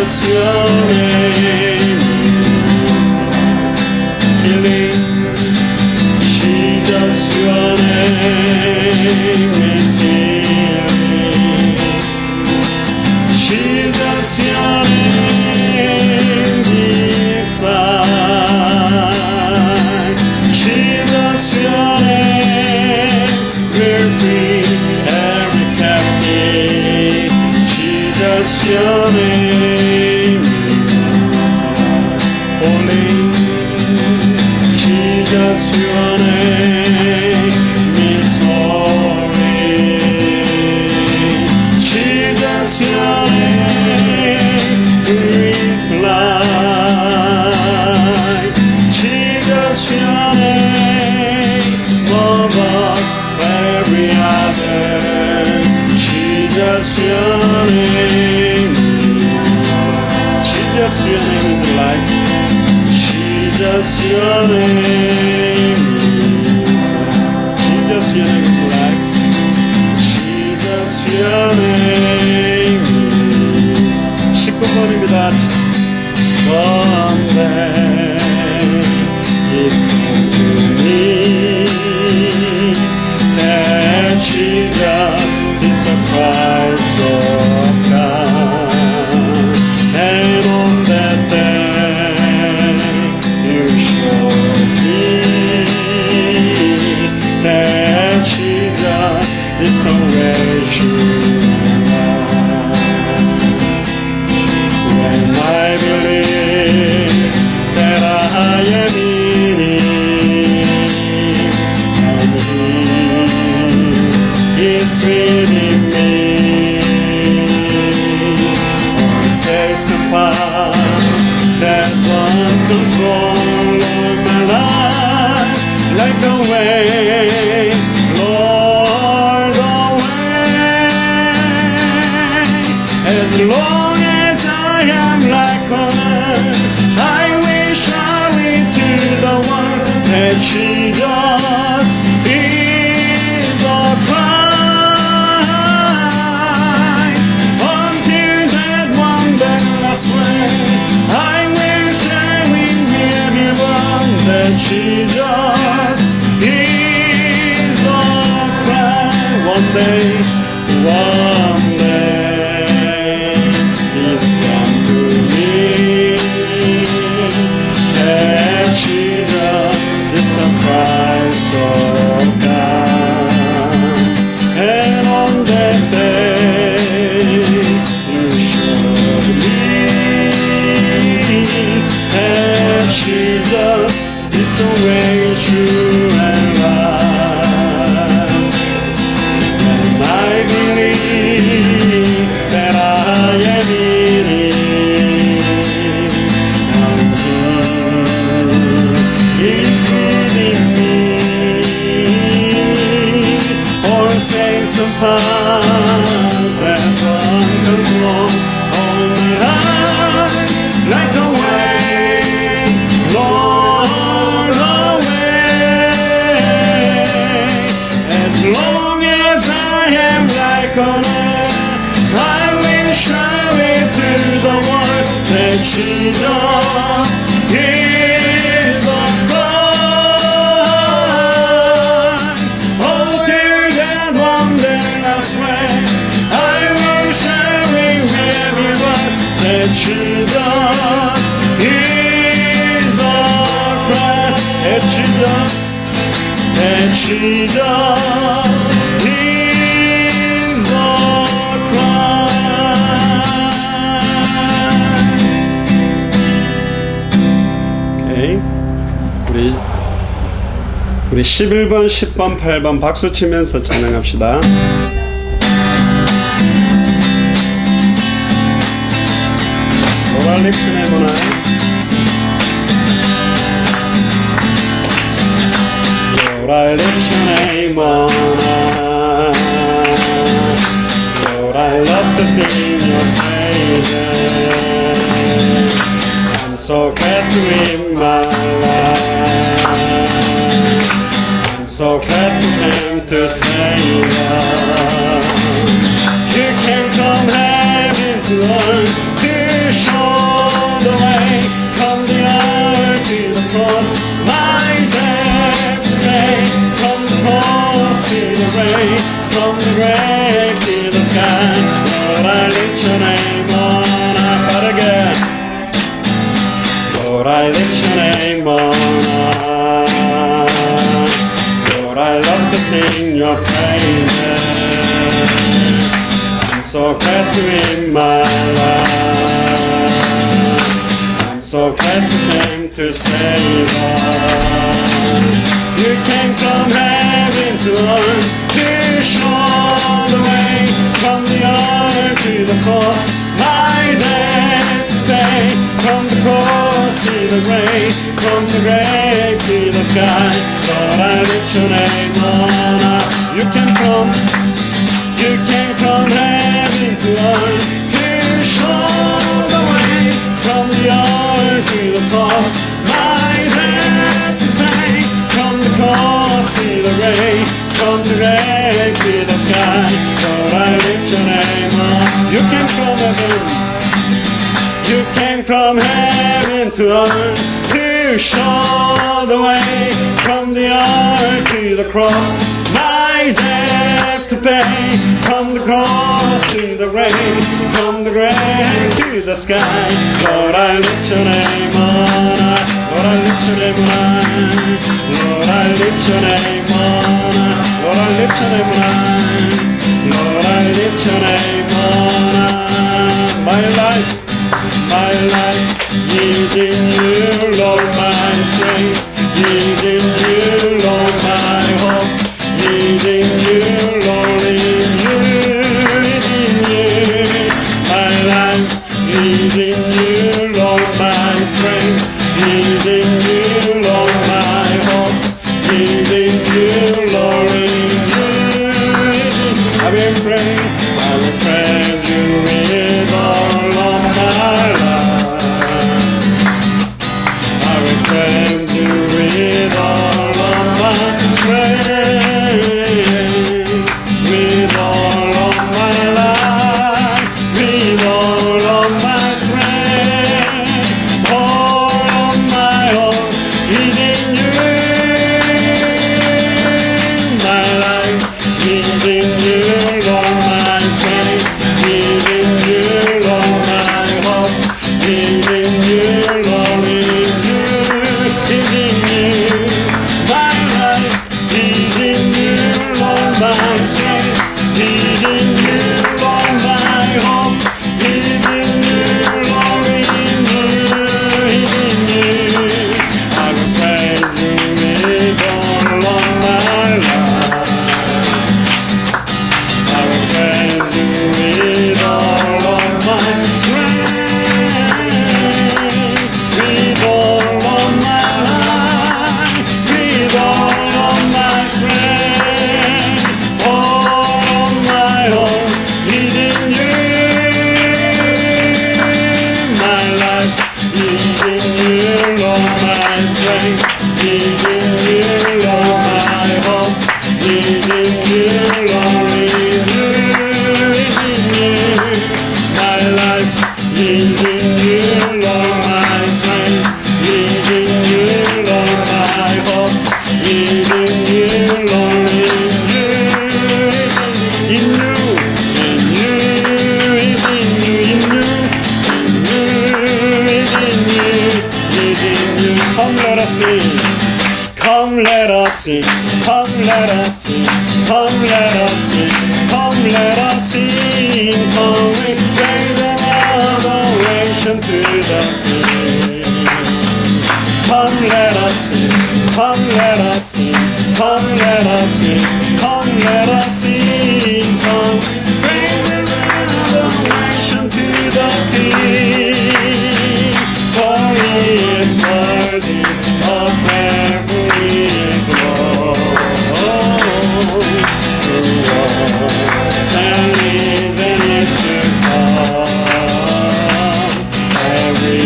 Jesus, your name is healing. Jesus, your name is healing. Jesus, your name gives life. Jesus, your name will free every captive. Jesus, your name is holy. Jesus, your name is holy. Jesus, your name is light. Jesus, your name above every other. Jesus, your name. Jesus, your name is light. Jesus, your name is Jesus, your name is light. Jesus, your name is 19번입니다. One day is coming that Jesus is a Christ of God, and on that day you shall be that Jesus is a when I believe that I am in Him, and He is within me. All says apart that one control of my life, like a wave, Lord, away. As long as I am like one, I wish I went to the one that Jesus is the Christ. Until that one that last way, I wish I would hear the one that Jesus is the Christ. One day He's come to me, that Jesus is the Christ of God, and on that day you shall believe that Jesus is the way, true, and life. And I believe that I am in Him, and He is within me. All saints apart, that one can walk on my life like a wave, Lord, away. As long as I am like on earth, I wish I went to the one that Jesus is the Christ. Oh, to that one that I swear, I wish I went everyone that Jesus is the Christ. That Jesus is the 우리 11번, 10번, 8번 박수 치면서 찬양합시다. Lord, I lift your name on high. Lord, I lift your name on high. Lord, I love to sing your praises. I'm so glad to live my life. So glad to come to save us. You can come heaven to learn to show way, from the grave to the sky. Lord, I lift your name on high. Again. Lord, I lift your name on high. Lord, I love to sing your praises. I'm so glad to be my life. I'm so glad you came to save us. You came from heaven to earth to show the way, from the earth to the cross, my death to pay, from the cross to the grave, from the grave to the sky. Lord, I lift your name on high. You came from heaven to earth to show the way, from the earth to the cross, my death to pay, from the cross to the grave, from the grave to the sky. Lord, I lift your name on. You came from heaven. You came from heaven to earth to show the way, from the earth to the cross, my debt to pay, from the cross to the grave, from the grave to the sky. Lord, I lift your name on high. Lord, I lift your name on high. Lord, I lift your name on high. Lord, I lift your name on high. Lord, I lift your name on high. My life is in you, Lord, my strength is in you, Lord, my hope is in you, Lord, in you, is in you. My life is in you, Lord, my strength is in you, Lord, my hope is in you, Lord, in you, is in you. I will praise you with all of my life. I will praise you with all of my strength, with all of my life, with all of my strength, all of my hope is in you. My life is in you, Lord, my strength is in you, Lord, my hope is in you, Lord, in you, is in you. My life is in you, Lord, my strength is in you, Lord, my hope is in you, Lord, in you, is in you. I will praise you with all of my life. I will praise you with all of my strength, with all of my life, with all of my strength, all of my hope is in you. My life is in you, Lord, my strength is in you, Lord, my hope is in you, Lord, in you, is in you. My life is in you, Lord, my strength is in you, Lord, my hope is in you, Lord, in you, is in you, in you, is in you, in you, is in you, is in you. Come, let us sing. Come, let us sing. Come, let us sing. Come, let us sing. Come, let us sing. Come, we praise and adoration to the King. Come, let us sing. Come, let us sing. Come, let us sing. Come, let us sing. Come, praise and adoration to the King. For He is worthy of every glory. Through all and is to come. Every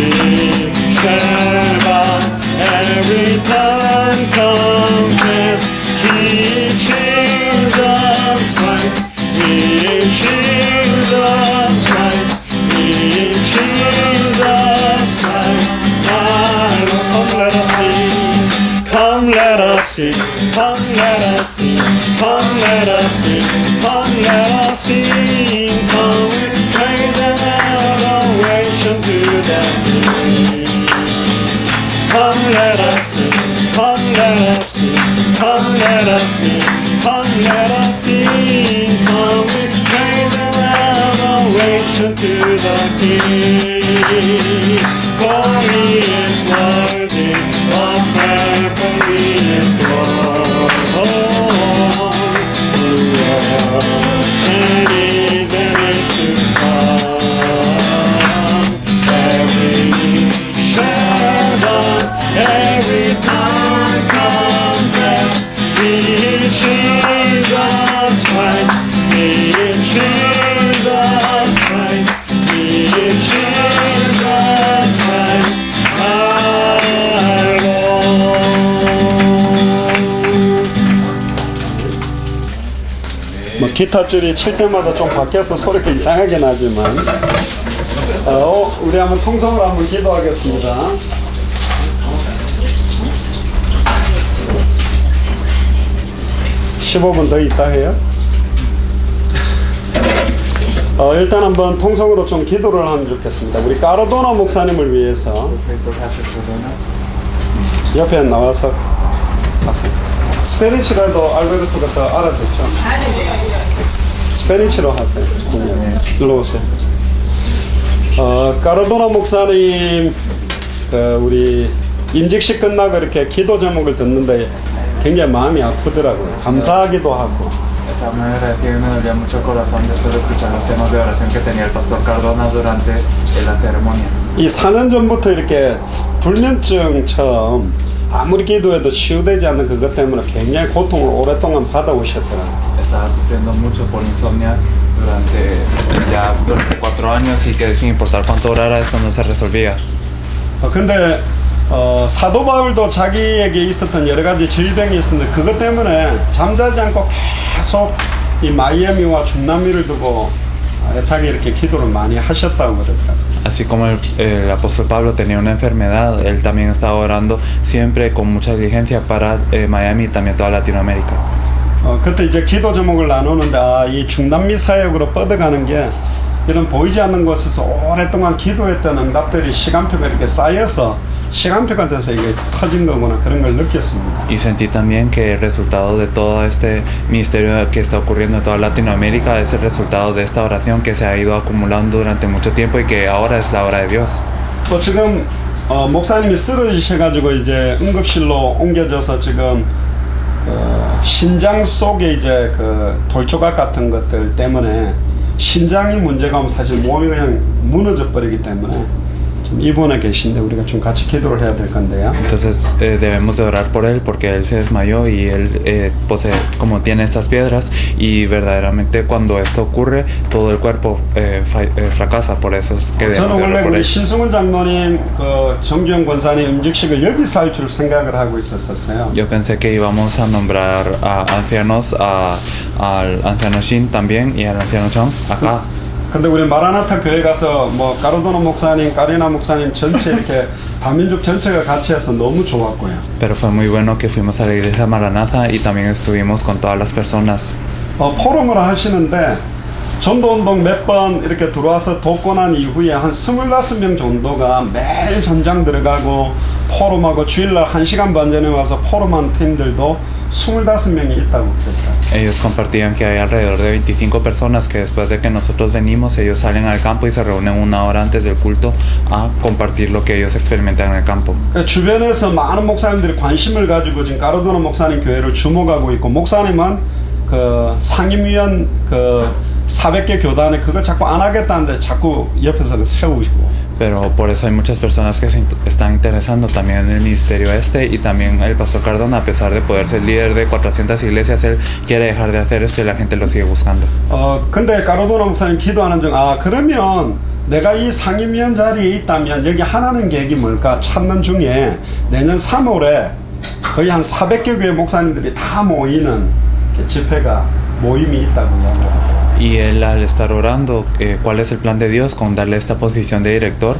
Shabbat, every tongue confess He is Jesus Christ. He is Jesus Christ. He is Jesus Christ. My Lord, come let us sing. Come let us sing. Come let us sing. Come let us sing, come let us sing, come we praise and adoration to the King. Come let us sing, come let us sing, come let us sing, come let us sing, come we praise and adoration to the King. For he is worthy of prayer, for he is Lord. And is and is to come. Every knee shall bow, every tongue confess, He is Jesus Christ, He is Jesus Christ, He is Jesus Christ, our Lord. 뭐 기타 줄이 칠 때마다 좀 바뀌어서 소리가 이상하게 나지만 우리 한번 통성으로 한번 기도하겠습니다. (15분) 더 있다 해요? 일단 한번 통성으로 좀 기도를 하면 좋겠습니다. 우리 까르도나 목사님을 위해서 옆에 나와서 하세요. 스페니쉬라도 알베르토가 더 알아듣죠? 스페니쉬로 하세요. 일로 오세요. 까르도나 목사님 우리 임직식 끝나고 이렇게 기도 제목을 듣는데 굉장히 마음이 아프더라고요. 감사하기도 하고. Esa me agradecía y me dolía mucho el corazón después de escuchar los temas de oración que tenía el pastor Cardona durante la ceremonia. 이 4년 전부터 이렇게 불면증처럼 아무리 기도해도 치유되지 않는 그것 때문에 굉장히 고통을 오랫동안 받아오셨더라고요. Estaba sufriendo mucho por insomnia durante 4 años y que sin importar cuánto orara esto no se resolvía. 근데 사도 바울도 자기에게 있었던 여러 가지 질병이 있었는데 그것 때문에 잠자지 않고 계속 이 마이애미와 중남미를 두고 애타게 이렇게 기도를 많이 하셨다고 그러더라고요. Así como el apóstol Pablo tenía una enfermedad, él también estaba orando siempre con mucha diligencia para Miami y también toda Latinoamérica. 그때 이제 기도 제목을 나누는데 이 중남미 사역으로 뻗어가는 게 이런 보이지 않는 곳에서 오랫동안 기도했던 응답들이 시간표가 이렇게 쌓여서 시간표가 돼서 이게 터진 거구나 그런 걸 느꼈습니다. Y sentí también que el resultado de todo este ministerio que está ocurriendo en toda Latinoamérica es el resultado de esta oración que se ha ido acumulando durante mucho tiempo y que ahora es la hora de Dios. 또 지금 목사님이 쓰러지셔가지고 이제 응급실로 옮겨져서 지금 신장 속에 이제 돌조각 같은 것들 때문에 신장이 문제가 오면 사실 몸이 그냥 무너져 버리기 때문에 입원해 계신데 우리가 좀 같이 기도를 해야 될 건데요. Entonces debemos de orar por él porque él se desmayó y él posee como tiene estas piedras y verdaderamente cuando esto ocurre todo el cuerpo fracasa. Por eso es que debemos de orar por él. 신승훈 장로님, 정주영 권사님 임직식을 여기서 할 줄 생각을 하고 있었어요. Yo pensé que íbamos a nombrar a ancianos, al anciano Shin también y al anciano Chang acá. 근데 우리 마라나타 교회 가서 뭐 가르도나 목사님, 까리나 목사님 전체 이렇게 다민족 전체가 같이 해서 너무 좋았고요. Pero fue muy bueno que fuimos a la iglesia Maranatha y también estuvimos con todas las personas. 포럼을 하시는데 전도운동 몇 번 이렇게 들어와서 돕고 난 이후에 한 25명 정도가 매일 전장 들어가고 포럼하고 주일날 1시간 반 전에 와서 포럼한 팀들도 25명이 있다고 그랬어요. Ellos compartían que hay alrededor de 25 personas que después de que nosotros venimos, ellos salen al campo y se reúnen 1 hora antes del culto a compartir lo que ellos experimentan en el campo. 주변에서 많은 목사님들이 관심을 가지고 지금 가르도나 목사님 교회를 주목하고 있고 목사님은 상임위원 400개 교단에 그걸 자꾸 안 하겠다는데 자꾸 옆에서는 세우시고. Pero por eso hay muchas personas que se están interesando también en el ministerio y también el pastor Cardona, a pesar de poder ser líder de 400 iglesias, él quiere dejar de hacer esto y la gente lo sigue buscando. 근데 가르도나 목사님 기도하는 중 그러면 내가 이 상임위원 자리에 있다면 여기 하나님 계획이 뭘까 찾는 중에 내년 3월에 거의 한 400개 교회 목사님들이 다 모이는 집회가 모임이 있다고 이야기합니다. Y él al estar orando cuál es el plan de Dios con darle esta posición de director,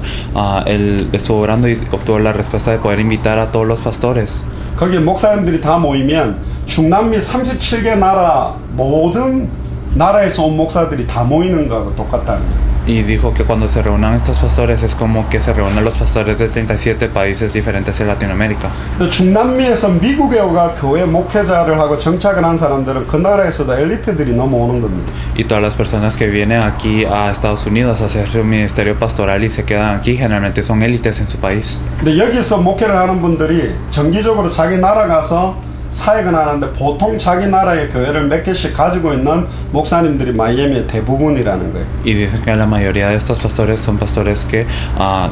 él estuvo orando y obtuvo la respuesta de poder invitar a todos los pastores. 거기에 목사님들이 다 모이면 중남미 37개 나라 모든 나라에서 온 목사들이 다 모이는 거하고 똑같다는 거예요. Y dijo que cuando se reúnan estos pastores es como que se reúnen los pastores de 37 países diferentes en Latinoamérica. 중남미에서 mi국에 오가 교회 목회자를 하고 정착을 한 사람들은 그 나라에서도 엘리트들이 넘어오는 겁니다. Y todas las personas que vienen aquí a Estados Unidos a hacer su ministerio pastoral y se quedan aquí generalmente son élites en su país. 근데 여기서 목회를 하는 분들이 정기적으로 자기 나라 가서 사역은 하는데 보통 자기 나라의 교회를 몇 개씩 가지고 있는 목사님들이 마이애미의 대부분이라는 거예요. Y dicen que la mayoría de estos pastores son pastores que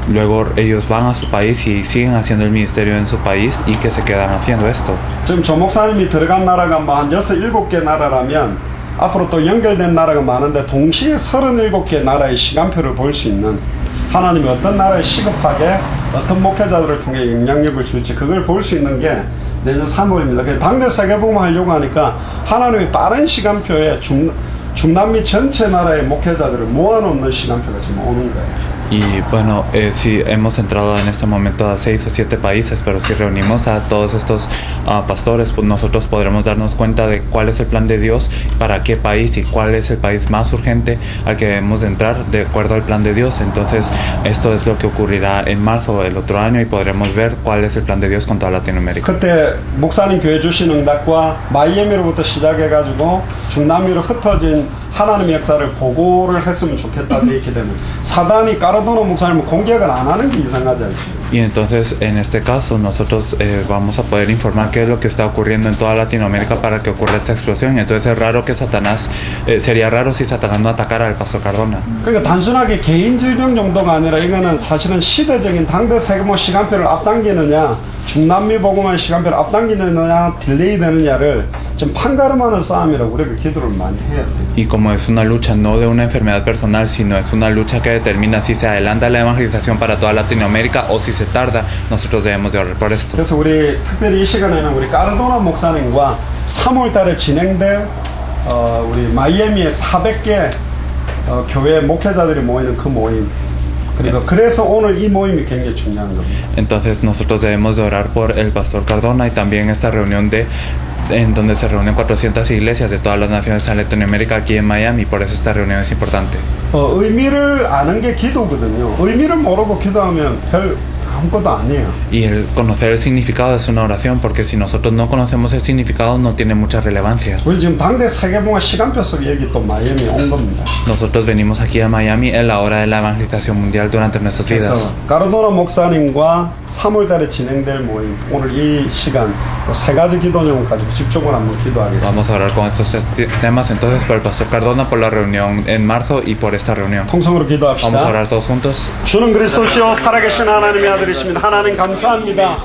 luego ellos van a su país y siguen haciendo el ministerio en su país y que se quedan haciendo esto. 지금 조 목사님이 들어간 나라가 뭐 한 6, 7개 나라라면 앞으로 또 연결된 나라가 많은데 동시에 37개 나라의 시간표를 볼 수 있는 하나님이 어떤 나라에 시급하게 어떤 목회자들을 통해 영향력을 줄지 그걸 볼 수 있는 게 내년 3월입니다. 그래서 당대 세계복음 하려고 하니까 하나님이 빠른 시간표에 중남미 전체 나라의 목회자들을 모아놓는 시간표가 지금 오는 거예요. Y bueno, si hemos entrado en este momento a 6 o 7 países, pero si reunimos a todos estos pastores, pues nosotros podremos darnos cuenta de cuál es el plan de Dios, para qué país y cuál es el país más urgente al que debemos de entrar de acuerdo al plan de Dios. Entonces, esto es lo que ocurrirá en marzo del otro año y podremos ver cuál es el plan de Dios con toda Latinoamérica. 그때 목사님 교회 주신 응답과 마이애미로부터 시작해가지고 중남미로 흩어진 하나님의 역사를 보고를 했으면 좋겠다 이렇게 되면 사단이 까르도노 목사님을 공격을 안 하는 게 이상하지 않습니까? Y entonces en este caso nosotros vamos a poder informar qué es lo que está ocurriendo en toda Latinoamérica para que ocurra esta explosión. Y entonces es raro que Satanás, sería raro si Satanás no atacara al pastor Cardona. 그러니까 단순하게 개인 질병 정도가 아니라 이거는 사실은 시대적인 당대 세계모 시간표를 앞당기느냐 중남미 복음의 시간표를 앞당기느냐 딜레이 되느냐를 좀 판가름하는 싸움이라고 우리가 기도를 많이 해야 돼요. Y como es una lucha no de una enfermedad personal, sino es una lucha que determina si se adelanta la evangelización para toda Latinoamérica o si se tarda, nosotros debemos de orar por esto. 그래서 우리 특별히 이 시간에는 우리 까르도나 목사님과 3월달에 진행될 우리 마이애미의 400개 교회 목회자들이 모이는 그 모임. 그래서 오늘 이 모임이 굉장히 중요한 겁니다. Entonces nosotros debemos de orar por el pastor Cardona y también esta reunión en donde se reúnen 400 iglesias de todas las naciones de Latinoamérica aquí en Miami. Por eso esta reunión es importante. 의미를 아는 게 기도거든요. 의미를 모르고 기도하면 별 아무것도 아니에요. Y el conocer el significado es una oración, porque si nosotros no conocemos el significado no tiene mucha relevancia. 우리 지금 당대 세계봉화 시간표 속에 여기 또 마이애미 온 겁니다. Nosotros venimos aquí a Miami en la hora de la evangelización mundial durante nuestras 그래서 vidas. 까르도나 목사님과 3월달에 진행될 모임 오늘 이 시간 세 가지 기도 내용 가지고 집중을 한번 기도하겠습니다. Vamos a orar con estos temas entonces por el pastor Cardona, por la reunión en marzo y por esta reunión. 통성으로 Vamos a 기도합시다. orar todos juntos. 주는 그리스도시요 살아계신 하나님의 아들이십니다. 하나님 감사합니다.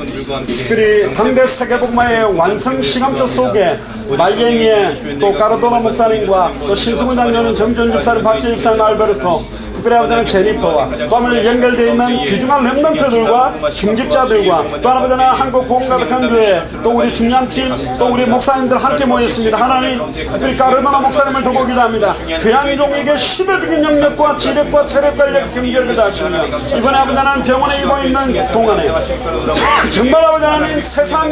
특별히 당대 세계복마의 완성 시간표 속에 마이애미의 또 까르도나 목사님과 또 신승훈 장로는 정준 집사님, 박재 집사님, 알베르토 특별히 아버지는 제니퍼와 또 하나는 연결되어 있는 귀중한 렘넌트들과 중직자들과 또 하나는 한국 복음가득한 교회 또 우리 중요한 팀 또 우리 목사님들 함께 모였습니다. 하나님 특별히 까르도나 목사님을 두고 기도합니다. 귀한 종에게 시대적인 영역과 지력과 체력과 경제를 다하시며 이번에 아버지 하나님 병원에 입어 있는 동안에 정말 아버지 하나님 세상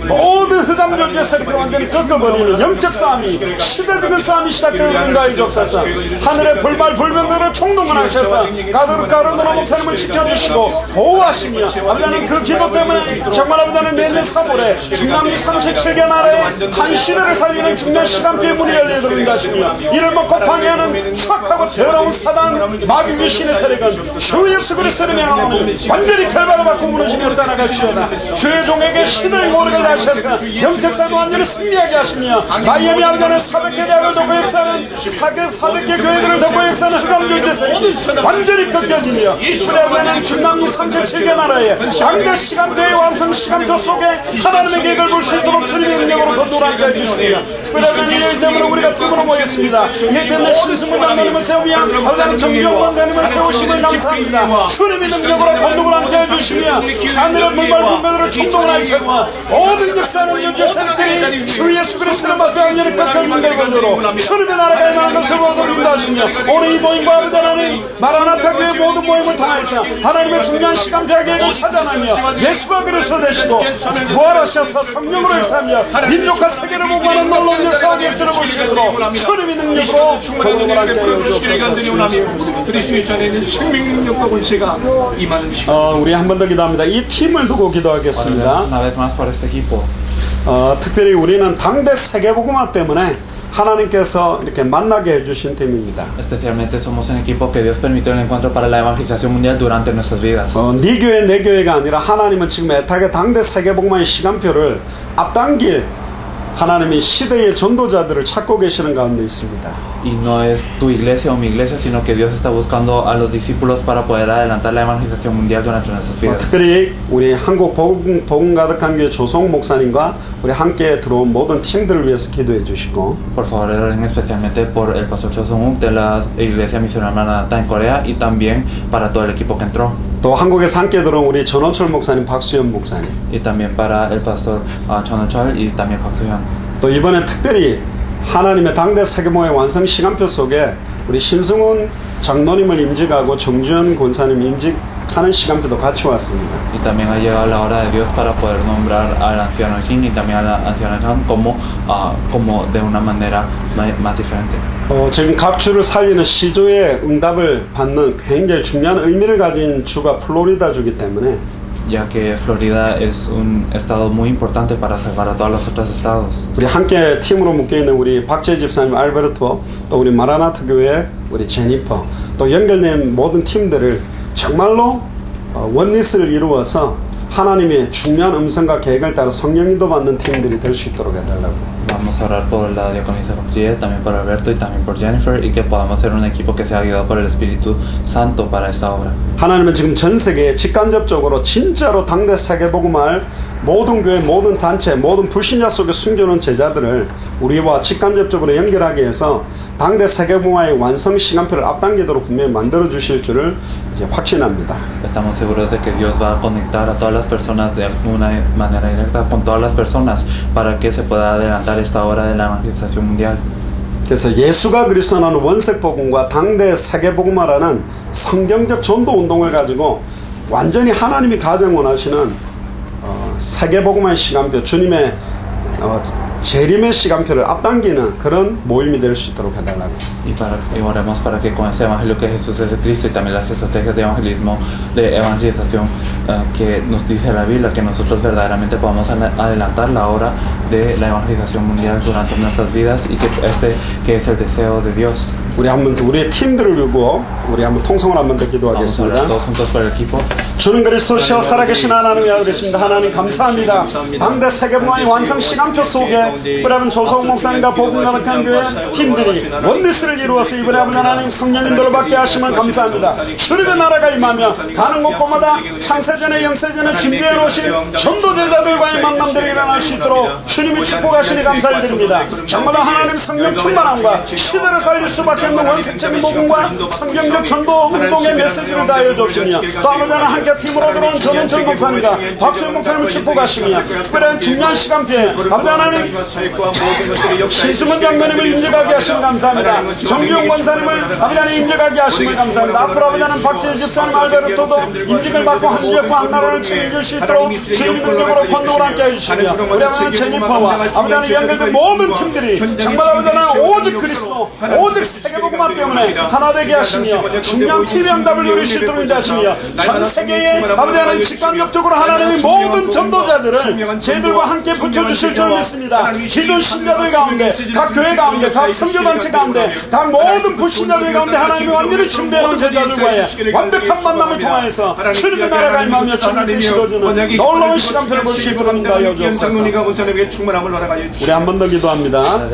모든 흑암 존재 세력을 완전히 꺾어버리는 영적 싸움이 시대적인 싸움이 시작되는 가이 좁사서 하늘의 불말 불변들을 총동원하셔서 까르도나 목사님을 지켜주시고 보호하시며 아버지 하나님 그 기도 때문에 정말 아버지 하나님 내년 3월에 중남미 37개 나라의 한 시대를 살리는 중요한 시간표의 문이 열려들어온다 하시며 이를 먹고 방해하는 추악하고 더러운 사단 마귀 귀신의 세력은 주 예수 그리스도를 명하노니 완전히 결박을 받고 무너지며 떠나가시오다. 주의 종에게 시대의 모르게 하셔서 영적 삶을 완전히 승리하게 하시며 마이애미 아버지는 400개 대학을 돕고 역사는 400개 교회들을 돕고 역사는 흑암 존재 세력이 완전히 꺾여지며 우리 아버지는 중남미 37개 나라의 양대 시간표의 완성 시간표 속에 하나님의 계획을 볼 수 있도록 주님의 능력으로 건도하게 해주시며 특별히 이 때문에 우리가 팀으로 모였습니다. 이 때문에 신승문 장로님을 세우며 아버지는 정경 원장님을 세우심을 감사합니다. 주님의 능력으로 건도를 함께 해주시며 하늘의 물발 분배들을 충동을 하셔서 모든 역사는 연주세력들이 주 예수 그리스도를 받고 완전히 꺾여 있는 걸 건도로 주님의 나라가 임하는 것을 원합니다. 축복하시며 오늘 이 모임과 아버지 하나님 마라나타 교회 모든 모임을 통해서 하나님의 중요한 시간표의 계획을 찾아내며 예수가 그리스도 되시고 부활하셔서 성령으로 역사하며 민족과 세계를 복음하는 놀라운 역사가 곁들어 보시도록 주님의 능력으로 복음을 함께 해주옵소서. 그리스도의 안에 있는 생명 능력과 권세가 임하는 시간. 우리 한 번 더 기도합니다. 이 팀을 두고 기도하겠습니다. Una vez más por este equipo. 특별히 우리는 당대 세계복음화 때문에 하나님께서 이렇게 만나게 해주신 팀입니다. Especialmente somos un equipo que Dios permitió el encuentro para la evangelización mundial durante nuestras vidas. 네 교회 내 교회가 아니라 하나님은 지금 애타게 당대 세계복음화의 시간표를 앞당길 하나님이 시대의 전도자들을 찾고 계시는 가운데 있습니다. Y no es tu iglesia o mi iglesia, sino que Dios está buscando a los discípulos para poder adelantar la evangelización mundial durante nuestras vidas. 특별히 우리 한국 복음 가득한 교회 조성 목사님과 우리 함께 들어온 모든 팀들을 위해서 기도해 주시고 Por favor, oren especialmente por el pastor Cho Sung-wook de la iglesia misionera Maranatha en Corea y también para todo el equipo que entró. 또 한국에서 함께 들어온 우리 전원철 목사님, 박수현 목사님 Y también para el pastor Chon Won-chol y también Park Soo-hyun. 또 이번에 특별히 하나님의 당대 세계모의 완성 시간표 속에 우리 신승훈 장로님을 임직하고 정주현 권사님 임직하는 시간표도 같이 왔습니다. Y también ha llegado la hora de Dios para poder nombrar al anciano Jin y también a la anciana Chan como de una manera más diferente. 지금 각 주를 살리는 시조의 응답을 받는 굉장히 중요한 의미를 가진 주가 플로리다 주기 때문에 Ya que Florida es un estado muy importante para salvar a todos los otros estados. 우리 함께 팀으로 묶여있는 우리 박재 집사님 알베르토 또 우리 마라나타 교회 우리 제니퍼 또 연결된 모든 팀들을 정말로 원리스를 이루어서 하나님의 중요한 음성과 계획을 따라 성령 인도 받는 팀들이 될 수 있도록 해달라고. Vamos a orar por la diaconisa Bakchie, también por Alberto y también por Jennifer y que podamos ser un equipo que sea guiado por el Espíritu Santo para esta obra. 하나님은 지금 전 세계에 직간접적으로 진짜로 당대 세계복음할 모든 교회, 모든 단체, 모든 불신자 속에 숨겨놓은 제자들을 우리와 직간접적으로 연결하기 위해서 당대 세계복음화의 완성 시간표를 앞당기도록 분명히 만들어 주실 줄을 이제 확신합니다. Estamos seguros de que Dios va a conectar a todas las personas de una manera directa con todas las personas para que se pueda adelantar esta obra de la evangelización mundial. 그래서 예수가 그리스도라는 원색복음과 당대 세계복음화라는 성경적 전도 운동을 가지고 완전히 하나님이 가장 원하시는 세계복음화의 시간표, 주님의 재림의 시간표를 앞당기는 그런 모임이 될 수 있도록 해달라고. Y oremos para que con ese evangelio que Jesús es de Cristo y también las estrategias de evangelismo, de evangelización que nos dice la Biblia, que nosotros verdaderamente podamos adelantar la hora de la evangelización mundial durante nuestras vidas y que es el deseo de Dios. 우리 한번 우리의 팀들을 두고 우리 한번 통성을 한번 더 Vamos a orar 기도하겠습니다. todos juntos por el equipo. 주는 그리스도시여 살아계신 하나님의 아들이십니다. 하나님 감사합니다. 당대 세계복음화의 완성 시간표 속에 특별히 조성 목사님과 복음 가득한 교회 팀들이 원리스를 이루어서 이번에 아버지 하나님 성령 인도를 받게 하시면 감사합니다. 주님의 나라가 임하며 가는 곳곳마다 창세전에 영세전에 준비해 놓으신 전도 제자들과의 만남들이 일어날 수 있도록 주님이 축복하시니 감사를 드립니다. 정말로 하나님 성령 충만함과 시대를 살릴 수밖에 없는 원색적인 복음과 성경적 전도 운동의 메시지를 다하여 주시며 또 아버지 하나님 함께 팀으로 들어온 전원철 목사님과 박수현 목사님을 축복하시며 특별한 중요한 시간표에 아버지 하나님 신승훈 장로님을 임직하게 하시면 감사합니다. 정규영 권사님을 아버지 하나님 임직하게 하시면 감사합니다. 앞으로 아버지 하나님 박재희 집사님 알베르토도 임직을 받고 한 지역과 한 나라를 책임질 수 있도록 주님의 능력으로 권능을 함께 해주시며 우리 하나님 제니퍼와 아버지 하나님 연결된 모든 팀들이 정말 아버지 하나님 오직 그리스도 오직 세계복음화 때문에 하나 되게 하시며 중요한 TV 응답을 누릴 수 있도록 인자하시며 전 세계에 아버지 하나님 직간접적으로 하나님의 모든 전도자들을 저희들과 함께 붙여주실 줄 믿습니다. 기존 신자들 가운데 각 교회 가운데 각 선교단체 가운데 각 모든 불신자들 가운데 하나님이 완전히 준비해놓은 제자들과의 완벽한 만남을 통하여서 주님의 나라가 임하며 주님의 뜻이 이루어지는 놀라운 시간표를 볼 수 있도록 인도하여 주옵소서. 우리 한 번 더 기도합니다.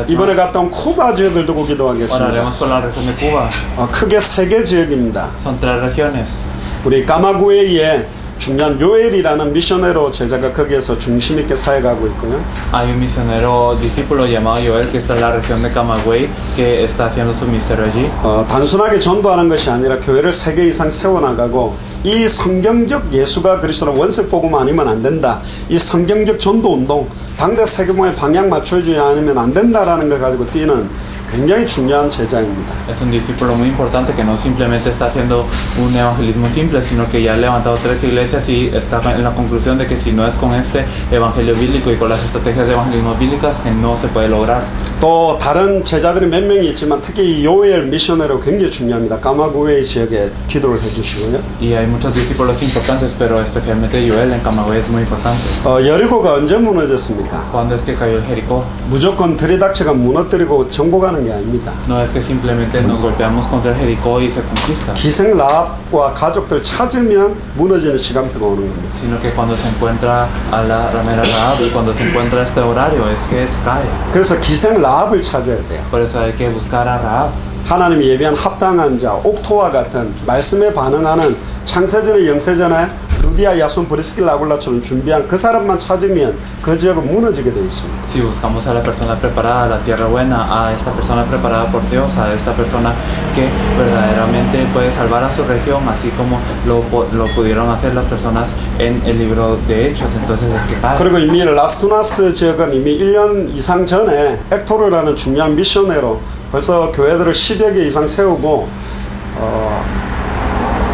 이번에 갔다 온 쿠바 지역을 두고 기도하겠습니다. Oraremos por la región de Cuba. 크게 세 개 지역입니다. Son 3 regiones. 우리 까마구에에 중요한 요엘이라는 미셔네로 제자가 거기에서 중심 있게 사역하고 있고요. Hay un misionero discípulo llamado Joel que está en la región de Camagüey que está haciendo su ministerio allí. 단순하게 전도하는 것이 아니라 교회를 3개 이상 세워나가고 이 성경적 예수가 그리스도는 원색 복음 아니면 안 된다. 이 성경적 전도 운동 당대 세계모의 방향 맞춰주지 않으면 안 된다라는 걸 가지고 뛰는 굉장히 중요한 제자입니다. Es un discípulo muy importante que no simplemente está haciendo un evangelismo simple, sino que ya ha levantado 3 iglesias y está en la conclusión de que si no es con este evangelio bíblico y con las estrategias de evangelismo bíblicas, que no se puede lograr. 또 다른 제자들이 몇 명이 있지만 특히 요엘 미셔너로 굉장히 중요합니다. 까마구웨이 지역에 기도를 해주시고요. Y hay muchos discípulos importantes, pero especialmente Joel en Camagüey es muy importante. 여리고가 언제 무너졌습니까? ¿Cuándo es que cayó el Jericó? 무조건 들이닥쳐가 무너뜨리고 정복하는 게 아닙니다. No es que simplemente nos golpeamos contra el Jericó y se conquista, 기생 라합과 가족들 찾으면 무너지는 시간표가 오는 겁니다. sino que cuando se encuentra a la ramera Rahab y cuando se encuentra este horario es que se cae. 그래서 기생 라합을 찾아야 돼요. Por eso hay que buscar a Rahab. 하나님이 예비한 합당한 자, 옥토와 같은 말씀에 반응하는 창세전에 영세전에 루디아, 야손, 브리스길라, 아굴라처럼 준비한 그 사람만 찾으면 그 지역은 무너지게 되어 있습니다. Si buscamos a la persona preparada, a la tierra buena, a esta persona preparada por Dios, a esta persona que verdaderamente puede salvar a su región, así como lo pudieron hacer las personas en el libro de Hechos, entonces es que cae. 그리고 이미 라스투나스 지역은 이미 1년 이상 전에 액토르라는 중요한 미셔너로 벌써 교회들을 10여 개 이상 세우고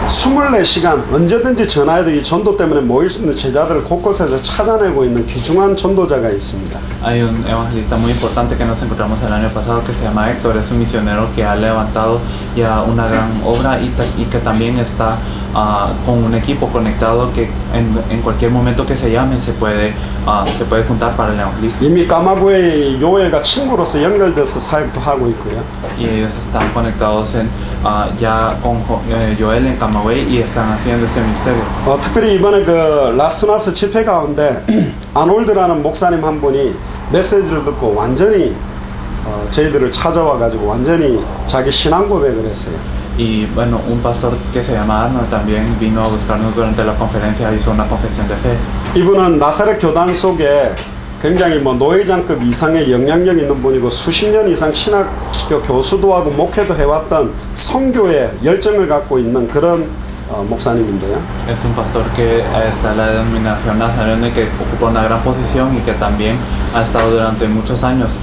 24시간 언제든지 전화해도 이 전도 때문에 모일 수 있는 제자들을 곳곳에서 찾아내고 있는 귀중한 전도자가 있습니다. Hay un evangelista muy importante que nos encontramos el año pasado que se llama Héctor, es un misionero que ha levantado ya una gran obra y que también está con un equipo conectado que en cualquier momento que se llame se puede juntar para el evangelismo. 이미 까마구의 요엘과 친구로서 연결돼서 사역도 하고 있고요. Y ellos están conectados ya con Joel en Camagüey y están haciendo este ministerio. 특별히 이번에 그 라스투나스 집회 가운데 아놀드라는 목사님 한 분이 메시지를 듣고 완전히 저희들을 찾아와 가지고 완전히 자기 신앙 고백을 했어요. Y bueno, un pastor que se llama Arnold también vino a buscarnos durante la conferencia, hizo una confesión de fe. 이분은 나사렛 교단 속에 굉장히 노회장급 이상의 영향력 있는 분이고 수십 년 이상 신학교 교수도 하고 목회도 해왔던 선교에 열정을 갖고 있는 그런 목사님인데요. Es un pastor que está en la denominación nazareno y que ocupa una gran posición y que también ha estado durante muchos años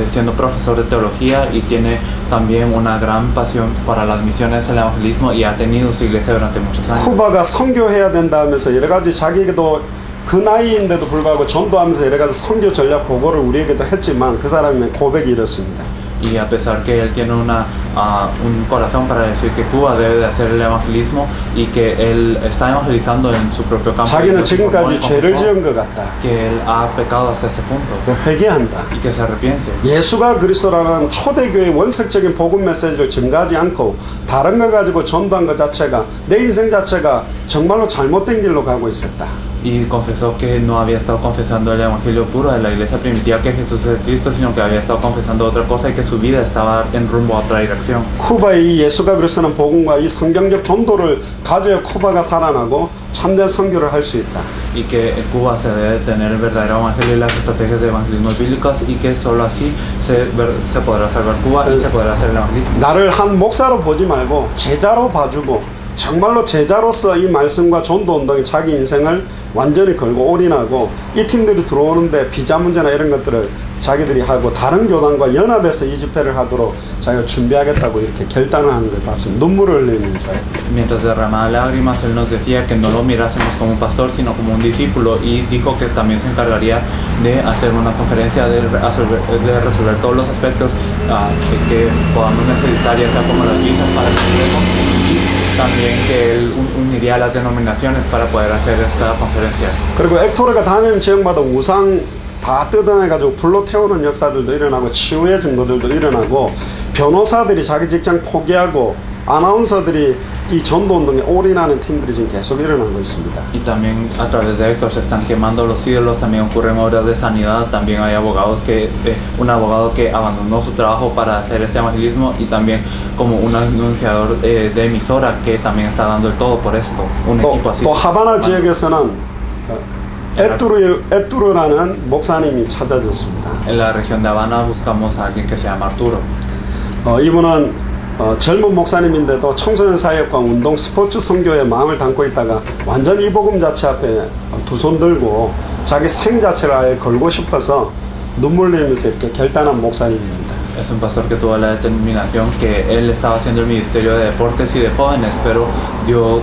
siendo profesor de teología y tiene también una gran pasión para las misiones, el evangelismo y ha tenido su iglesia durante muchos años. 쿠바가 선교해야 된다 하면서 여러 가지 자기에게도 그 나이인데도 불구하고 전도하면서 여러 가지 선교 전략 보고를 우리에게도 했지만 그 사람의 고백이 이렇습니다. Y a pesar que él tiene un corazón para decir que Cuba debe de hacer el evangelismo y que él está evangelizando en su propio campo. 자기는 지금까지 죄를 지은 것 같다. Que él ha pecado hasta ese punto. 회개한다. Y que se arrepiente. 예수가 그리스도라는 초대교회의 원색적인 복음 메시지를 증가하지 않고 다른 거 가지고 전도한 것 자체가 내 인생 자체가 정말로 잘못된 길로 가고 있었다. Y confesó que no había estado confesando el evangelio puro de la iglesia primitiva que Jesús es Cristo, sino que había estado confesando otra cosa y que su vida estaba en rumbo a otra dirección. 쿠바의 이 예수가 그리스도라는 복음과 이 성경적 전도를 가져야 쿠바가 살아나고 참된 선교를 할 수 있다. Y que Cuba se debe tener el verdadero evangelio y las estrategias de evangelismo bíblicos y que solo así se podrá salvar Cuba y se podrá hacer el evangelismo. 나를 한 목사로 보지 말고 제자로 봐주고 정말로 제자로서 이 말씀과 전도 운동에 자기 인생을 완전히 걸고 올인하고 이 팀들이 들어오는데 비자 문제나 이런 것들을 자기들이 하고 다른 교단과 연합해서 이 집회를 하도록 자기가 준비하겠다고 이렇게 결단을 하는 걸 봤습니다. 눈물을 흘리면서. Mientras derramaba lágrimas, él nos decía que no lo mirásemos como un pastor, sino como un discípulo, y dijo que también se encargaría de hacer una conferencia de resolver todos los aspectos que podamos necesitar, ya sea como las visas para que estemos, y también que él uniría a las denominaciones para poder hacer esta conferencia. 그리고 액토르가 다니는 지역마다 우상 다 뜯어내가지고 불로 태우는 역사들도 일어나고 치유의 증거들도 일어나고 변호사들이 자기 직장 포기하고 아나운서들이 이 전도운동에 올인하는 팀들이 지금 계속 일어나고 있습니다. Y también a través de Héctor se están quemando los ídolos, también ocurren obras de sanidad, también hay abogados un abogado que abandonó su trabajo para hacer este evangelismo y también como un anunciador de emisora que también está dando el todo por esto, un equipo así. 또 하바나 지역에서는 에뚜르라는 목사님이 찾아졌습니다. En la región de Habana buscamos a alguien que se llama Arturo. 이분은 젊은 목사님인데도 청소년 사역과 운동 스포츠 선교에 마음을 담고 있다가 완전 이 복음 자체 앞에 두 손 들고 자기 생 자체를 아예 걸고 싶어서 눈물 흘리면서 이렇게 결단한 목사님입니다. Es un pastor que tuvo la determinación que él estaba haciendo el ministerio de deportes y de jóvenes, pero Dios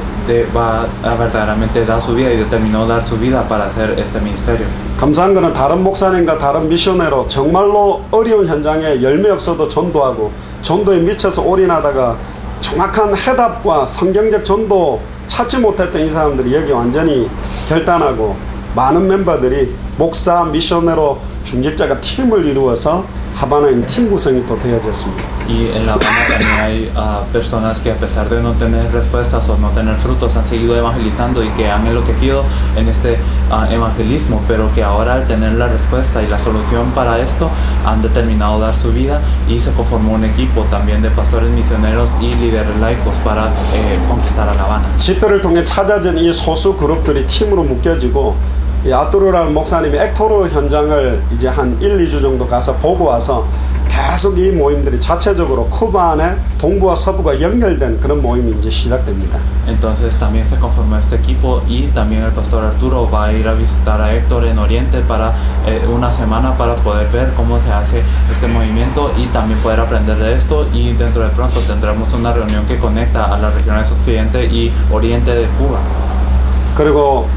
va a verdaderamente dar su vida y determinó dar su vida para hacer este ministerio. 감사한 거는 다른 목사님과 다른 미셔너로 정말로 어려운 현장에 열매 없어도 전도하고 전도에 미쳐서 올인하다가 정확한 해답과 성경적 전도 찾지 못했던 이 사람들이 여기 완전히 결단하고 많은 멤버들이 목사, 미셔너로 중직자가 팀을 이루어서 하바나인 팀 구성이 또 되어졌습니다. Y en La Habana también hay personas que a pesar de no tener respuestas o no tener frutos han seguido evangelizando y que han enloquecido en este evangelismo, pero que ahora al tener la respuesta y la solución para esto han determinado dar su vida y se conformó un equipo también de pastores misioneros y líderes laicos para conquistar a La Habana. 집회를 통해 찾아진 이 소수 그룹들이 팀으로 묶여지고 이 아뚜르라는 목사님이 액토르 현장을 이제 한 1, 2주 정도 가서 보고 와서 계속 이 모임들이 자체적으로 쿠바 안에 동부와 서부가 연결된 그런 모임이 이제 시작됩니다. Entonces también se conformó este equipo y también el pastor Arturo va a ir a visitar a Héctor en Oriente para una semana para poder ver cómo se hace este movimiento y también poder aprender de esto, y dentro de pronto tendremos una reunión que conecta a las regiones Occidente y Oriente de Cuba. 그리고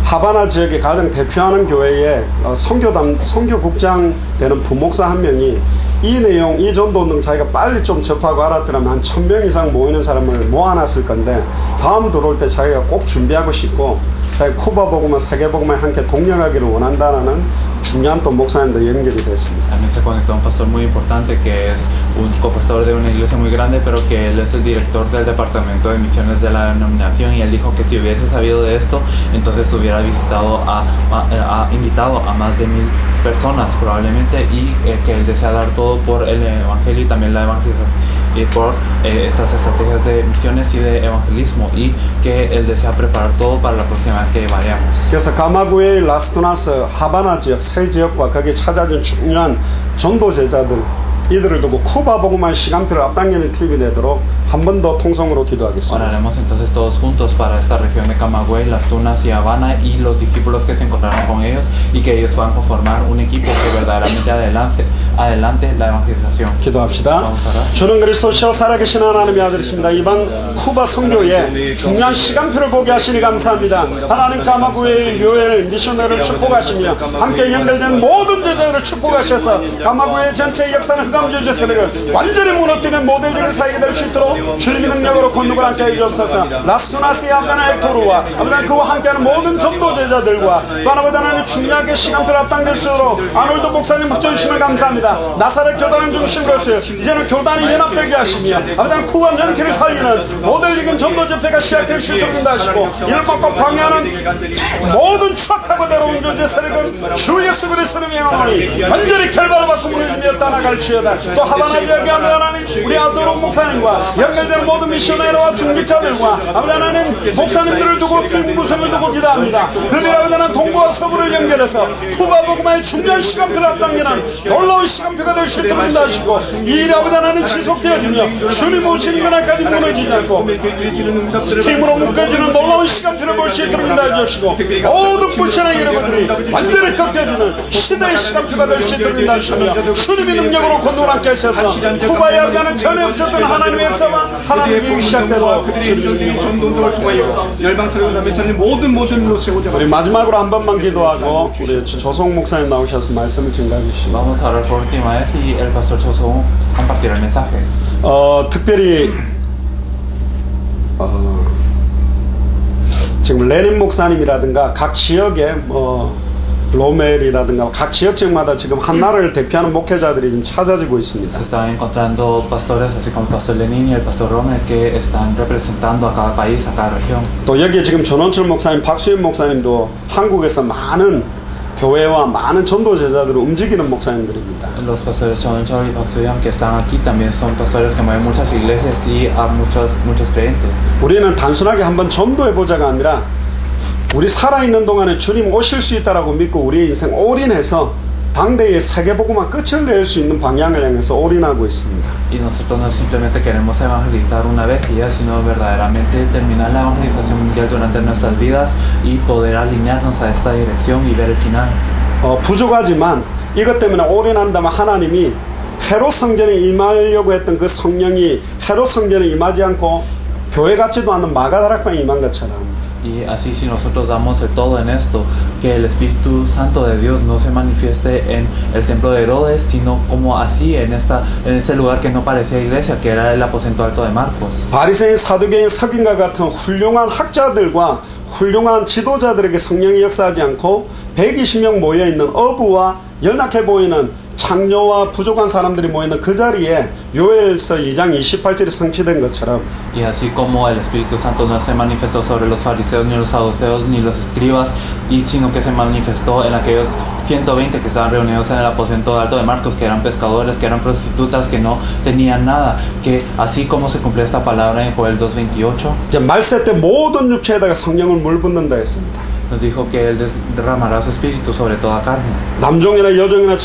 하바나 지역에 가장 대표하는 교회에 선교국장 되는 부목사 한 명이 이 내용, 이 전도운동 자기가 빨리 좀 접하고 알았더라면 한 1000명 이상 모이는 사람을 모아놨을 건데 다음 들어올 때 자기가 꼭 준비하고 싶고 자기 쿠바 복음과 세계 복음에 함께 동력하기를 원한다는 중요한 또 목사님들이 연결이 됐습니다. También se conectó un pastor muy importante que es un copastor de una iglesia muy grande, pero que él es el director del departamento de misiones de la denominación, y él dijo que si hubiese sabido de esto, entonces hubiera invitado a más de 1000 personas probablemente, y que él desea dar todo por el evangelio y también la evangelización y por estas estrategias de misiones y de evangelismo, y que él desea preparar todo para la próxima vez que vayamos. 그래서 가마구에이, 라스투나스, 하바나 지역 세 지역과 거기에 찾아진 중요한 전도 제자들 이들을 두고 쿠바 복음화의 시간표를 앞당기는 팀이 되도록 한 번 더 통성으로 기도하겠습니다. Oraremos entonces todos juntos para esta región de Camagüey, Las Tunas y Habana, y los discípulos que se encontraron con ellos, y que ellos puedan conformar un equipo que verdaderamente adelante la evangelización. 기도합시다. 주는 그리스도시여 살아계신 하나님의 아들이십니다. 이번 쿠바 선교에 중요한 시간표를 보게 하시니 감사합니다. 하나님 가마구의 요엘 미셔너를 축복하시며 함께 연결된 모든 제자들을 축복하셔서 가마구의 전체 역사는 흑암주제스를 완전히 무너뜨리는 모델적인 사역이 될 수 있도록 주님의 능력으로 권능을 함께 해주셔서 라스투나스 야가나 액토르와 아버지 그와 함께하는 모든 전도 제자들과 또 하나보다는 중요하게 시간표를 앞당길 수 있도록 아놀드 목사님 붙여주심을 감사합니다. 나사렛 교단을 중심으로서 이제는 교단이 연합되게 하시며 아버지 쿠바 전체를 살리는 모델적인 전도 집회가 시작될 수 있도록 인도하시고 이를 막고 방해하는 모든 추악하고 내려온 존재 세력은 주 예수 그리스도의 명하니 완전히 결박을 받고 무너지며 떠나갈 지어다. 또 하바나 지역에 하나님 우리 아도록 목사님과 연결되는 모든 미셔너리와 중직자들과 아버지 하나님 목사님들을 두고 팀 구성을 두고 기도합니다. 그들 아버지는 동부와 서부를 연결해서 쿠바 복음화의 중요한 시간표를 앞당기는 놀라운 시간표가 될 수 있도록 인도하시고 이 일이 아버지 하나님 지속되어지며 주님 오시는 그날까지 무너지지 않고 팀으로 묶여지는 놀라운 시간표를 볼 수 있도록 인도해 주시고 모든 불신의 이름들이 완전히 꺾여지는 시대의 시간표가 될 수 있도록 인도하시며 주님의 능력으로 권능을 함께 하셔서 쿠바에 아버지는 전에 없었던 하나님의 역사와 하나님의 일이 시작되도록 우리 마지막으로 한 번만 기도하고 우리 조성 목사님 나오셔서 말씀을 증가해 주시고 Vamos a orar por última vez y el pastor Choso compartirá el mensaje. 특별히 지금 레닌 목사님이라든가 각 지역에 로멜이라든가 각 지역적마다 지금 한 나라를 대표하는 목회자들이 지금 찾아지고 있습니다. Se están encontrando pastores así como el pastor Lenin y el pastor Rommel que están representando a cada país, a cada región. 또 여기에 지금 전원철 목사님, 박수현 목사님도 한국에서 많은 교회와 많은 전도 제자들을 움직이는 목사님들입니다. Los pastores John Choi y Park Soo-young que están aquí también son pastores que mueven muchas iglesias y a muchos creyentes. 우리는 단순하게 한번 전도해보자가 아니라 우리 살아있는 동안에 주님 오실 수 있다라고 믿고 우리의 인생 올인해서 당대의 세계복음화 끝을 낼 수 있는 방향을 향해서 올인하고 있습니다. Y nosotros no simplemente queremos evangelizar una vez y ya, sino verdaderamente terminar la evangelización mundial durante nuestras vidas y poder alinearnos a esta dirección y ver el final. 부족하지만 이것 때문에 올인한다면 하나님이 헤롯 성전에 임하려고 했던 그 성령이 헤롯 성전에 임하지 않고 교회 같지도 않은 마가다락방에 임한 것처럼 Y así si nosotros damos el todo en esto, que el Espíritu Santo de Dios no se manifieste en el templo de Herodes, sino como así en ese lugar que no parecía iglesia, que era el aposento alto de Marcos. 바리새인 사두개인 석인과 같은 훌륭한 학자들과 훌륭한 지도자들에게 성령이 역사하지 않고 120명 모여있는 어부와 연약해 보이는 창녀와 부족한 사람들이 모이는 그 자리에 요엘서 2장 28절이 성취된 것처럼 Y así como el Espíritu Santo no se manifestó sobre los fariseos, ni los saduceos, ni los escribas, sino que se manifestó en aquellos 120 que estaban reunidos en el aposento alto de Marcos, que eran pescadores, que eran prostitutas, que no tenían nada, que así como se cumplió esta palabra en Joel 2:28, 이제 말세 때 모든 육체에다가 성령을 물붓는다 했습니다. nos dijo que Él derramará su Espíritu sobre toda carne, 남종이나 여종이나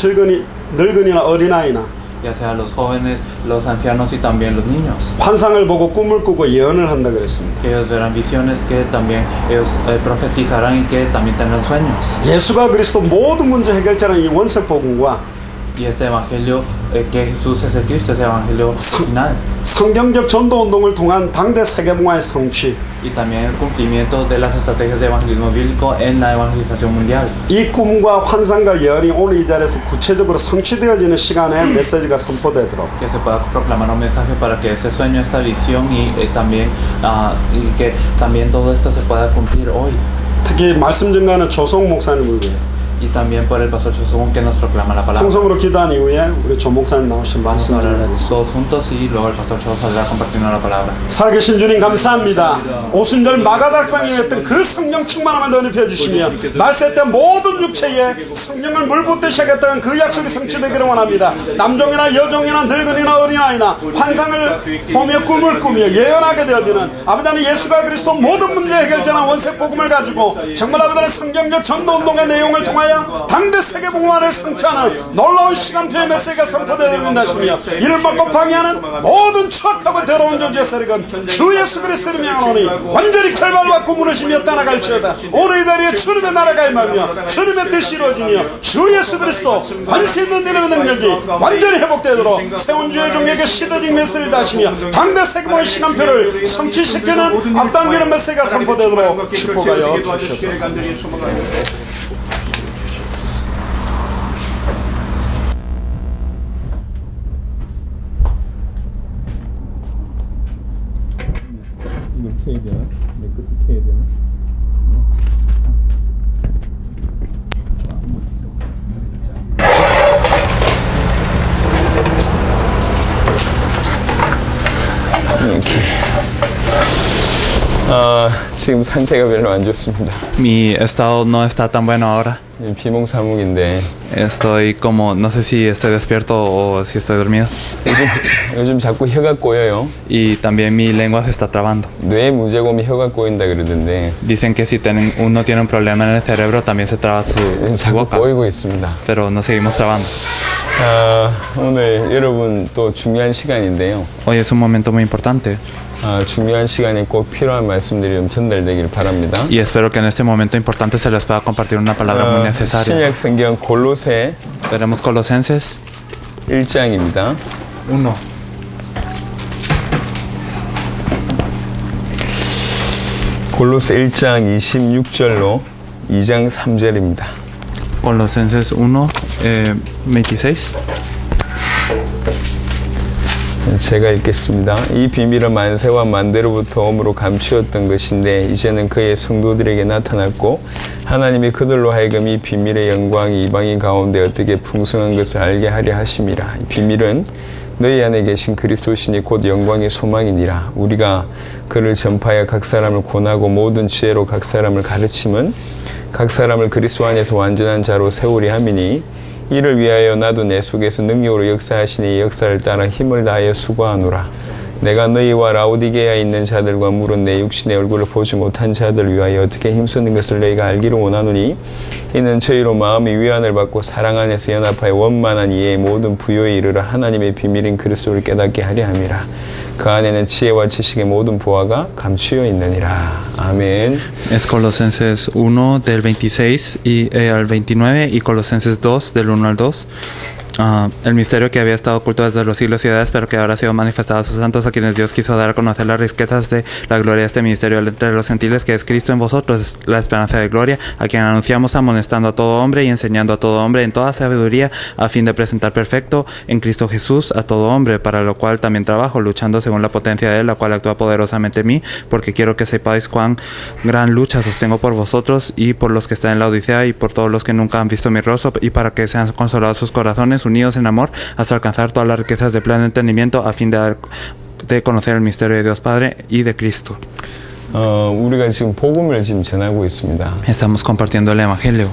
늙은이나 어린아이나 ya sea los jóvenes, los ancianos y también los niños. 환상을 보고 꿈을 꾸고 예언을 한다 그랬습니다. Que ellos verán visiones, que también ellos profetizarán y que también tendrán sueños. 예수가 그리스도 모든 문제 해결자라는 이 원색 복음과 Y este evangelio, que Jesús es el Cristo, ese evangelio final. 성경적 전도 운동을 통한 당대 세계봉화의 성취. Y también el cumplimiento de las estrategias de evangelismo bíblico en la evangelización mundial. 이 꿈과 환상과 예언이 오늘 이 자리에서 구체적으로 성취되어지는 시간에 메시지가 선포되도록 Que se pueda proclamar un mensaje para que ese sueño, esta visión y también y que también todo esto se pueda cumplir hoy. 특히 말씀 증거하는 조성 목사님을 위해 Y también por el pastor Chosung que nos proclama la palabra. 통성으로 기도한 이후에 우리 조 목사님 나오신 Vamos a 말씀 orar 전하겠습니다. todos juntos y luego el pastor Chos saldrá compartiendo la palabra. 살아계신 주님 감사합니다. 오순절 마가다락방에 했던 그 성령 충만함을 더 입혀 주시며 말세 때 모든 육체에 성령을 물붓듯이 하겠다는 그 약속이 성취되기를 원합니다. 남종이나 여종이나 늙은이나 어린아이나 환상을 보며 꿈을 꾸며 예언하게 되어지는 아버지 하나님 예수가 그리스도 모든 문제 해결자나 원색 복음을 가지고 정말 아버지 하나님 성경적 전도운동의 내용을 통하여 당대 세계봉화를 성취하는 놀라운 시간표의 메시지가 선포되어진다 하시며 이를 막고 방해하는 모든 추악하고 더러운 존재의 세력은 주 예수 그리스도를 명하노니 완전히 결말받고 무너지며 떠나갈지어다. 오늘 이 자리에 주님의 나라가 임하며 주님의 뜻이 이루어지며 주 예수 그리스도 관세 있는 이름의 능력이 완전히 회복되도록 세운 주의 종에게 시대적 메시지를 다시며 당대 세계봉화의 시간표를 성취시키는 앞당기는 메시지가 선포되도록 축복하여 주시옵소서. 이렇게 해야 되나? 내 끝에 해야 되나? 이렇게. 지금 상태가 별로 안 좋습니다. Mi estado no está tan bueno ahora. 비몽사몽인데 Estoy como, no sé si estoy despierto o si estoy dormido. 요즘 자꾸 혀가 꼬여요. Y también mi lengua se está trabando. 뇌 무제곰이 혀가 꼬인다 그러던데 Dicen que si uno tiene un problema en el cerebro también se traba su 자꾸 boca. 꼬이고 있습니다. Pero nos seguimos trabando. 오늘 여러분 또 중요한 시간인데요. Hoy es un momento muy importante. 중요한 시간에 꼭 필요한 말씀들이 좀 전달되길 바랍니다. Y espero que en este momento importante se les pueda compartir una palabra muy necesaria. 신약 성경 골로새 Veremos Colosenses 1장입니다. 1. 골로새 1장 26절로 2장 3절입니다. Colosenses 1, 26. 제가 읽겠습니다. 이 비밀은 만세와 만대로부터 om으로 감추었던 것인데 이제는 그의 성도들에게 나타났고 하나님이 그들로 하여금 이 비밀의 영광이 이방인 가운데 어떻게 풍성한 것을 알게 하려 하심이라. 이 비밀은 너희 안에 계신 그리스도시니 곧 영광의 소망이니라. 우리가 그를 전파하여 각 사람을 권하고 모든 지혜로 각 사람을 가르침은 각 사람을 그리스도 안에서 완전한 자로 세우리 함이니 이를 위하여 나도 내 속에서 능력으로 역사하시니 이 역사를 따라 힘을 다하여 수고하노라. 내가 너희와 라오디게아에 있는 자들과 물은 내 육신의 얼굴을 보지 못한 자들을 위하여 어떻게 힘쓰는 것을 너희가 알기를 원하노니 이는 저희로 마음이 위안을 받고 사랑 안에서 연합하여 원만한 이해의 모든 부요에 이르러 하나님의 비밀인 그리스도를 깨닫게 하려 함이라. 그 안에는 지혜와 지식의 모든 보화가 감추어 있느니라. 아멘. Es Colosenses 1 del 26 al 29 y Colosenses 2 del 1 al 2. El misterio que había estado oculto desde los siglos y edades, pero que ahora ha sido manifestado a sus santos, a quienes Dios quiso dar a conocer las riquezas de la gloria de este ministerio entre los gentiles, que es Cristo en vosotros, la esperanza de gloria, a quien anunciamos amonestando a todo hombre y enseñando a todo hombre en toda sabiduría, a fin de presentar perfecto en Cristo Jesús a todo hombre, para lo cual también trabajo, luchando según la potencia de Él, la cual actúa poderosamente en mí, porque quiero que sepáis cuán gran lucha sostengo por vosotros y por los que están en la Odisea y por todos los que nunca han visto mi rostro, y para que sean consolados sus corazones, unidos en amor, hasta alcanzar todas las riquezas de pleno entendimiento, a fin de conocer el misterio de Dios Padre y de Cristo. 우리가 지금 복음을 지금 전하고 있습니다. Estamos compartiendo el Evangelio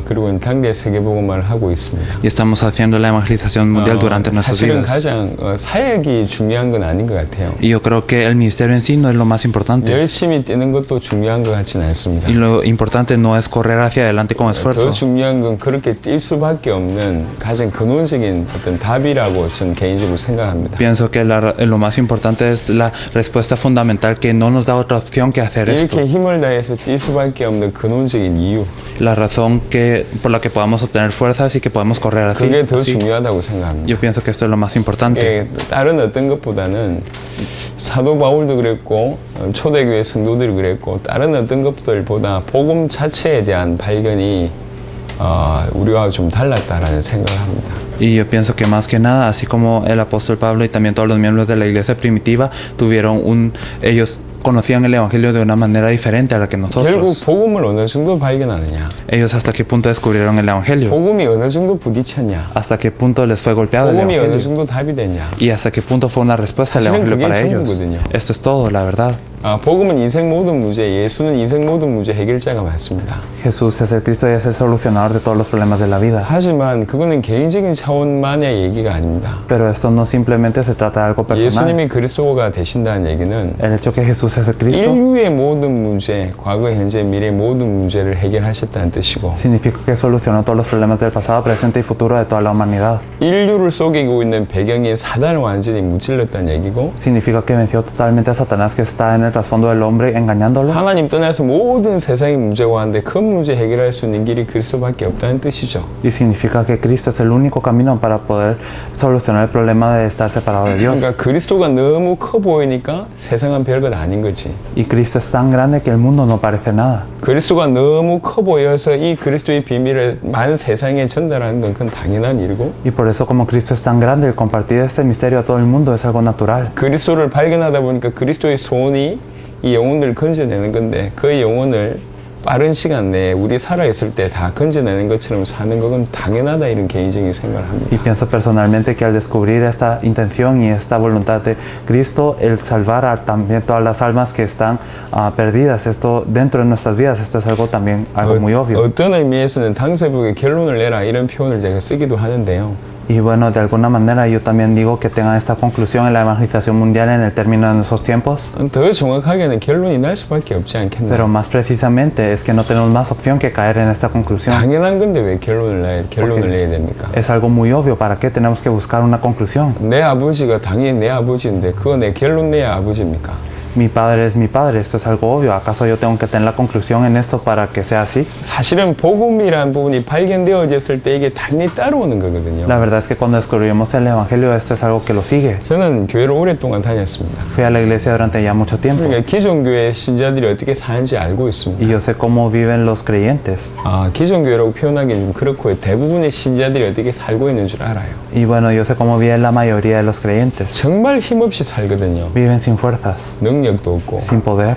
그리고 단계 세계복음화를 하고 있습니다. y estamos haciendo la evangelización mundial durante nuestras 사실은 vidas. 가장 사역이 중요한 건 아닌 것 같아요. Y yo creo que el ministerio en sí no es lo más importante. 열심히 뛰는 것도 중요한 것 같지는 않습니다. Y lo importante no es correr hacia adelante con 더 esfuerzo. 중요한 건 그렇게 뛸 수밖에 없는 가장 근원적인 어떤 답이라고 저는 개인적으로 생각합니다. Pienso que lo más importante es la respuesta fundamental, que no nos da otra opción que hacer esto. 이렇게 힘을 다해서 뛸 수밖에 없는 근원적인 이유. La razón por la que podamos obtener fuerzas y que podemos correr así. 그게 더 así. 중요하다고 생각합니다. Yo pienso que esto es lo más importante. 다른 어떤 것보다는 사도 바울도 그랬고 초대교회 성도들이 그랬고 다른 어떤 것들보다 복음 자체에 대한 발견이 우리와 좀 달랐다라는 생각을 합니다. Y yo pienso que más que nada, así como el apóstol Pablo y también todos los miembros de la iglesia primitiva ellos conocían el evangelio de una manera diferente a la que 결국 nosotros. 복음을 어느 정도 발견하느냐, Ellos hasta qué punto descubrieron el evangelio, 복음이 어느 정도 부딪혔냐, hasta qué punto les fue golpeado el 복음이 어느 evangelio 정도 답이 됐냐. y hasta qué punto fue una respuesta al 사실은 evangelio 그게 para ellos. 전부거든요. Esto es todo, la verdad. 복음은 인생 모든 문제, 예수는 인생 모든 문제 해결자가 맞습니다. Jesús es el Cristo y es el solucionador de todos los problemas de la vida. 하지만 그거는 개인적인 차원만의 얘기가 아닙니다. Pero esto no simplemente se trata de algo personal. 예수님이 그리스도가 되신다는 얘기는 El hecho que Jesús es el Cristo 인류의 모든 문제, 과거, 현재, 미래 모든 문제를 해결하셨다는 뜻이고, significa que solucionó todos los problemas del pasado, presente y futuro de toda la humanidad. 인류를 속이고 있는 배경인 사단을 완전히 무찔렀다는 얘기고, Significa que venció totalmente a Satanás, que está en el trasfondo del hombre engañándolo. 하나님 떠나서 모든 세상의 문제가 왔는데 큰 문제 해결할 수 있는 길이 그리스도밖에 없다는 뜻이죠. Y significa que Cristo es el único camino para poder solucionar el problema de estar separado de Dios. 그러니까 그리스도가 너무 커 보이니까 세상은 별것 아닌 거지. Y Cristo es tan grande que el mundo no parece nada. 그리스도가 너무 커 보여서 이 그리스도의 비밀을 많은 세상에 전달하는 건 그건 당연한 일이고, Y por eso, como Cristo es tan grande, el compartir este misterio a todo el mundo es algo natural. 그리스도를 발견하다 보니까 그리스도의 소원이 이 영혼들을 건져내는 건데, 그 영혼을 빠른 시간 내에 우리 살아있을 때 다 건져내는 것처럼 사는 건 당연하다, 이런 개인적인 생각을 합니다. Y pienso personalmente que al descubrir esta intención y esta voluntad de Cristo, el salvar a también todas las almas que están perdidas, esto dentro de nuestras vidas, esto es algo también algo muy obvio. 어떤 의미에서는 당세복의 결론을 내라 이런 표현을 제가 쓰기도 하는데요. Y bueno, de alguna manera yo también digo que tengan esta conclusión en la evangelización mundial en el término de nuestros tiempos. 더 정확하게는 결론이 날 수밖에 없지 않겠나. Pero más precisamente es que no tenemos más opción que caer en esta conclusión. 당연한 건데 왜 결론을 내야 됩니까? Es algo muy obvio. ¿Para qué tenemos que buscar una conclusión? 내 아버지가 당연히 내 아버지인데 그거 내 결론 내야 아버지입니까? Mi padre es mi padre, esto es algo obvio. ¿Acaso yo tengo que tener la conclusión en esto para que sea así? 사실은 복음이라는 부분이 발견되어졌을 때 이게 당연히 따라오는 거거든요. La verdad es que cuando descubrimos el evangelio, esto es algo que lo sigue. 저는 교회를 오랫동안 다녔습니다. Fui a la iglesia durante ya mucho tiempo 그러니까 기존 교회 신자들이 어떻게 사는지 알고 있습니다. y yo sé cómo viven los creyentes. 기존 교회라고 표현하기는 좀 그렇고 대부분의 신자들이 어떻게 살고 있는 줄 알아요. Y bueno, yo sé cómo vive la mayoría de los creyentes. 정말 힘없이 살거든요. Viven sin fuerzas, 능력도 없고, sin poder.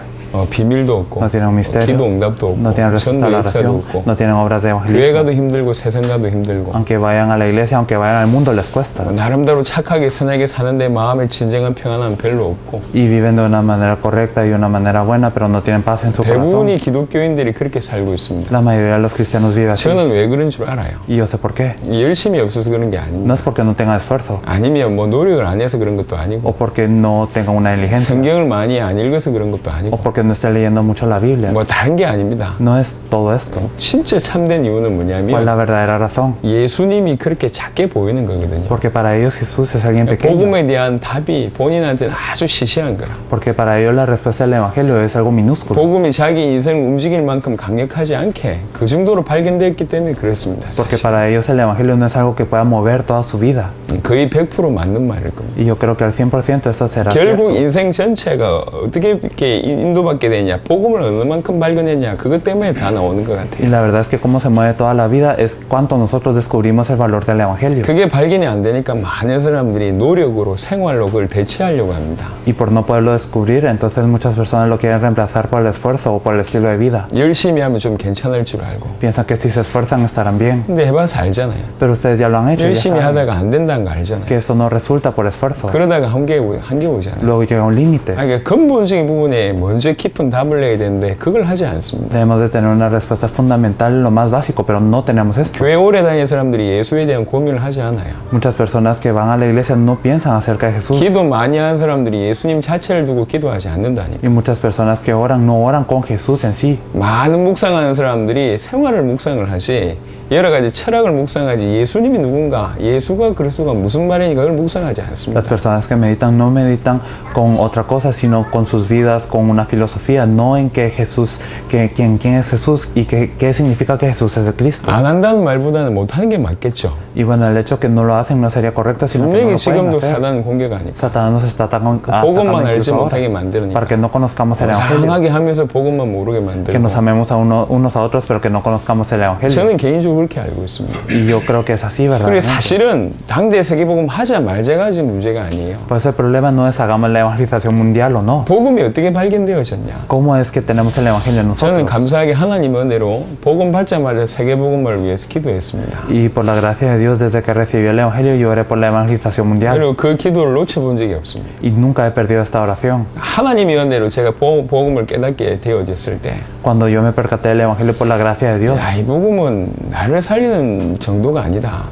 비밀도 없고, No tienen un misterio, 기도 응답도 없고, no tienen respuesta a 전도 la 역사도 oración, 없고, no tienen obras de 교회 evangelismo. 가도 힘들고 세상 가도 힘들고, Aunque vayan a la iglesia, aunque vayan al mundo, les cuesta. 나름대로 착하게 선하게 사는데 마음에 진정한 평안함 별로 없고, Y viven de una manera correcta y de una manera buena, pero no tienen paz en su corazón. 대부분이 기독교인들이 그렇게 살고 있습니다. La mayoría de los cristianos viven así. 저는 왜 그런 줄 알아요. Y yo sé por qué. 열심이 없어서 그런 게 No 아닙니다. es porque no tengan esfuerzo 아니면 뭐 노력을 안 해서 그런 것도 아니고, o porque no tengan una diligencia 성경을 많이 안 읽어서 그런 것도 o 아니고, porque porque no esté leyendo mucho la Biblia. 뭐 다른 게 아닙니다. No es todo esto. 진짜 참된 이유는 ¿Cuál es 뭐냐면 la verdadera razón? 예수님이 그렇게 작게 보이는 거거든요. Porque para ellos Jesús es alguien pequeño. 복음에 대한 답이 본인한테는 아주 시시한 거라. Porque para ellos la respuesta del Evangelio es algo minúsculo. 복음이 자기 인생을 움직일 만큼 강력하지 않게 그 정도로 발견됐기 때문에 그렇습니다. Porque 사실. para ellos el Evangelio no es algo que pueda mover toda su vida. 거의 100% 맞는 말일 겁니다. Y yo creo que al 100% eso será 결국 cierto. 인생 전체가 어떻게 이렇게 인도받게 되냐, 복음을 어느 만큼 발견했냐, 그것 때문에 다 나오는 것 Y 같아요. la verdad es que cómo se mueve toda la vida es cuánto nosotros descubrimos el valor del Evangelio. 그게 발견이 안 되니까 많은 사람들이 노력으로, 생활로 그걸 대체하려고 합니다. Y por no poderlo descubrir, entonces muchas personas lo quieren reemplazar por el esfuerzo o por el estilo de vida. 열심히 하면 좀 괜찮을 줄 알고. Piensan que si se esfuerzan estarán bien. 근데 해봐서 알잖아요. Pero ustedes ya lo han hecho. Ya 열심히 saben 하다가 안 된다는 거 알잖아요. que eso no resulta por esfuerzo. 그러다가 한계 오잖아요. Luego llega un límite. 그러니까 근본적인 부분에 먼저 깊은 답을 내야 되는데 그걸 하지 않습니다. Debemos de tener una respuesta fundamental, lo más básico, pero no tenemos esto. 교회 오래 다니는 사람들이 예수에 대한 고민을 하지 않아요. Muchas personas que van a la iglesia no piensan acerca de Jesús. 기도 많이 하는 사람들이 예수님 자체를 두고 기도하지 않는다니까. Y muchas personas que oran no oran con Jesús en sí. 많은 묵상하는 사람들이 생활을 묵상을 하지 여러 가지 철학을 묵상하지 예수님이 누군가, 예수가 그리스도가 무슨 말이니까 그걸 묵상하지 않습니다. Las personas que meditan no meditan con otra cosa, sino con sus vidas, con una filosofía, no en que Jesús, quién es Jesús y qué significa que Jesús es el Cristo. 안 한다는 말보다는 못하는 게 맞겠죠. Y bueno, el hecho que no lo hacen no sería correcto, sino que no 분명히 lo pueden 지금도 hacer. 사단은 공격 아니까. Satanás nos está atacando 복음만 알지 incluso ahora, 못하게 만드니까. para que no conozcamos el Evangelio, 상하게 하면서 복음만 모르게 que nos 만들고. amemos a unos a otros, pero que no conozcamos el Evangelio. 저는 개인적으로 그렇게 알고 있습니다. Y yo creo que es así, 그리고 ¿verdad? 사실은 당대 세계복음 하자 말자가 지금 문제가 아니에요. Por eso el problema no es hagamos la evangelización mundial o no. 복음이 어떻게 발견되어졌냐? ¿Cómo es que tenemos el Evangelio 저는 nosotros? 감사하게 하나님 은혜로 복음 받자마자 세계복음을 위해서 기도했습니다. Y por la gracia de Dios, desde que recibí el Evangelio, yo oré por la evangelización mundial. 그리고 그 기도를 놓쳐본 적이 없습니다. Y nunca he perdido esta oración. 하나님의 은혜로 제가 복음을 깨닫게 되어졌을 때 Cuando yo me percaté del Evangelio por la gracia de Dios, 야, 이 복음은 나를 살리는 정도가 아니다.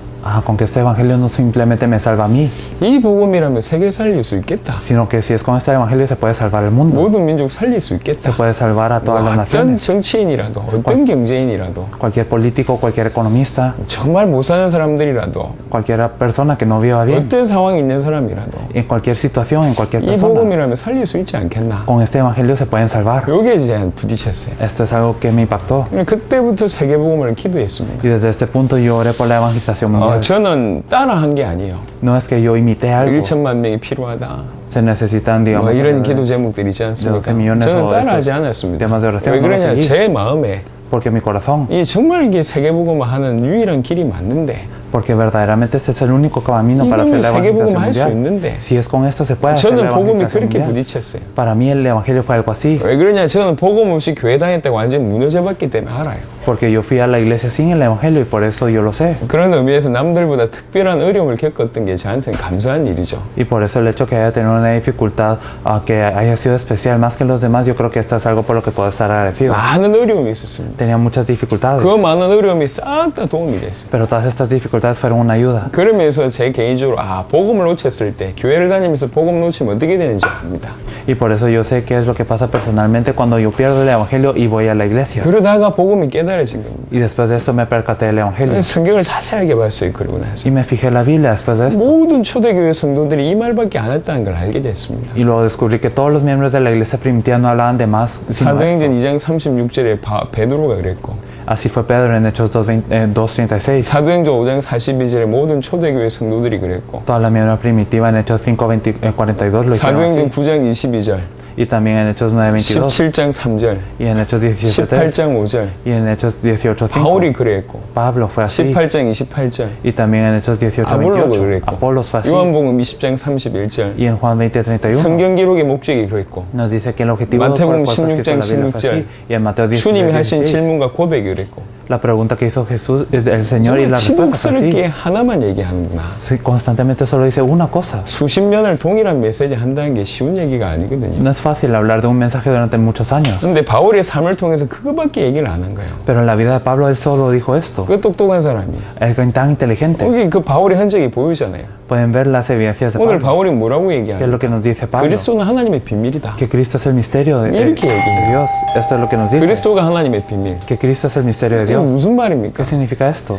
con que este Evangelio no simplemente me salva a mí, 이 복음이라면 세계 살릴 수 있겠다. sino que si es con este Evangelio se puede salvar el mundo, 모든 민족 살릴 수 se 있겠다. puede salvar a todas las 어떤 naciones. 정치인이라도 어떤 경제인이라도 Cualquier político, cualquier economista, 정말 못 사는 사람들이라도 cualquier persona que no viva bien, 어떤 상황에 있는 사람이라도 en cualquier situación, en cualquier 이 persona, 복음이라면 살릴 수 있지 않겠나. con este Evangelio se pueden salvar. 여기에 제가 부딪혔어요. Esto es algo que me impactó. 그때부터 세계복음을 기도했습니다. Y desde este punto yo oré por la evangelización mundial. 저는 따라한 게 아니에요. No es que yo imité algo. 1천만 명이 필요하다. Se necesitan, 뭐 digamos, 이런 기도 제목들이 있지 않습니까? 12 millones 저는 o 따라하지 estos 않았습니다. temas de oración 왜 no los 그러냐? seguí. 제 마음에 porque mi corazón, 이 정말 이게 세계복음을 하는 유일한 길이 맞는데 porque verdaderamente este es el único camino para hacer 이거는 la 세계복음 evangelización 할 수 mundial. 있는데 Si es con esto se puede hacer la 저는 복음이 evangelización 그렇게 mundial. 부딪혔어요. Para mí el evangelio fue algo así, 왜 그러냐? 저는 복음 없이 교회 다녔다가 완전 무너져봤기 때문에 알아요. porque yo fui a la iglesia sin el evangelio y por eso yo lo sé. 그런 의미에서 남들보다 특별한 어려움을 겪었던 게 저한테는 감사한 일이죠. Y por eso el hecho que haya tenido una dificultad, que haya sido especial más que los demás, yo creo que esto es algo por lo que puedo estar agradecido. 많은 어려움이 있었습니다. Tenía muchas dificultades, 그 많은 어려움이 싹 다 도움이 됐어요. pero todas estas dificultades fueron una ayuda. 그러면서 제 개인적으로 복음을 놓쳤을 때 교회를 다니면서 복음 놓치면 어떻게 되는지 압니다. Y por eso yo sé qué es lo que pasa personalmente cuando yo pierdo el evangelio y voy a la iglesia. 그러다가 복음이 깨달아진 겁니다. Y después de esto me percaté del evangelio. 성경을 자세하게 봤어요. 그러고 나서 Y me fijé en la Biblia después de esto. 모든 초대교회 성도들이 이 말밖에 안 했다는 걸 알게 됐습니다. Y luego descubrí que todos los miembros de la iglesia primitiva no hablaban de más sino esto. 사도행전 2장 36절에 베드로가 그랬고 Así fue Pedro en Hechos 2:36. 사도행전 5장 42절에 모든 초대교회 성도들이 그랬고 Toda la miembros primitiva en Hechos 5:42 lo hicieron 사도행전 así. 9장 22절 Y también en Hechos 9:22. 17장 3절 Y en Hechos 17:3. 18장 5절 Y en Hechos 18:5. 바울이 그랬고 Pablo fue así. 18장 28절 Y también en Hechos 아볼로가 18:28. 그랬고 Apolos fue así. 요한복음 20장 31절 Y en Juan 20:31. 성경 기록의 목적이 그랬고 Nos dice que el objetivo por el 마태복음 cual fue escrito 16장 la Biblia fue así. 16절 Y en Mateo 주님이 하신 16:16. 질문과 고백이 그랬고 La pregunta que hizo Jesús, el Señor, y la respuesta es 치국스럽게 así. 하나만 얘기하는구나. Sí, constantemente solo dice una cosa. 수십 년을 동일한 메시지 한다는 게 쉬운 얘기가 아니거든요. No es fácil hablar de un mensaje durante muchos años. 근데 바울의 삶을 통해서 그거밖에 얘기를 안 한 거예요. Pero en la vida de Pablo él solo dijo esto. 그 똑똑한 사람이에요. Es tan inteligente. 여기 그 바울의 흔적이 보이잖아요. Pueden ver las evidencias de 오늘 Pablo. 바울이 뭐라고 ¿Qué es 얘기하냐? lo que nos dice Pablo? 그리스도는 하나님의 비밀이다. Que Cristo es el misterio de 이렇게 얘기해요. Dios. Esto es lo que nos dice. 그리스도가 하나님의 비밀. Que Cristo es el misterio de 이게 Dios. 무슨 ¿Qué 말입니까? significa esto?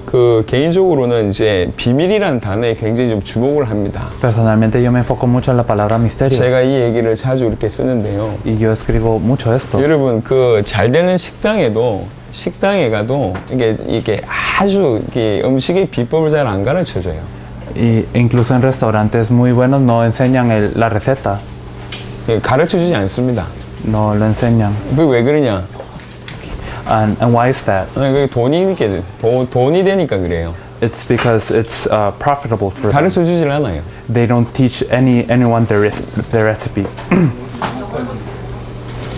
그 개인적으로는 이제 비밀이라는 단어에 굉장히 좀 주목을 합니다. Personalmente yo me enfoco mucho en la palabra misterio. 제가 이 얘기를 자주 이렇게 쓰는데요. Y yo escribo mucho esto. 여러분 그 잘 되는 식당에 가도 이게 아주 이게 음식의 비법을 잘 안 가르쳐 줘요. Y incluso en restaurantes muy buenos no enseñan la receta. 가르쳐 주지 않습니다. No lo enseñan. 그게 왜 그러냐? And why is that? 그게 돈이 되니까 그래요. It's because it's profitable for them. 가르쳐 주질 않아요. They don't teach anyone their recipe.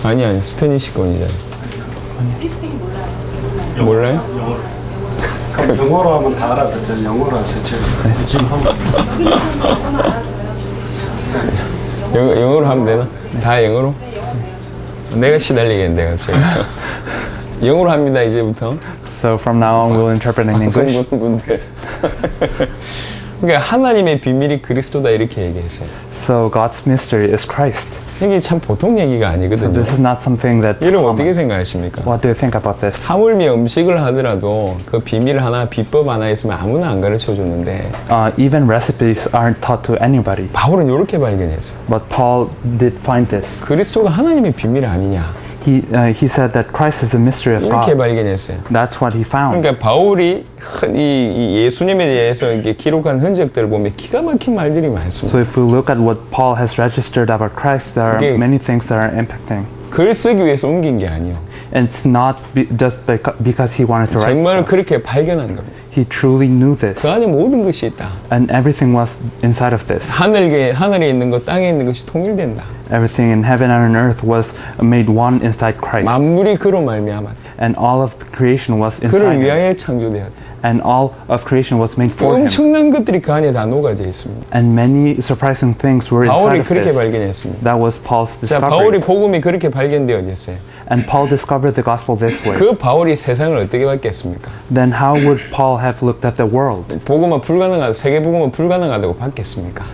아니 스페니시권이잖아요. 몰라요? 그럼 영어로 하면 다 알아듣죠. 영어로 하세요. 영어로 하면 되나? 다 영어로? 내가 시달리겠는데 갑자기. 영어로 합니다 이제부터. So from now on we'll interpret in English. 분들. 그러니까 하나님의 비밀이 그리스도다 이렇게 얘기했어요. So God's mystery is Christ. 이게 참 보통 얘기가 So 아니거든요. this is not something that's 여러분 어떻게 common. 생각하십니까? What do you think about this? 하물며 음식을 하더라도 그 비밀 하나, 비법 하나 있으면 아무나 안 가르쳐 주는데 Even recipes aren't taught to anybody. 바울은 이렇게 발견했어요. But Paul did find this. 그리스도가 하나님의 비밀 아니냐 He said that Christ is a mystery of 이렇게 God. 발견했어요. That's what he found. 그러니까 바울이 이 예수님에 대해서 이렇게 기록한 흔적들을 보면 기가 막힌 말들이 많습니다. So if we look at what Paul has registered about Christ, there are Okay. many things that are impacting. 글 쓰기 위해서 옮긴 게 아니에요. And it's not just because he wanted to write 정말 stuff. 그렇게 발견한 겁니다. He truly knew this. 그 안에 모든 것이 있다. And everything was inside of this. 하늘에 있는 것, 땅에 있는 것이 통일된다. Everything in heaven and on earth was made one inside Christ. 만물이 그로 말미암았다. And all of the creation was inside 그를 him. 위하여 창조되었다. And all of creation was made for him. 엄청난 것들이 그 안에 다 녹아져 있습니다. And many surprising things were inside 바울이 of 그렇게 this. 발견했습니다. That was Paul's 자, 바울이 discovery. 복음이 그렇게 발견되어졌어요. And Paul discovered the gospel this way. 그 바울이 세상을 어떻게 봤겠습니까? Then how would Paul have looked at the world? 복음은 세계 복음은 불가능하다고 봤겠습니까?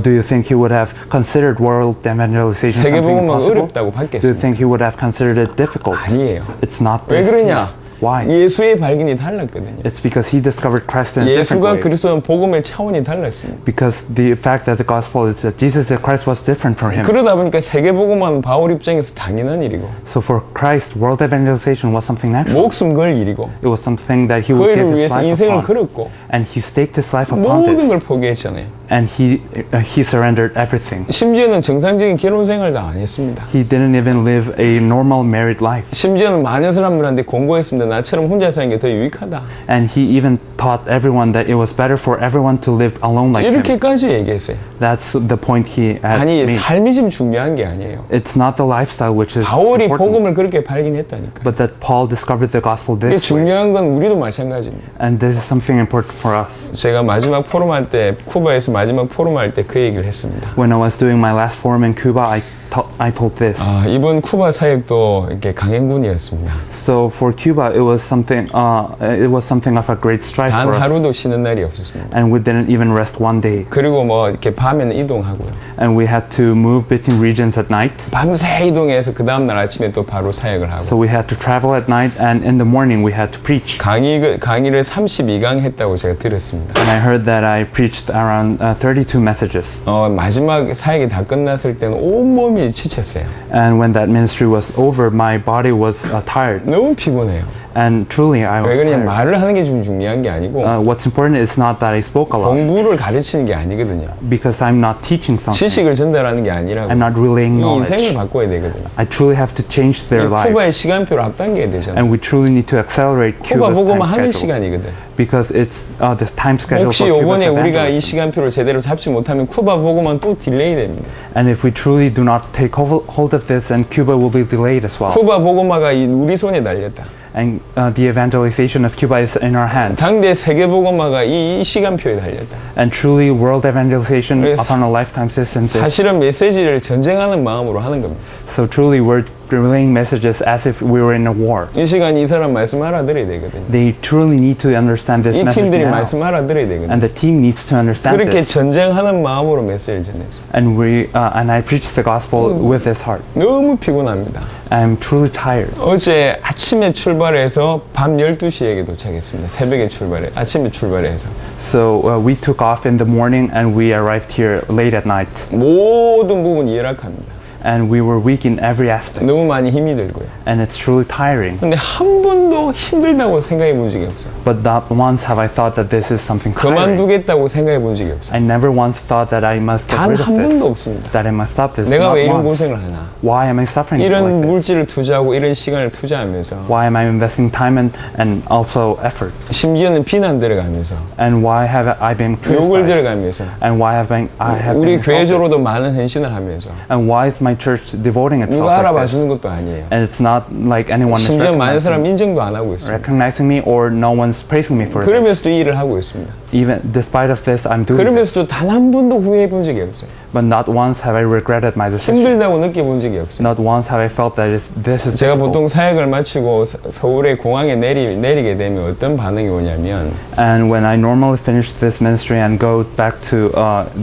Do you think he would have considered world evangelization 세계 something 복음은 impossible? 어렵다고 Do you 봤겠습니까? think he would have considered it difficult? 아니에요. It's not 왜 this 그러냐? case. Why? 예수의 발견이 달랐거든요. It's because he discovered Christ in a different 예수가 way. 그리스도는 복음의 차원이 달랐습니다. Because the fact that the gospel is that Jesus and Christ was different for him. 그러다 보니까 세계 복음은 바울 입장에서 당연한 일이고 So for Christ, world evangelization was something natural. 목숨 걸 일이고 It was something that he 그 would give 일을 his 위해서 life 인생을 upon. 걸었고 And he staked his life upon 모든 걸 this. 포기했잖아요. And he surrendered everything. 심지어는 정상적인 결혼 생활도 안 했습니다. He didn't even live a normal married life. 심지어는 많은 사람들한테 공고했습니다. 나처럼 혼자 사는 게 더 유익하다. And he even taught everyone that it was better for everyone to live alone like him. 이렇게까지 얘기했어요. That's the point he had 아니 made. 삶이 지금 중요한 게 아니에요. It's not the lifestyle which is 바울이 important, 복음을 그렇게 발견했다니까. but that Paul discovered the gospel 이게 this way. 중요한 건 우리도 마찬가지입니다. And this is something important for us. 제가 마지막 포럼할 때 쿠바에서 마지막 포럼할 때 그 얘기를 했습니다. When I was doing my last forum in Cuba, I told this. 이번 쿠바 사역도 이렇게 강행군이었습니다. So for Cuba, it was something of a great strife 단 for us. 하루도 쉬는 날이 없었습니다. And we didn't even rest one day. 그리고 뭐 이렇게 밤에는 이동하고요. And we had to move between regions at night. 밤새 이동해서 그 다음 날 아침에 또 바로 사역을 하고. So we had to travel at night, and in the morning we had to preach. 강의를 32강 했다고 제가 들었습니다. And I heard that I preached around 32 messages. 마지막 사역이 다 끝났을 때는 온몸이 지쳤어요. And when that ministry was over, my body was tired. 너무 피곤해요. And truly, I 왜 was 그러냐 tired. 말을 하는 게 좀 중요한 게 아니고 What's important is not that I spoke a lot, 공부를 가르치는 게 아니거든요. because I'm not teaching something. 지식을 전달하는 게 아니라고. I'm not relaying 이 인생을 knowledge. 바꿔야 되거든요. I truly have to change their 쿠바의 lives. 시간표를 앞당겨야 되잖아요. And we truly need to accelerate 쿠바 Cuba's 보고만 time 하는 schedule. 시간이거든. Because it's the time schedule 혹시 for Cuba's 이번에 우리가 이 evangelism. 시간표를 제대로 잡지 못하면 쿠바 보고만 또 딜레이 됩니다. And if we truly do not take hold of this, then Cuba will be delayed as well. 쿠바 보고마가 우리 손에 달렸다. And the evangelization of Cuba is in our hands. 당대 세계복음화가 이 시간표에 달렸다. And truly, world evangelization 그래서 upon our lifetimes is in this. 사실은 메시지를 전쟁하는 마음으로 하는 겁니다. So truly, we're relaying messages as if we were in a war. 이 시간 이 사람 말씀 알아들어야 되거든요. They truly need to understand this 이 message 팀들이 now. 말씀 알아들어야 되거든요. And the team needs to understand 그렇게 this. 전쟁하는 마음으로 메시지를 전했어요. And I preach the gospel with this heart. 너무 피곤합니다. I'm truly tired. 어제 아침에 출발해서 밤 12시에 도착했습니다. 새벽에 아침에 출발해서. So we took off in the morning and we arrived here late at night. 모든 부분이 열악합니다. And we were weak in every aspect. 너무 많이 힘이 들고요. And it's truly tiring. 근데 한 번도 힘들다고 생각해 본 적이 없어요. But not once have I thought that this is something tiring. 그만두겠다고 생각해 본 적이 없어요. I never once thought that I must get 단 rid of 한 this. 번도 없습니다. That I must stop this. 내가 Not 왜 이런 once. 고생을 하나? Why am I suffering 이런 like this? 물질을 투자하고 이런 시간을 투자하면서 Why am I investing time and also effort? 심지어는 비난 들어가면서 And why have I been 욕을 criticized? 들어가면서 And why have I have 우리 been insulted? 교회적으로도 많은 헌신을 하면서 And why is my church devoting itself 누가 like 알아봐 this? 주는 것도 아니에요. And it's not like anyone is 심지어 많은 사람 recognizing, 인정도 안 하고 있습니다. recognizing me or no one's praising me for this. 그러면서도 이 일을 하고 있습니다. Even despite of this, I'm doing this. 그러면서도 단 한 번도 후회해 본 적이 없어요. But not once have I regretted my decision. 힘들다고 느껴본 적이 없어요. Not once have I felt that this is 제가 difficult. 보통 사역을 마치고 서울의 공항에 내리게 되면 어떤 반응이 오냐면 And when I normally finish this ministry and go back to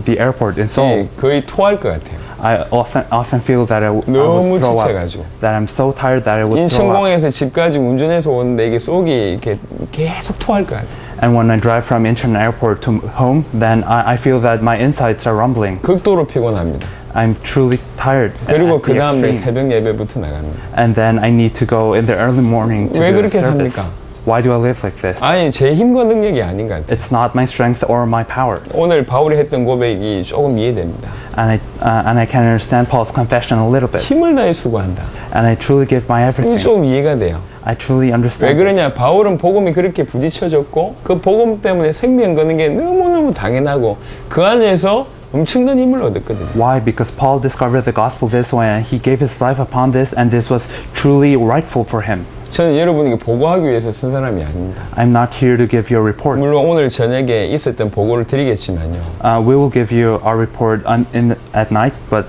the airport in Seoul, 거의 토할 것 같아요. I often feel that I would 너무 throw up. 지쳐가지고. That I'm so tired that I would throw up. 인천공항에서 집까지 운전해서 오는데 이게 속이 이렇게 계속 토할 것 같아요. And when I drive from Incheon Airport to home, then I feel that my insides are rumbling. 극도로 피곤합니다. I'm truly tired. 그리고 at 그 the 다음에 extreme. 새벽 예배부터 나갑니다. And then I need to go in the early morning to 왜 the 그렇게 service. 삽니까? Why do I live like this? 아니 제 힘과 능력이 아닌 것 같아요. It's not my strength or my power. 오늘 바울이 했던 고백이 조금 이해됩니다. And I can understand Paul's confession a little bit. 힘을 다해 수고한다. And I truly give my 이게 everything. 좀 이해가 돼요. I truly 왜 understand. 그러냐? 바울은 복음이 그렇게 부딪혀졌고 그 복음 때문에 생명 거는 게 너무너무 당연하고 그 안에서 엄청난 힘을 얻었거든요. Why? Because Paul discovered the gospel this way and he gave his life upon this and this was truly rightful for him. 저는 여러분에게 보고하기 위해서 쓴 사람이 아닙니다. I'm not here to give you a report. 물론 오늘 저녁에 있었던 보고를 드리겠지만요. We will give you our report at night, but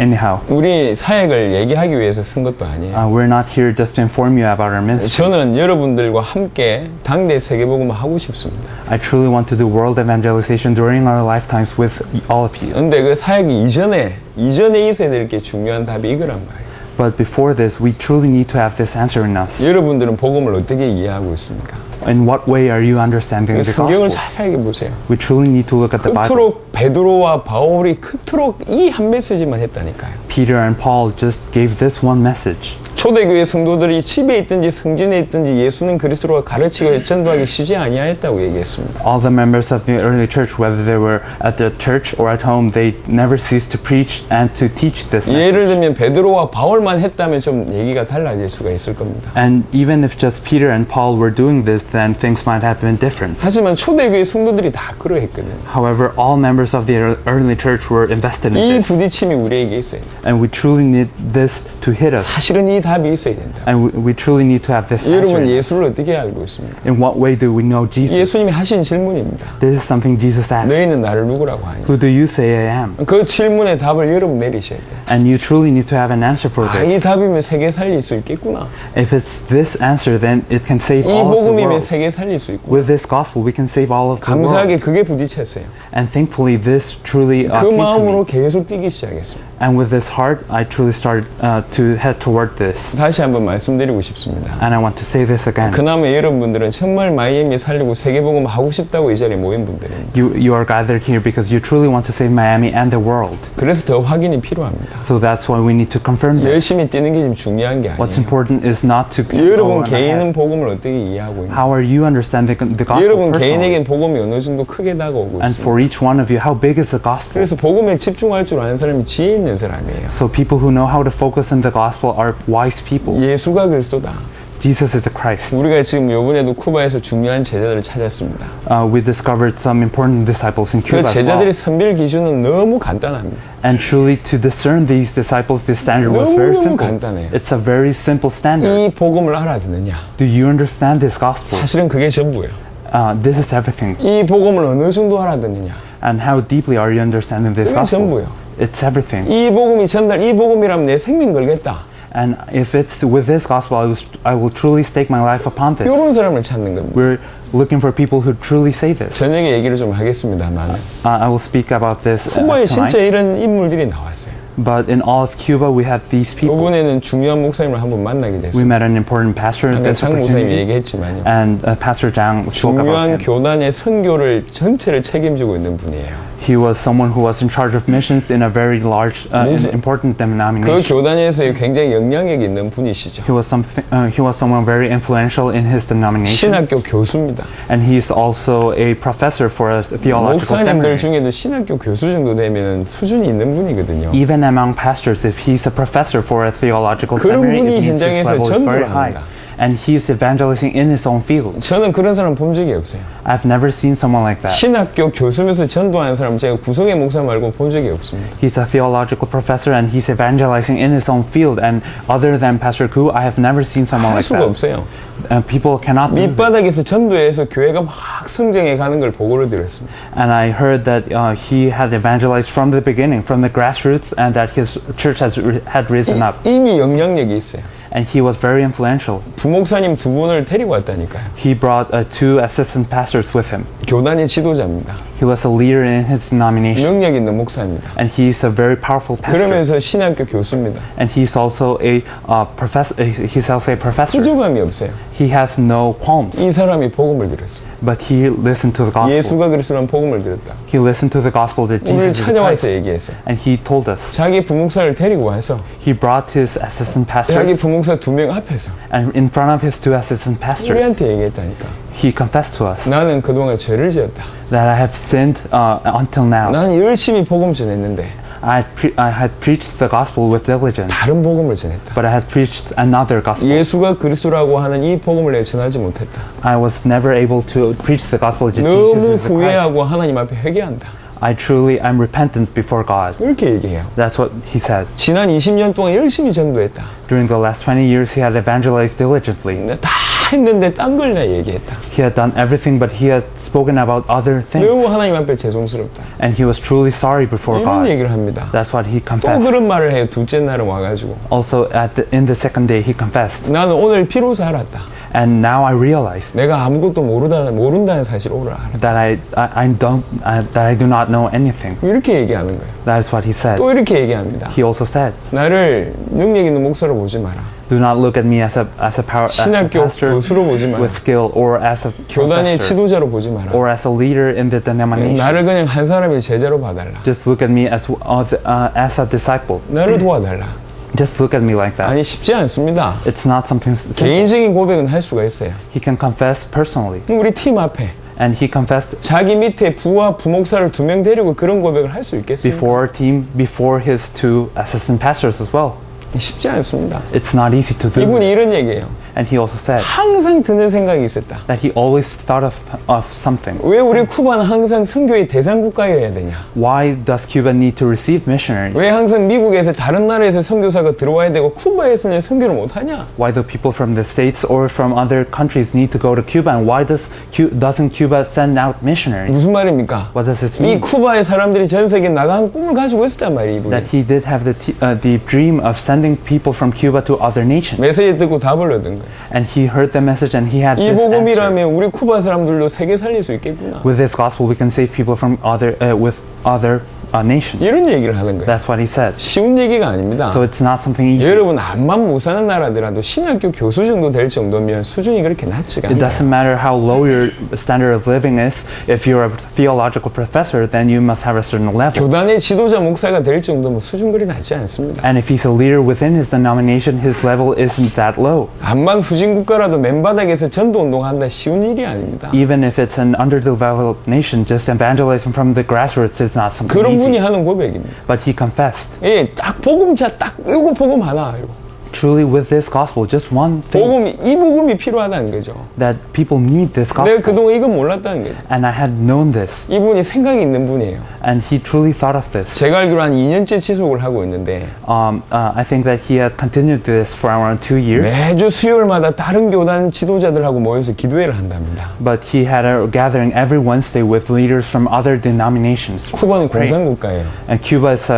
anyhow, 우리 사역을 얘기하기 위해서 쓴 것도 아니에요. we're not here just to inform you about our ministry. 저는 여러분들과 함께 당대 세계복음을 하고 싶습니다. I truly want to do world evangelization during our lifetimes with all of you. 근데 그 사역이 이전에 있어야 될 게 중요한 답이 이거란 말이에요. But before this, we truly need to have this answer in us. 여러분들은 복음을 어떻게 이해하고 있습니까? In what way are you understanding the 성경을 gospel? 자세히 보세요. We truly need to look at the Bible. 그토록 베드로와 바울이 그토록 이 한 메시지만 했다니까요. Peter and Paul just gave this one message. 초대교회 성도들이 집에 있든지 성전에 있든지 예수는 그리스도가 가르치고 전도하기 쉬지 아니하였다고 얘기했습니다. All the members of the early church, whether they were at the church or at home, they never ceased to preach and to teach this 예를 message. 들면 베드로와 바울만 했다면 좀 얘기가 달라질 수가 있을 겁니다. And even if just Peter and Paul were doing this, then things might have been different. 하지만 초대교회 성도들이 다 그러했거든요. However, all members of the early church were invested in 이 this. 부딪힘이 우리에게 있어요. And we truly need this to hit us. 사실은 이 답이 있어야 된다. And we truly need to have this answer. 여러분 in us. 예수를 어떻게 알고 있습니까? In what way do we know Jesus? 예수님이 하신 질문입니다. This is something Jesus asked. 너희는 나를 누구라고 하냐? Who do you say I am? 그 질문의 답을 여러분 내리셔야 돼요. And you truly need to have an answer for 아, 이 this. 답이면 세계 살릴 수 있겠구나. If it's this answer, then it can save 이 all of the 복음이면 world. 세계 살릴 수 있구나. With this gospel, we can save all of the world. 감사하게 그게 부딪혔어요. And thankfully, this truly 그 came to me. 마음으로 계속 뛰기 시작했습니다. And with this heart, I truly started to head toward this. 다시 한번 말씀드리고 싶습니다. And I want to say this again. 그나마 여러분들은 정말 마이애미 살리고 세계복음 하고 싶다고 이 자리에 모인 분들입니다. You are gathered here because you truly want to save Miami and the world. 그래서 더 확인이 필요합니다. So that's why we need to confirm this. 열심히 뛰는 게 지금 중요한 게 What's 아니에요. important is not to go 여러분 on ahead. 개인은 복음을 어떻게 이해하고 있는지, How are you understanding the gospel 여러분 personally? 개인에겐 복음이 어느 정도 크게 다가오고 And 있습니다. for each one of you, how big is the gospel? 그래서 복음에 집중할 줄 아는 사람이 지혜 있는 사람이에요. So people who know how to focus on the gospel are wise people. 예수가 그리스도다. Jesus is the Christ. 우리가 지금 요번에도 쿠바에서 중요한 제자들을 찾았습니다. We discovered some important disciples in 그 Cuba as well. 제자들의 선별 기준은 너무 간단합니다. And truly, to discern these disciples, the standard was very 너무너무 simple. 간단해요. It's a very simple standard. 이 복음을 알아듣느냐? Do you understand this gospel? 사실은 그게 전부예요. This is everything. 이 복음을 어느 정도 알아듣느냐? And how deeply are you understanding this 그게 gospel? 전부예요. It's everything. 이 복음이 전달, 이 복음이라면 내 생명 걸겠다. And if it's with this gospel, I will truly stake my life upon this. 이런 사람을 찾는 겁니다. We're looking for people who truly say this. 저녁에 얘기를 좀 하겠습니다만 I will speak about this 쿠바에 진짜 tonight. 이런 인물들이 나왔어요. But in all of Cuba, we had these people. 이번에는 중요한 목사님을 한번 만나게 We 됐어요. met an important pastor in 아까 this 장 목사님이 opportunity. 얘기했지만요. And Pastor Zhang spoke about 중요한 him. 교단의 선교를 전체를 책임지고 있는 분이에요. He was someone who was in charge of missions in a very large, important 그 denomination. 교단에서의 굉장히 영향력 있는 분이시죠. He was someone very influential in his denomination. 신학교 교수입니다. And he's also a professor for a theological 목사님들 seminary. 중에도 신학교 교수 정도 되면 수준이 있는 분이거든요. Even among pastors, if he's a professor for a theological 그런 seminary, 분이 it means his 현장에서 level is very 전도를 high. 합니다. And he's evangelizing in his own field. 저는 그런 사람 본 적이 없어요. I've never seen someone like that. 신학교 교수면서 전도하는 사람 제가 구성의 목사 말고 본 적이 없습니다. He's a theological professor and he's evangelizing in his own field. And other than Pastor Koo, I have never seen someone 할 like 수가 that. 없어요. People cannot do this. 밑바닥에서 전도해서 교회가 막 성장해 가는 걸 보고를 들었습니다. And I heard that he had evangelized from the beginning, from the grassroots, and that his church had risen up. 이미 영향력이 있어요. And he was very influential. 부목사님 두 분을 데리고 왔다니까요. He brought 2 assistant pastors with him. 교단의 지도자입니다. He was a leader in his denomination. 능력 있는 목사입니다. And he's a very powerful pastor. 그러면서 신학교 교수입니다. And he's also a professor. He's also a professor. 후조감이 없어요. He has no qualms. 이 사람이 복음을 들었어요. But he listened to the gospel. 예수가 그리스도라는 복음을 들었다. He listened to the gospel that 오늘 Jesus is the 찾아와서 Christ. 얘기했어요. And he told us. 자기 부목사를 데리고 와서 He brought his assistant 자기 pastors. 부목사 두 명 앞에서 And in front of his 2 assistant pastors, 우리한테 얘기했다니까. he confessed to us 나는 그동안 죄를 지었다. that I have sinned until now. 나는 열심히 복음 전했는데 I had preached the gospel with diligence, 다른 복음을 전했다. but I had preached another gospel. 예수가 그리스도라고 하는 이 복음을 내가 전하지 못했다. I was never able to preach the gospel that 너무 Jesus is the Christ. 후회하고 하나님 앞에 회개한다. I'm repentant before God. 이렇게 얘기해요. That's what he said. 지난 20년 동안 열심히 전도했다. During the last 20 years, he had evangelized diligently. 다 했는데 딴 걸 내 얘기했다. He had done everything, but he had spoken about other 너무 things. 하나님 앞에 죄송스럽다. And he was truly sorry before 이런 God. 얘기를 합니다. That's what he 또 confessed. 그런 말을 해요. 둘째 날은 와가지고 Also, in the second day, he confessed. 나는 오늘 비로소 알았다. And now I realize 내가 아무것도 모른다는 사실 오늘 알았다. that I do not know anything. 이렇게 얘기하는 거예요. That is what he said. 또 이렇게 얘기합니다. He also said, 나를 능력 있는 목사로 보지 마라. do not look at me as a 신학교 pastor 교수로 보지 마라. with skill or as a 교단의 professor 지도자로 보지 마라. or as a leader in the denomination. 나를 그냥 한 사람의 제자로 봐달라. Just look at me as a disciple. 나를 도와달라. Just look at me like that. 아니 쉽지 않습니다. It's not something simple. 개인적인 고백은 할 수가 있어요. He can confess personally. 우리 팀 앞에 And he confessed 자기 밑에 부와 부목사를 2명 데리고 그런 고백을 할 수 있겠습니까? before our team, before his 2 assistant pastors as well. 쉽지 않습니다. It's not easy to do 이분이 this. 이런 얘기예요. And he also said 항상 드는 생각이 있었다. that he always thought of something. 왜 우리 쿠바는 항상 선교의 대상 국가여야 되냐? Why does Cuba need to receive missionaries? 왜 항상 미국에서 다른 나라에서 선교사가 들어와야 되고 쿠바에서는 선교를 못 하냐? Why do people from the States or from other countries need to go to Cuba? And why doesn't Cuba send out missionaries? 무슨 말입니까? What does this 이 mean? 쿠바의 사람들이 전 세계에 나가는 꿈을 가지고 있었단 말이에요. 이분이. That he did have the dream of sending people from Cuba to other nations. 메시지 듣고 답을 얻은 거예요. And he heard the message and he had 이 this answer. 복음이라면 우리 쿠바 사람들도 세계 살릴 수 있겠구나. With this gospel, we can save people from other nations. 이런 얘기를 하는 거예요. That's what he said. 쉬운 얘기가 아닙니다. So it's not something easy. 여러분 암만 못 사는 나라더라도 신학교 교수 정도 될 정도면 수준이 그렇게 낮지가 It 않아요. doesn't matter how low your standard of living is. If you're a theological professor, then you must have a certain level. 교단의 지도자 목사가 될 정도면 수준 그리 낮지 않습니다. And if he's a leader within his denomination, his level isn't that low. 암만 후진 국가라도 맨바닥에서 전도 운동한다 쉬운 일이 아닙니다. Even if it's an underdeveloped nation, just evangelizing from the grassroots is not something 그런 분이 easy. 하는 고백입니다. But he confessed. 예, 딱 복음자 딱 이거 복음 하나 이거. truly with this gospel, just one thing, 이 복음이 필요하다는 거죠. that people need this 내가 gospel. 그동안 이건 몰랐다는 거죠. And I had known this. 이분이 생각이 있는 분이에요. And he truly thought of this. 제가 알기로 한 2년째 지속을 하고 있는데 I think that he had continued this for around 2 years. 매주 수요일마다 다른 교단 지도자들하고 모여서 기도회를 한답니다. But he had a gathering every Wednesday with leaders from other denominations. 쿠바는 Pray. 공산국가예요. And Cuba is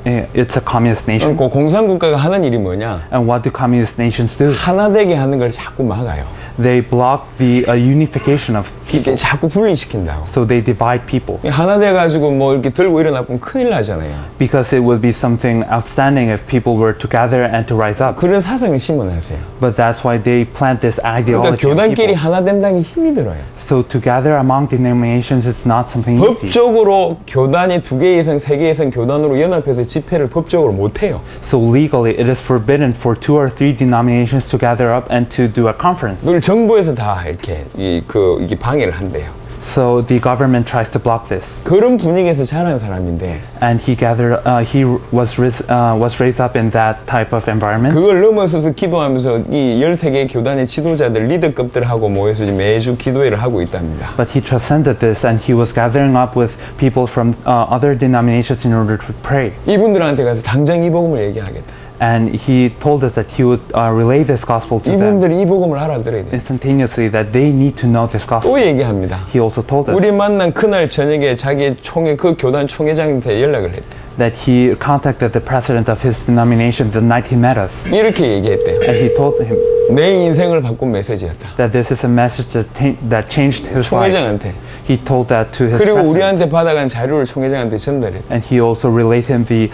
it's a communist nation. 그 공산국가가 하는 일이 뭐냐? And what do communist nations do? 하나 되게 하는 걸 자꾸 막아요. They block the unification of people. 이렇게 자꾸 분리시킨다고. So they divide people. 하나 돼가지고 뭐 이렇게 들고 일어나면 큰일 나잖아요. Because it would be something outstanding if people were to gather and to rise up. 그런 사상을 심어놨어요. But that's why they plant this 그러니까 ideology of 교단끼리 people. 하나 된다는 게 힘이 들어요. So to gather among denominations is not something easy. 법적으로 교단이 2개 이상, 3개 이상 교단으로 연합해서 집회를 법적으로 못해요. So legally, it is forbidden for 2 or 3 denominations to gather up and to do a conference. 그걸 정부에서 다 이렇게 이게 방해를 한대요. So the government tries to block this. 그런 분위기에서 자란 사람인데 And he was raised up in that type of environment. 그걸 넘어서서 기도하면서 이 13개의 교단의 지도자들, 리더급들하고 모여서 지금 매주 기도회를 하고 있답니다. But he transcended this and he was gathering up with people from other denominations in order to pray. 이분들한테 가서 당장 이 복음을 얘기하겠다. And he told us that he would relay this gospel to them 이분들이 이 복음을 알아들어야 돼. instantaneously, that they need to know this gospel. 또 얘기합니다. He also told us 우리 만난 그날 저녁에 자기 그 교단 총회장한테 연락을 했대. that he contacted the president of his denomination the night he met us. 이렇게 얘기했대요. And he told him 내 인생을 바꾼 메시지였다. that this is a message that changed his life. 총회장한테. He told that to his 그리고 president. 우리한테 받아간 자료를 총회장한테 전달했대. And he also relayed him the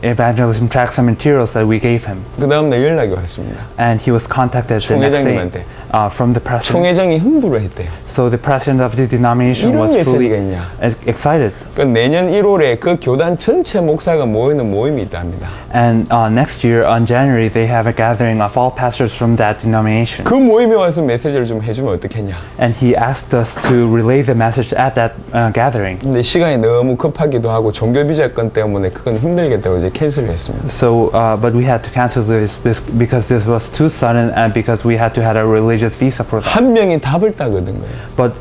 evangelism tracts and materials that we gave him. 그 다음날 연락이 왔습니다. And he was contacted the next 총회장님한테. day from the president. 총회장이 흥분했대요. So the president of the denomination 이런 was 메시지가 truly 있냐? excited. 그 내년 1월에 그 교단 전체 목사가 모이는 모임이 있답니다. And next year, on January, they have a gathering of all pastors from that denomination. 그 모임에 와서 메시지를 좀 해주면 어떻겠냐? And he asked us to relay the message at that gathering. 근데 시간이 너무 급하기도 하고 종교 비자 건 때문에 그건 힘들겠다고 이제 캔슬을 했습니다. So, but we had to cancel this because this was too sudden and because we had to have a religious visa for that. 한 명이 답을 따거든 거예요. But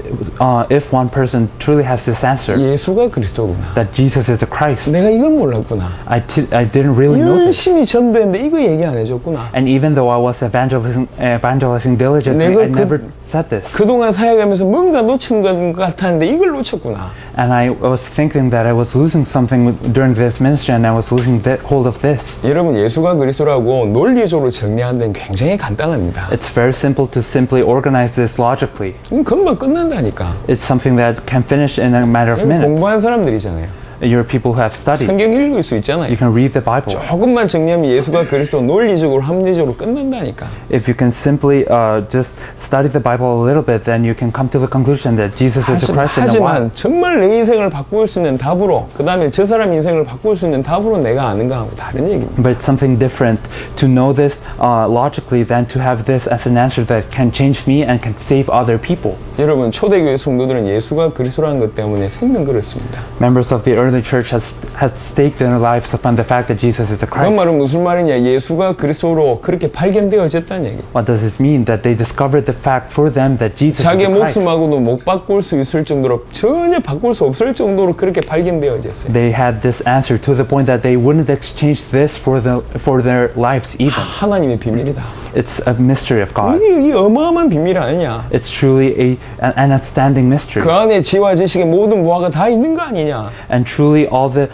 if one person truly has this answer, 예수가 그리스도구나. that Jesus is the Christ, 내가 이건 몰랐구나. I didn't really know this. 열심히 전도했는데 이거 얘기 안 해줬구나. And even though I was evangelizing diligently, 내가 I never said this. 그동안 사역하면서 뭔가 놓친 것 같았는데 이걸 놓쳤구나. And I was thinking that I was losing something during this ministry and I was losing hold of this. 여러분 예수가 그리스도라고 논리적으로 정리하는 데는 굉장히 간단합니다. It's very simple to simply organize this logically. 금방 끝난다니까. It's something that can finish in a matter of minutes. 공부한 사람들이잖아요. You're people who have studied. 성경 읽을 수 있잖아요. You can read the Bible. 조금만 정리하면 예수가 그리스도 논리적으로 합리적으로 끝난다니까. If you can simply just study the Bible a little bit, then you can come to the conclusion that Jesus is the Christ in a while. 하지만 정말 내 인생을 바꿀 수 있는 답으로 그 다음에 저 사람 인생을 바꿀 수 있는 답으로 내가 아는가 하고 다른 얘기입니다. But it's something different to know this logically than to have this as an answer that can change me and can save other people. 여러분 초대교회 성도들은 예수가 그리스도라는 것 때문에 생명 걸었습니다. Members of the early church had staked their lives upon the fact that Jesus is the 그 Christ. 말은 무슨 말이냐? 예수가 그리스도로 그렇게 발견되어졌다는 얘기. What does this mean? That they discovered the fact for them that Jesus is 자기 the Christ. 목숨하고도 못 바꿀 수 있을 정도로 전혀 바꿀 수 없을 정도로 그렇게 발견되어졌어요. They had this answer to the point that they wouldn't exchange this for their lives even. 하나님의 비밀이다. It's a mystery of God. 이게 어마어마한 비밀 아니냐? It's truly an outstanding mystery. 그 안에 지와 지식의 모든 무화가 다 있는 거 아니냐? And truly all the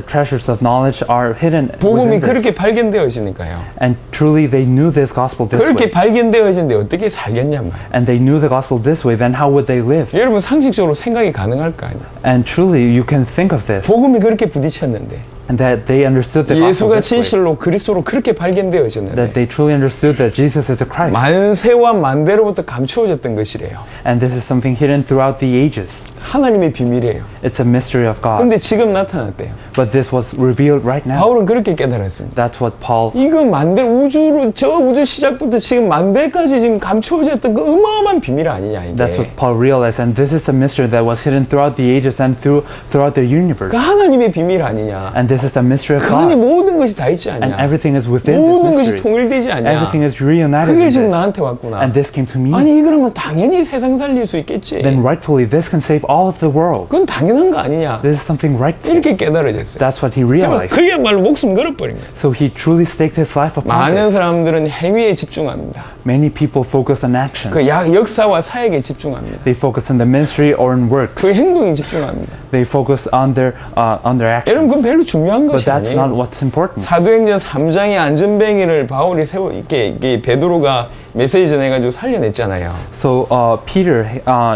treasures of knowledge are hidden 복음이 within 그렇게 this. 발견되어지니까요. And truly they knew this gospel this 그렇게 way. 발견되어지는데 어떻게 살겠냔 말이에요. And they knew the gospel this way, then how would they live? 여러분 상식적으로 생각이 가능할 거 아니에요. And truly you can think of this. 복음이 그렇게 부딪혔는데 And that they understood the gospel 예수가 this way. 진실로 그리스도로 그렇게 That 발견되어졌는데 they truly understood that Jesus is the Christ. 만세와 만대로부터 감추어졌던 것이래요. And this is something hidden throughout the ages. 하나님의 비밀이에요. It's a mystery of God. 근데 지금 나타났대요. But this was revealed right now. 바울은 그렇게 깨달았습니다. That's what Paul 이거 만대 우주로 저 우주 시작부터 지금 만대까지 지금 감추어졌던 그 어마어마한 비밀 아니냐 이게. That's what Paul realized, and this is a mystery that was hidden throughout the ages and throughout the universe. 그 하나님의 비밀 아니냐. And this is the mystery of 그 안에 God. 모든 것이 다 있지 And 않냐? everything is within 모든 this 것이 mystery. 통일되지 않냐? Everything is reunited 그게 in 지금 this. 나한테 왔구나. And this came to me. 아니 이거라면 당연히 세상 살릴 수 있겠지. Then rightfully this can save all of the world. 그건 당연한 거 아니냐? This is something rightful. 이렇게 깨달아졌어요. That's what he 그러니까 realized. 그야말로 목숨 걸어버린 거예요. So he truly staked his life upon 많은 this. 사람들은 행위에 집중합니다. Many people focus on action. 그 역사와 사역에 집중합니다. They focus on the ministry or in works. 그 행동에 집중합니다. They focus on their 여러분 그건 actions. 별로 중요한 But 것이 that's not 아니에요. what's important. 사도행전 3장의 안전뱅이를 바울이 이게 베드로가 메시지 전해가지고 살려냈잖아요. So Peter,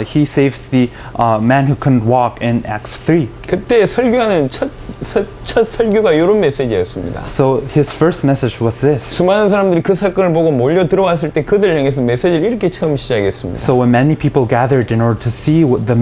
he saves the man who couldn't walk in Acts 3. 그때 설교하는 첫 설교가 이런 메시지였습니다. So his first message was this. 수많은 사람들이 그 사건을 보고 몰려 들어왔을 때 그들을 향해서 메시지를 이렇게 처음 시작했습니다. So when many people gathered in order to see the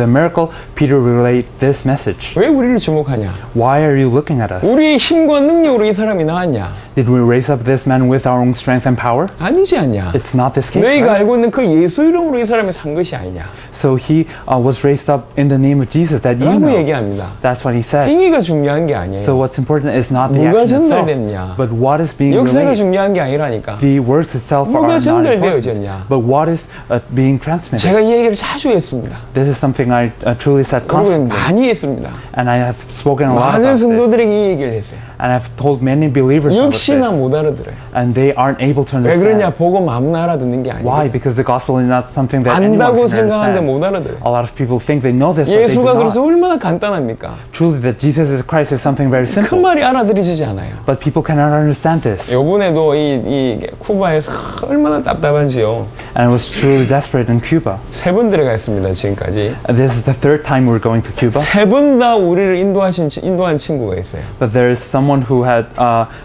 miracle, Peter relayed this message. 왜 우리를 주목하냐? Why are you looking at us? 우리의 힘과 능력으로 이 사람이 나왔냐? Did we raise up this man with our own strength and power? 아니지 않냐? It's not this case. 너희가 Right? 알고 있는 그 예수 이름으로 이 사람이 산 것이 아니냐? So he was raised up in the name of Jesus that you 라고 know. 얘기합니다. That's what he said. 행위가 중요한 게 So 아니에요. what's important is not the 뭐가 action itself, 전달됐냐? but what is being 역사가 relayed. 중요한 게 아니라니까. The words itself 뭐가 are not important, 전달되어졌냐? but what is being transmitted. 제가 이 얘기를 자주 했습니다. This is something I truly said 여러분 constantly, 많이 했습니다. and I have spoken a lot 많은 about this, 성도들에게 이 얘기를 했어요. and I've told many believers about 역시나 this, 못 알아들어요. and they aren't able to 왜 그러냐? understand. 복음 아무나 알아듣는 게 Why? 아니에요. Because the gospel is not something that anyone 안다고 can 생각하는데 understand. 못 알아들어요. A lot of people think they know this, but they do 예수가 그래서 not. 얼마나 간단합니까? Truly, that Jesus Christ is something very 그 simple, 말이 알아들이지 않아요. but people cannot understand this. 요번에도 이 쿠바에서 얼마나 답답한지요. And it was truly desperate in Cuba. 3번 들어가 있습니다, 지금까지. This is the third time we're going to Cuba. 3번 다 우리를 인도한 친구가 있어요. But there is someone who had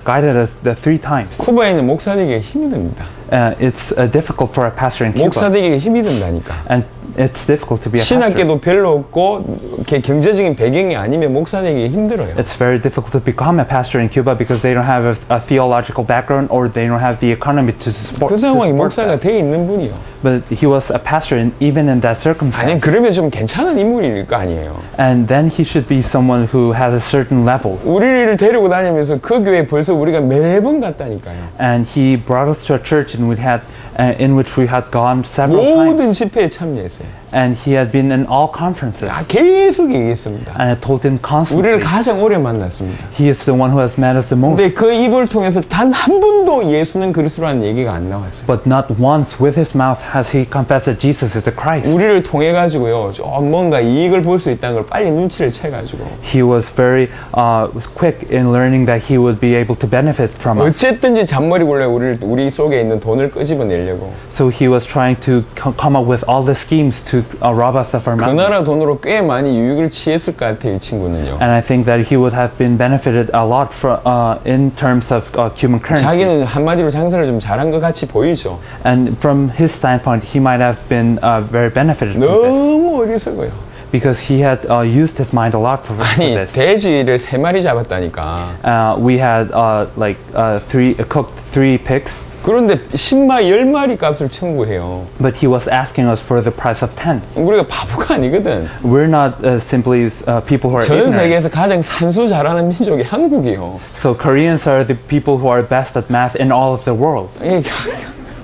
guided us the 3 times. 쿠바에 있는 목사 되기가 힘이 듭니다. It's difficult for a pastor in Cuba, 목사 되기가 힘이 든다니까. and it's difficult to be a pastor. 신학계도 별로 없고 이렇게 경제적인 배경이 아니면 목사 되기가 힘들어요. It's very difficult to become a pastor in Cuba because they don't have a theological background or they don't have the economy to support. 그 상황에 to support 목사가 that. 돼 있는 분이요. But he was a pastor, even in that 아니 circumstance. 그러면 좀 괜찮은 인물일 거 아니에요. And then he should be someone who has a certain level. 우리를 데리고 다니면서 그 교회 벌써 우리가 매번 갔다니까요. And he brought us to a church in which we had gone several 모든 times. 집회에 참여했어요. And he had been in all conferences. 계속 얘기했습니다. And I told him 우리를 constantly, 가장 오래 만났습니다. he is the one who has met us the most. 근데 그 입을 통해서 단 한 번도 예수는 그리스도라는 얘기가 안 나왔어요. But not once with his mouth has he confessed that Jesus is the Christ. 우리를 통해 가지고요, 좀 뭔가 이익을 볼 수 있다는 걸 빨리 눈치를 채 가지고 He was very was quick in learning that he would be able to benefit from us. 어쨌든지 잔머리 굴려 우리 속에 있는 돈을 끄집어내려고. So he was trying to come up with all the schemes to rob us of our 그 money. 나라 돈으로 꽤 많이 유익을 취했을 것 같아요, 이 친구는요. And I think that he would have been benefited a lot in terms of Cuban currency. 자기는 한마디로 장사를 좀 잘한 것 같이 보이죠. And from his standpoint, he might have been very benefited from this. 너무 어리석어요. Because he had used his mind a lot for 아니 this. 돼지를 3마리 잡았다니까. We had cooked 3 pigs, 그런데 10마리, 10마리 값을 청구해요. but he was asking us for the price of 10. 우리가 바보가 아니거든. We're not simply people who are 전 ignorant. 세계에서 가장 산수 잘하는 민족이 한국이요. So Koreans are the people who are best at math in all of the world. 이게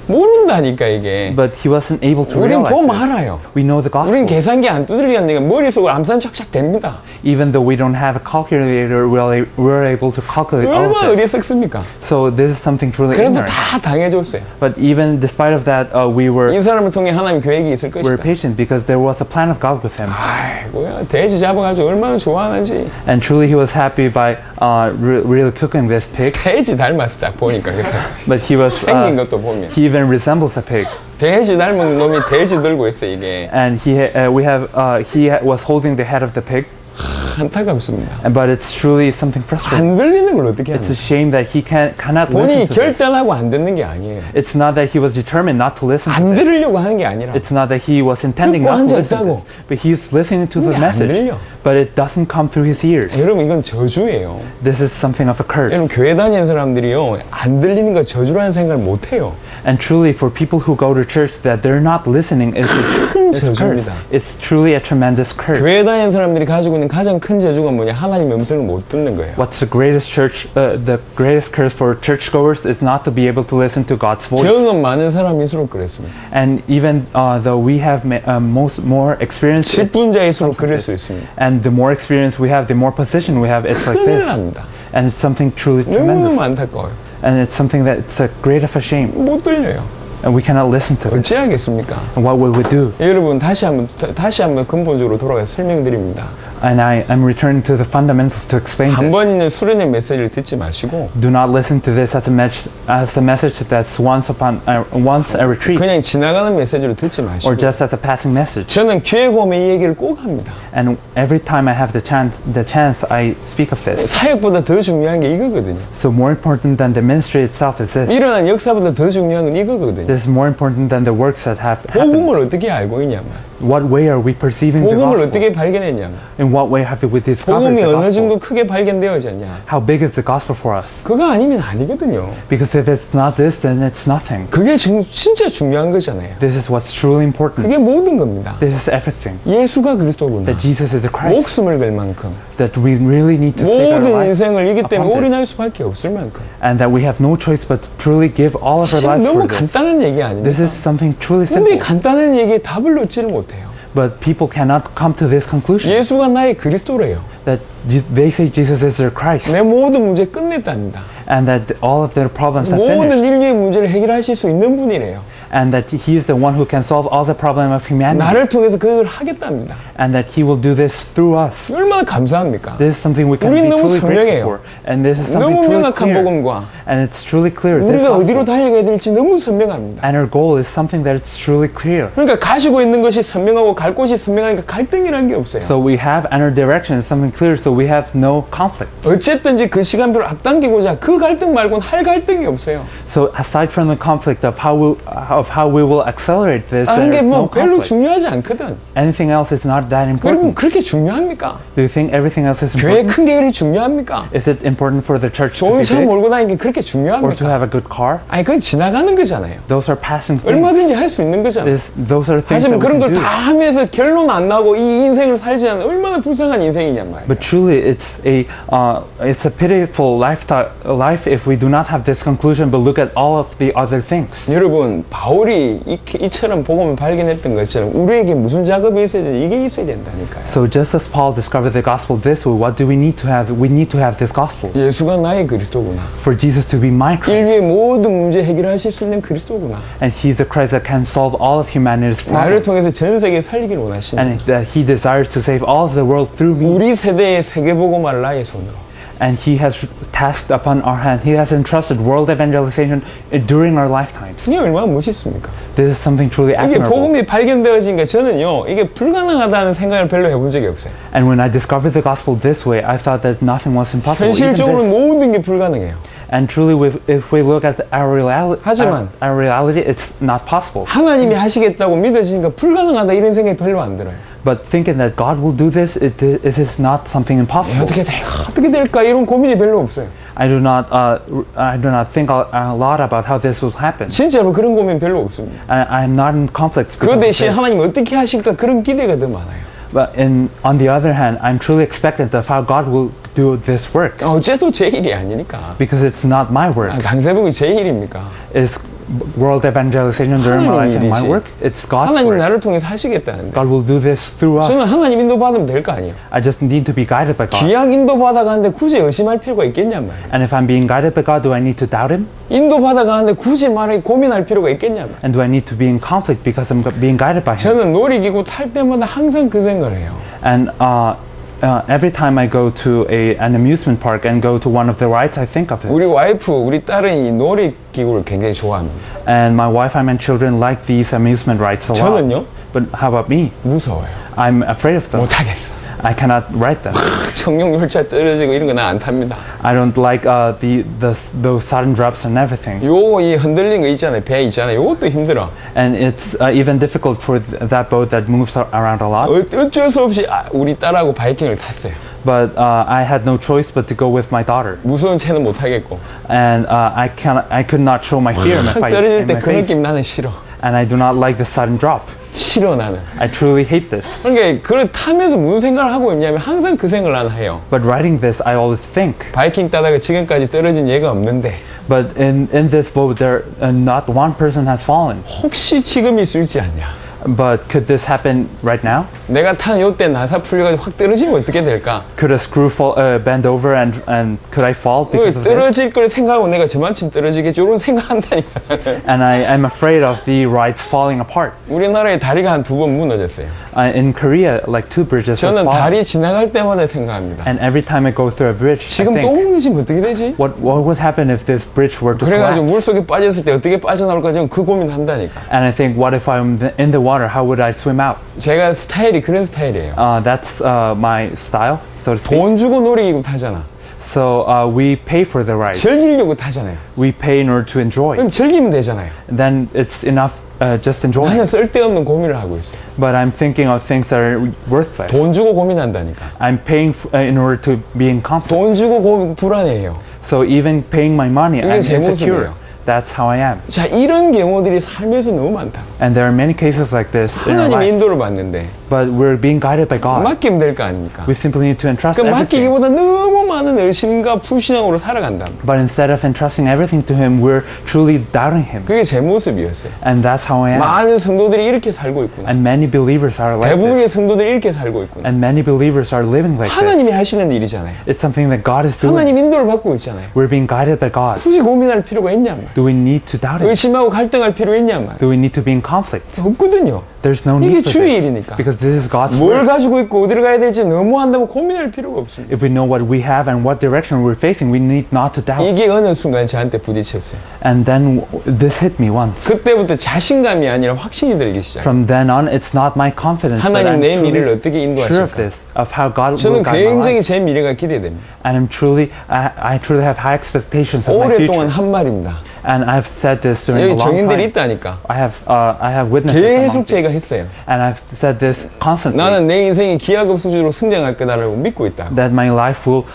모른다니까 이게. But he wasn't able to 우린 realize 봄 this. 알아요. We know the 우린 gospel. 계산기 안 두들리는데 머릿속으로 암산착착 됩니다. Even though we don't have a calculator, we're able to calculate all 얼마나 of this. 어리석습니까? So this is something truly 그래도 ignorant. 다 당해줬어요. But even despite of that, we were 이 사람을 통해 하나님 계획이 있을 were 것이다. patient because there was a plan of God with him. 아이고야, 돼지 잡아가지고 얼마나 좋아하는지. And truly he was happy by really cooking this pig. 돼지 닮았어, 딱 보니까. 그래서 But he was 생긴 것도 보면. he even resembles a pig. 돼지 닮은 놈이 돼지 들고 있어, 이게. And he was holding the head of the pig. 안타깝습니다. But it's truly something frustrating. 안 들리는 걸 어떻게 It's a 하냐. shame that he cannot 본인이 listen to this. 결단하고 안 듣는 게 아니에요. It's not that he was determined not to listen to 안 this. 들으려고 하는 게 아니라. It's not that he was intending 듣고 not to listen 앉아있다고. to it. But he's listening to the 근데 안 message. 들려. But it doesn't come through his ears. 여러분 이건 저주예요. This is something of a curse. 여러분 교회 다니는 사람들이요 안 들리는 거 저주라는 생각을 못 해요. And truly, for people who go to church, that they're not listening is a curse. 저주입니다. It's truly a tremendous curse. 교회 다니는 사람들이 가지고 있는 가장 큰 큰 저주가 뭐냐? 하나님의 음성을 못 듣는 거예요. What's the greatest curse for churchgoers is not to be able to listen to God's voice. 경험 많은 사람일수록 그랬습니다. And even though we have more experience, 10분자일수록 그럴 수 있습니다. and the more experience we have, the more position we have, it's like 큰일 this. 납니다. And it's something truly 너무너무 tremendous. 안타까워요. And it's something that it's a great of a shame. 못 들려요. And we cannot listen to this. 어찌하겠습니까? And what will we do? 여러분 다시 한번 근본적으로 돌아가서 설명드립니다. And I'm returning to the fundamentals to explain 한 this. 번 있는 수련의 메시지를 듣지 마시고 Do not listen to this as a message that's once a retreat, 그냥 지나가는 메시지로 듣지 or 마시고 just as a passing message. 저는 교회 오면 이 얘기를 꼭 합니다. And every time I have the chance, I speak of this. 사역보다 더 중요한 게 이거거든요. So more important than the ministry itself is this. 일어난 역사보다 더 중요한 건 이거거든요. This is more important than the works that have happened. 복음을 어떻게 알고 있냐면 What way are we perceiving the 복음을 gospel? 어떻게 발견했냐면 In what way have we discovered 복음이 the 어느 gospel? 정도 크게 발견되어졌냐 How big is the gospel for us? 그거 아니면 아니거든요. Because if it's not this, then it's nothing. 그게 진짜 중요한 거잖아요. This is what's truly important. 그게 모든 겁니다. This is everything. 예수가 그리스도구나. That Jesus is the Christ. 목숨을 걸 만큼 That we really need to stake our 모든 life 인생을 이기 때문에 upon 올인할 this. 수밖에 없을 만큼 And that we have no choice but to truly give all of our 사실 lives 너무 for this. 간단한 얘기 아닙니까? This is something truly 근데 simple. 간단한 얘기에 답을 얻지를 못해요. But people cannot come to this conclusion. 예수가 나의 그리스도래요. That they say Jesus is their Christ. 내 모든 문제 끝냈답니다. And that all of their problems have 모든 finished. 인류의 문제를 해결하실 수 있는 분이래요. And that He is the one who can solve all the problem of humanity. 나를 통해서 그걸 하겠답니다. And that He will do this through us. 얼마나 감사합니까? This is something we can 우린 be 너무 truly 선명해요. grateful for. And this is something 너무 truly 명확한 clear. 복음과 And it's truly clear. This 우리가 어디로 gospel. 달려가야 될지 너무 선명합니다. And our goal is something that it's truly clear. 그러니까 가지고 있는 것이 선명하고 갈 곳이 선명하니까 갈등이라는 게 없어요. So we have and our direction is something clear, so we have no conflict. 어쨌든지 그 시간표를 앞당기고자 그 갈등 말고는 할 갈등이 없어요. So aside from the conflict of how we will accelerate this, 다른 게 there is 뭐 no 별로 conflict. 중요하지 않거든. Anything else is not that 여러분 important. 그렇게 중요합니까? Do you think everything else is 교회 important? 큰 계열이 중요합니까? Is it important for the church to 좋은 be 차 big 몰고 다니는 게 그렇게 or to 중요합니까? have a good car? 아니 그건 지나가는 거잖아요. Those are passing things. 얼마든지 할 수 있는 거잖아요. Those are things that 하지만 we 그런 can 걸 do. 다 하면서 결론 안 나고 이 인생을 살지 않는 얼마나 불쌍한 인생이냔 말이에요. But truly, it's a pitiful life if we do not have this conclusion, but look at all of the other things. 여러분 바울이 이처럼 복음을 발견했던 것처럼 우리에게 무슨 작업이 있어야 되는지 이게 있어야 된다니까요. So just as Paul discovered the gospel this way, what do we need to have? We need to have this gospel. 예수가 나의 그리스도구나. For Jesus to be my Christ. 인류의 모든 문제 해결하실 수 있는 그리스도구나. And He's the Christ that can solve all of humanity's 나를 problems. 통해서 전 세계 살리기를 원하십니다. And that He desires to save all of the world through me. 우리 세대의 세계복음을 나의 손으로. And He has tasked upon our hand. He has entrusted world evangelization during our lifetimes. 이게 얼마나 멋있습니까? This is something truly 이게 admirable. 복음이 발견되어지니까 저는요 이게 불가능하다는 생각을 별로 해본 적이 없어요. And when I discovered the gospel this way, I thought that nothing was impossible. Even 현실적으로 this. 모든 게 불가능해요. And truly, if we look at our 하지만 reality, it's not possible. 하나님이 하시겠다고 믿어지니까 불가능하다 이런 생각이 별로 안 들어요. But thinking that God will do this, it is not something impossible. 어떻게 될까 이런 고민이 별로 없어요. I do not think a lot about how this will happen. 진짜로 그런 고민 별로 없습니다. I'm not in conflict. 그 because of 대신 this. 하나님 어떻게 하실까 그런 기대가 더 많아요. But on the other hand, I'm truly expectant of how God will do this work. 어째도 제 일이 아니니까. Because it's not my work. 강세복이 제 일입니까? Is world evangelization during my life and my 일이지. work? It's God's 하나님 work. 나를 통해서 하시겠다는데. God will do this through us. 저는 하나님 인도 받으면 될 거 아니에요. I just need to be guided by God. 기약 인도 받아가는데 굳이 의심할 필요가 있겠냔 말이에요. And if I'm being guided by God, do I need to doubt Him? 인도 받아가는데 굳이 말해 고민할 필요가 있겠냔 말이에요. And do I need to be in conflict because I'm being guided by Him? 저는 놀이기구 탈 때마다 항상 그 생각을 해요. And every time I go to an amusement park and go to one of the rides, I think of 우리 it. 와이프, 우리 딸은 이 놀이기구를 굉장히 좋아합니다. And my wife and my children like these amusement rides a lot. 저는요? But how about me? 무서워요. I'm afraid of them. 못하겠어. I cannot ride them. 청룡열차 떨어지고 이런 거 나 안 탑니다. I don't like those sudden drops and everything. 요거 이 흔들린 거 있잖아요. 배 있잖아요. 요것도 힘들어. And it's even difficult for that boat that moves around a lot. 어쩔 수 없이 우리 딸하고 바이킹을 탔어요. But I had no choice but to go with my daughter. 무서운 채는 못하겠고. And I could not show my fear in my 떨어질 때 그 face. 느낌 나는 싫어. And I do not like the sudden drop. 싫어 나는. I truly hate this. 그러니까 그걸 타면서 무슨 생각을 하고 있냐면 항상 그 생각을 난 해요. But writing this, I always think. 바이킹 따다가 지금까지 떨어진 예가 없는데 But in this boat, there not one person has fallen. 혹시 지금일 수 있지 않냐. But could this happen right now? 내가 탄 요때 나사 풀려가지고 확 떨어지면 어떻게 될까? Could a screw fall, bend over and could I fall because of this? 떨어질 걸 생각하고 내가 저만큼 떨어지겠지 이런 생각한다니까. And I'm afraid of the rides falling apart. 우리나라에 다리가 한 2번 무너졌어요. In Korea, like 2 bridges have 저는 fallen. 다리 지나갈 때마다 생각합니다. And every time I go through a bridge, I 지금 또 think, 무너지면 어떻게 되지? what would happen if this bridge were to 그래가지고 collapse? 물속에 빠졌을 때 어떻게 빠져나올까 지금 그 고민한다니까. And I think, what if I'm in the water? How would I swim out? 제가 스타일이 그런 스타일이에요. That's my style, so to speak. 돈 주고 놀이기구 타잖아. So we pay for the ride. 즐기려고 타잖아요. We pay in order to enjoy. 그럼 즐기면 되잖아요. Then it's enough just enjoy. 나는 쓸데없는 고민을 하고 있어요. But I'm thinking of things that are worthless. 돈 주고 고민한다니까. I'm paying in order to be in conflict. 돈 주고 불안해요. So even paying my money, 이게 I'm 제 insecure. 모습이에요. That's how I am. 자, 이런 경우들이 삶에서 너무 많다. And there are many cases like this in our 하나님 life. 인도를 받는데 But we're being guided by God. 맡기면 될 거 아닙니까? We simply need to entrust 그 everything. 맡기기보다 너무 많은 의심과 불신앙으로 살아간다. But instead of entrusting everything to Him, we're truly doubting Him. 그게 제 모습이었어요. And that's how I am. 많은 성도들이 이렇게 살고 있구나. And many believers are like 대부분의 this. 성도들이 이렇게 살고 있구나. And many believers are living like 하나님이 this. 하시는 일이잖아요. It's something that God is doing. 하나님 인도를 받고 있잖아요. We're being guided by God. 굳이 고민할 필요가 있냐 말. Do we need to doubt Him? 의심하고 갈등할 필요 있냐 말. Do we need to be in conflict? 없거든요. There's no 이게 need for 주의 this. 일이니까. Because this is God's 뭘 work. 가지고 있고 어디를 가야 될지 너무 한다고 고민할 필요가 없습니다. If we know what we have and what direction we're facing, we need not to doubt. 이게 어느 순간 저한테 부딪혔어요. And then this hit me once. 그때부터 자신감이 아니라 확신이 들기 시작해요. From then on, it's not my confidence, but 하나님 I'm 내 미래를 truly 어떻게 sure of 인도하실까? this, of how God will 저는 guide my 굉장히 life. 제 미래가 기대됩니다. And I truly have high expectations of my 오랫동안 future. 한 말입니다. And I've said this during a 여기 long 정인들이 time. 있다니까. I have witnesses 계속 among 제가 you. 했어요. And I've said this constantly. 나는 내 인생이 기하급수적으로 성장할 거다라고 믿고 있다. That my life will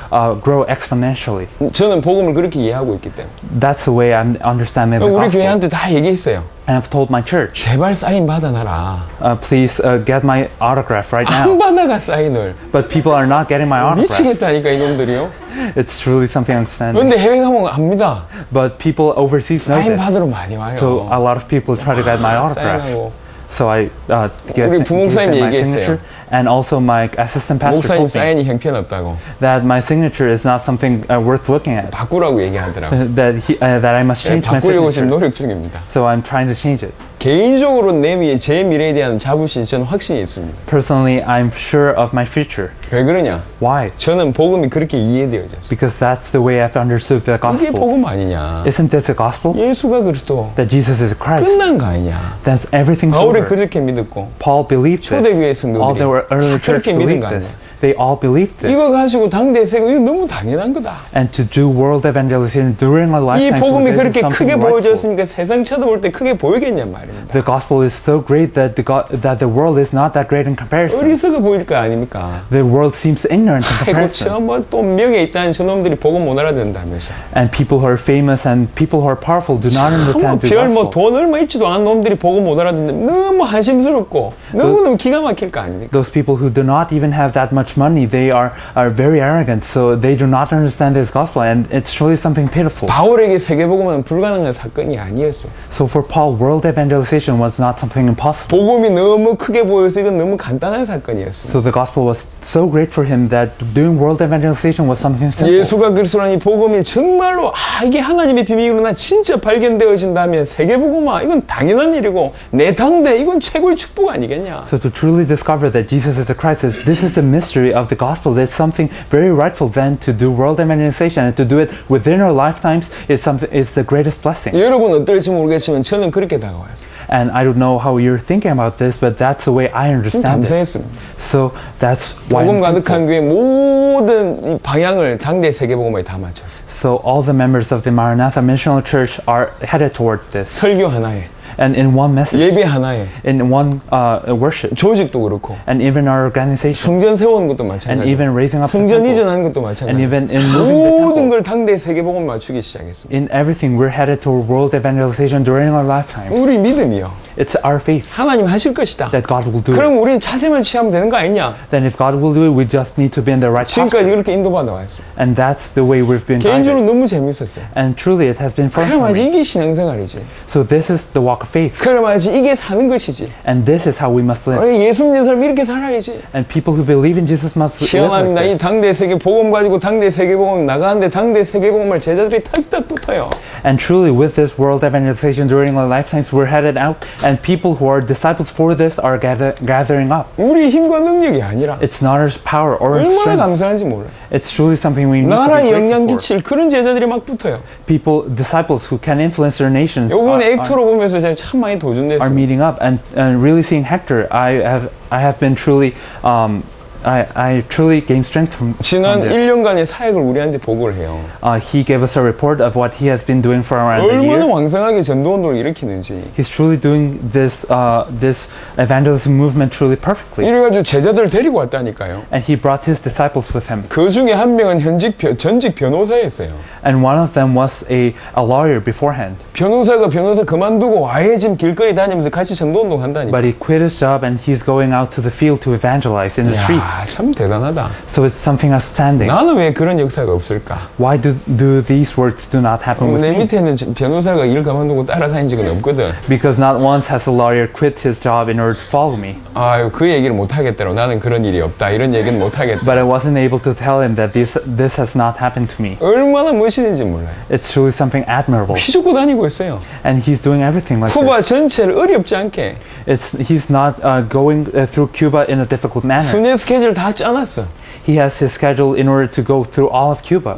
grow exponentially. 저는 복음을 그렇게 이해하고 있기 때문에. That's the way I'm understanding the 우리 gospel. 교회한테 다 얘기했어요. And I've told my church, 제발 사인 받아놔라. please get my autograph right 안 now. 받아가 사인을. But people are not getting my autograph. 미치겠다니까 이놈들이요. It's truly something outstanding. 그런데 해외 가면 압니다. But people overseas know 사인 this. 받으러 많이 와요. So a lot of people try to get my autograph. 사인하고. So I get 우리 give 부목사님 them my 얘기했어요. signature. And also my assistant pastor 목사님 told me 사인이 형편없다고. that my signature is not something worth looking at. 바꾸라고 얘기하더라고. That I must change my 바꾸려고 지금 signature. 노력 중입니다. So I'm trying to change it. 개인적으로 제 미래에 대한 자부심, 저는 확신이 있습니다. Personally, I'm sure of my future. 왜 그러냐? Why? 저는 복음이 그렇게 이해되어졌어요. Because that's the way I've understood the 이게 gospel. 복음 아니냐? Isn't this the gospel? 예수가 그리스도 That Jesus is Christ. 끝난 거 아니냐? That's everything's 바울이 over. 그렇게 믿었고 Paul believed 초대교회 this. All the 성도들이 early 다 church 그렇게 믿은 believed 거 아니야? this. They all believed this. 이거 가지고 당대 세고 이거 너무 당연한 거다. And to do world evangelization during our 이 lifetime, 복음이 this is 그렇게 something 크게 rightful. 보여졌으니까 세상 쳐다볼 때 크게 보이겠냔 말입니다. The gospel is so great that the world is not that great in comparison. 어리석어 보일 거 아닙니까? The world seems ignorant in 아이고 comparison. 저뭐또 명예 있다는 저놈들이 복음 못 알아듣는다면서. And people who are famous and people who are powerful do not understand the 별뭐 gospel. 돈 얼마 있지도 않은 놈들이 복음 못 알아듣는데 너무 한심스럽고 너무너무 기가 막힐 거 아닙니까? Those people who do not even have that much money, they are very arrogant, so they do not understand this gospel, and it's really something pitiful. 바울에게 세계복음은 불가능한 사건이 아니었어. So for Paul, world evangelization was not something impossible. 복음이 너무 크게 보여서 이건 너무 간단한 사건이었어. So the gospel was so great for him that doing world evangelization was something simple. 예수가 그리스도라는 이 복음이 정말로 이게 하나님의 비밀이구나 진짜 발견되어진다면 세계복음화 이건 당연한 일이고 내 당대 이건 최고의 축복 아니겠냐. So to truly discover that Jesus is the Christ, this is the mystery of the gospel. It's something very rightful. Then to do world evangelization and to do it within our lifetimes is the greatest blessing. 여러분 어떨지 모르겠지만 저는 그렇게 다가왔어요. And I don't know how you're thinking about this, but that's the way I understand it. 감사했습니다. So that's why 복음 I'm 가득한 thankful. 교회 모든 이 방향을 당대 세계복음화에 다 맞췄어요. So all the members of the Maranatha Missional Church are headed toward this. 설교 하나에, And in one message, 예배 하나에, in one worship, 조직도 그렇고, and even our organization, 성전 세우는 것도 and even 마찬가지고, raising up the 성전 temple, 이전하는 것도 and even 마찬가지고, in moving the 모든 temple. 걸 당대 세계복음 맞추기 시작했습니다. In everything, we're headed toward world evangelization during our lifetimes. 우리 믿음이요. It's our faith 하나님 하실 것이다. that God will do it. 그럼 우리는 자세만 취하면 되는 거 아니냐? Then if God will do it, we just need to be in the right 지금까지 posture. 그렇게 인도받아 왔어요. And that's the way we've been 개인적으로 guided. 너무 재밌었어요. And truly it has been fun for 그래야지 me. 이게 신앙생활이지. So this is the walk of faith. 그래야지 이게 사는 것이지. And this is how we must live. 우리 예수 믿는 사람 이렇게 살아야지. And people who believe in Jesus must live 시원합니다. like 이 this. 당대 세계 복음 가지고 당대 세계 복음 나가는데 당대 세계 복음을 제자들이 탁탁 붙어요. And truly with this world evangelization during our lifetimes, we're headed out. And people who are disciples for this are gathering up. 우리 힘과 능력이 아니라 It's not our power or our 얼마나 strength. 감사한지 몰라요. It's truly something we need to 나라 be 영향 grateful for. 끼칠 그런 제자들이 막 붙어요. People, disciples who can influence their nations 요번에 are 액토로 보면서 제가 참 많이 도전됐어요. meeting up. And really seeing Hector, I have been truly, I truly gained strength from 지난 this. 1년간의 사역을 우리한테 보고를 해요. He gave us a report of what he has been doing for around a 얼마나 year. 왕성하게 전도운동을 일으키는지. He's truly doing this this evangelism movement truly perfectly. 이래가지고 제자들 데리고 왔다니까요. And he brought his disciples with him. 그 중에 한 명은 전직 변호사였어요. And one of them was a lawyer beforehand. 변호사 그만두고 아예 지금 길거리 다니면서 같이 전도운동 한다니까. But he quit his job and he's going out to the field to evangelize in the streets. 참 대단하다. So it's something outstanding. 나는 왜 그런 역사가 없을까? Why do these works do not happen with 내 me? 밑에는 변호사가 일 그만두고 따라다닌 적은 없거든. Because not once has a lawyer quit his job in order to follow me. 아유 그 얘기를 못 하겠더라고. 나는 그런 일이 없다. 이런 얘기는 못 하겠다. But I wasn't able to tell him that this has not happened to me. 얼마나 멋있는지 몰라요. It's truly something admirable. 휘젓고 다니고 있어요. And he's doing everything like 쿠바 this. 전체를 어렵지 않게 He's not going through Cuba in a difficult manner. 순회 스케줄 다 짜놨어. He has his schedule in order to go through all of Cuba.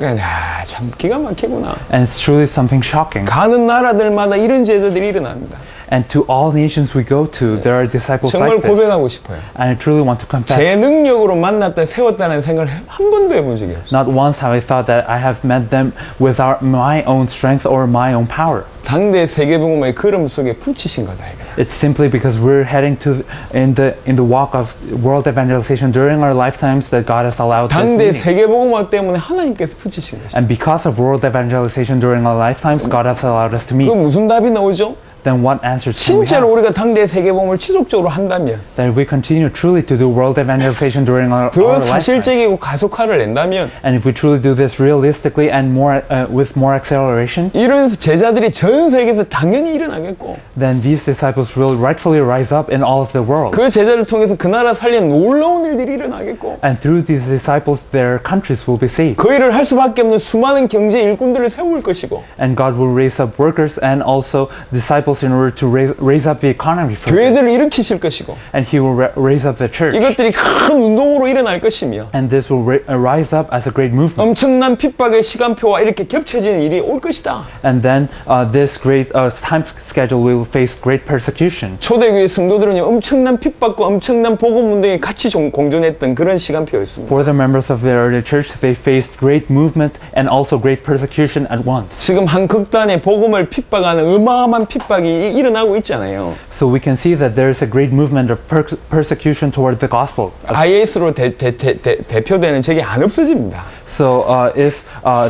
참 기가 막히구나. And it's truly something shocking. 가는 나라들마다 이런 제자들이 일어납니다. And to all nations we go to, there are disciples 정말 like this. 고백하고 싶어요. And I truly want to 제 confess. 능력으로 만났다 세웠다는 생각을 한 번도 해본 적이 없어요. Not once have I thought that I have met them with my own strength or my own power. 당대 세계복음의 걸음 속에 붙이신 거다 이거. It's simply because we're heading to in the walk of world evangelization during our lifetimes that God has allowed this 당대 meeting. 세계복음화 때문에 하나님께서 붙이신 것이다. And because of world evangelization during our lifetimes, God has allowed us to 그 meet. 무슨 답이 나오죠? Then what answers can we 진짜로 have? 우리가 당대 세계복음을 지속적으로 한다면 That if we continue truly to do world evangelization during our 더 lifetimes, 사실적이고 가속화를 낸다면 and if we truly do this realistically and more with more acceleration, 이런 제자들이 전 세계에서 당연히 일어나겠고 then these disciples will rightfully rise up in all of the world. 그 제자를 통해서 그 나라 살리는 놀라운 일들이 일어나겠고 And through these disciples, their countries will be saved. 그 일을 할 수밖에 없는 수많은 경제 일꾼들을 세울 것이고 And God will raise up workers and also disciples in order to raise up the economy for this. 교회들을 일으키실 것이고 And He will raise up the church. 이것들이 큰 운동으로 일어날 것이며 And this will rise up as a great movement. 엄청난 핍박의 시간표와 이렇게 겹쳐지는 일이 올 것이다. And then this great time schedule will face great persecution. 초대교회 성도들은 엄청난 핍박과 엄청난 복음 운동에 같이 공존했던 그런 시간표였습니다. For the members of the early church, they faced great movement and also great persecution at once. 지금 한 극단의 복음을 핍박하는 어마어마한 핍박이 일어나고 있잖아요. So we can see that there is a great movement of persecution toward the gospel. IS로 대표되는 적이 안 없어집니다. So if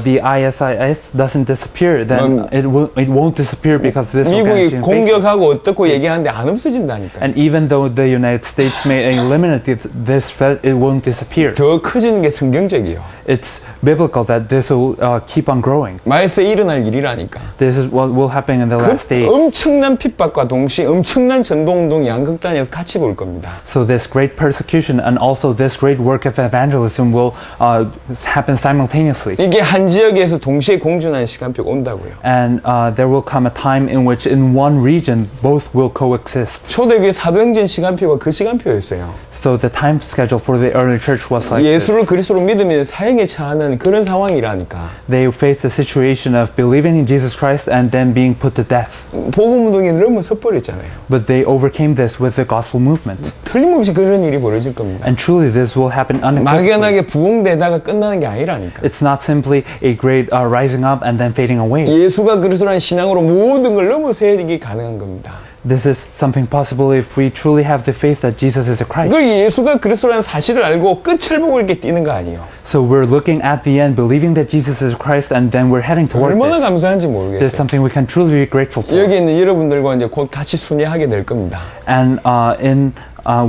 the ISIS doesn't disappear, then it won't disappear because this 미국이 organization faces. 공격하고 어떻고 얘기하는데 안 없어진다니까. And even though the United States may eliminate this threat, it won't disappear. 더 커지는 게 성경적이요. It's biblical that this will keep on growing. 말세 일어날 일이라니까. This is what will happen in the last days. 엄청난 핍박과 동시에 엄청난 전도운동 양극단에서 같이 볼 겁니다. So this great persecution and also this great work of evangelism will happen simultaneously. 이게 한 지역에서 동시에 공존하는 시간표가 온다고요. And there will come a time in which in one region both will coexist. 초대교회 사도행전 시간표가 그 시간표였어요. So the time schedule for the early church was like 예수를 this. 그리스도로 믿으면 사형에 처하는 그런 상황이라니까. They faced the situation of believing in Jesus Christ and then being put to death. 복음 운동이 너무 섣버렸잖아요. But they overcame this with the gospel movement. 틀림없이 그런 일이 벌어질 겁니다. And truly this will happen unequivocally. 막연하게 부흥되다가 끝나는 게 아니라니까. It's not simply a great rising up and then fading away. 예수가 그리스도라는 신앙으로 모든 걸 넘어서야 이게 가능한 겁니다. This is something possible if we truly have the faith that Jesus is a Christ. 그 예수가 그리스도라는 사실을 알고 끝을 보고 이렇게 뛰는 거 아니에요. So we're looking at the end, believing that Jesus is Christ, and then we're heading toward 얼마나 this. 감사한지 This is 모르겠어요. something we can truly be grateful for. 여기 있는 여러분들과 이제 곧 같이 순회하게 될 겁니다. And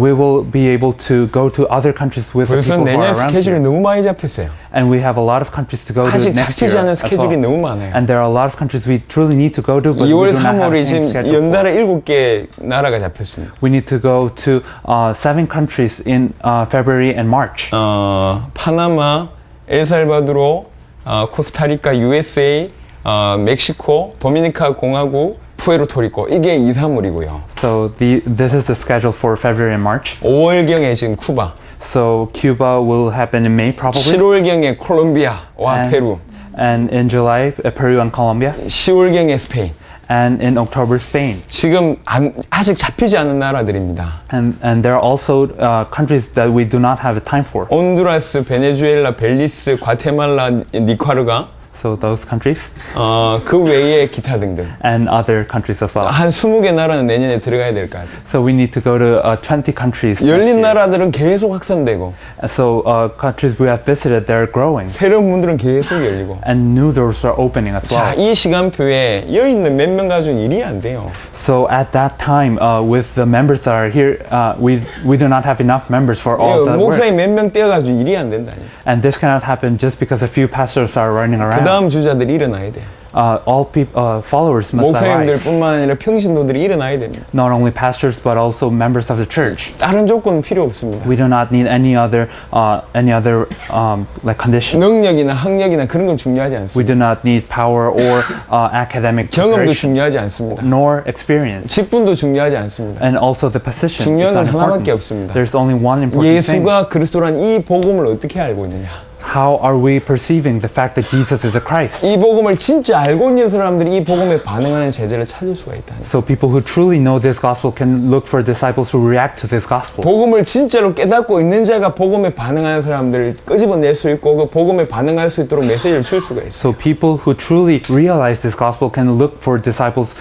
we will be able to go to other countries with the 벌써 people who 내년 are around 스케줄이 here. 너무 많이 잡혔어요. And we have a lot of countries to go to 아직 next year 잡히지 않은 as 스케줄이 well. 너무 많아요. And there are a lot of countries we truly need to go to, but 2월, we do not have 3월에 anything 지금 scheduled 연달아 for. 7개 나라가 잡혔습니다. We need to go to 7 countries in February and March. 파나마, 엘살바도르, 코스타리카, USA, 멕시코, 도미니카 공화국, 푸에르토리코. 이게 2, 3월이고요. So this is the schedule for February and March. 5월경에 지금 쿠바, So Cuba will happen in May probably. 7월경에 콜롬비아와 페루, And in July, Peru and Colombia. 10월경에 스페인. And in October, Spain. 지금 아직 잡히지 않은 나라들입니다. And there are also countries that we do not have the time for. 온두라스, 베네수엘라, 벨리스, 과테말라, 니카라과, So those countries 그 외에 기타 등등. and other countries as well. 한 20개 나라는 내년에 들어가야 될 것 같아요. So we need to go to 20 countries. next 열린 year. 나라들은 계속 확산되고 So countries we have visited, they're growing. 새로운 문들은 계속 열리고. And new doors are opening as 자, well. 이 시간표에 여있는 몇 명 가지고 일이 안 돼요. So at that time, with the members that are here, we do not have enough members for all the work. 목사님 몇 명 떼어가지고 일이 안 된다니. And this cannot happen just because a few pastors are running 그 around. 다음 주자들이 일어나야 돼요. All followers must 목사님들 arise. 뿐만 아니라 평신도들이 일어나야 됩니다. Not only pastors, but also members of the church. 다른 조건은 필요 없습니다. We do not need any other like condition. 능력이나 학력이나 그런 건 중요하지 We 않습니다. do not need power or academic 경험도 preparation, 중요하지 않습니다. nor experience. 직분도 중요하지 않습니다. And also the position. 중요한 is 건 하나밖에 unimportant. 없습니다. There's only one important thing. 예수가 그리스도란 이 복음을 어떻게 알고 있느냐. How are we perceiving the fact that Jesus is a Christ? 이 복음을 진짜 알고 있는 사람들이 이 복음에 반응하는 제자를 찾을 수가 있다. So people who truly know this gospel can look for disciples who react to this gospel. 복음을 진짜로 깨닫고 있는 자가 복음에 반응하는 사람들을 끄집어낼 수 있고 그 복음에 반응할 수 있도록 메시지를 줄 수가 있어. So people who truly realize this gospel can look for disciples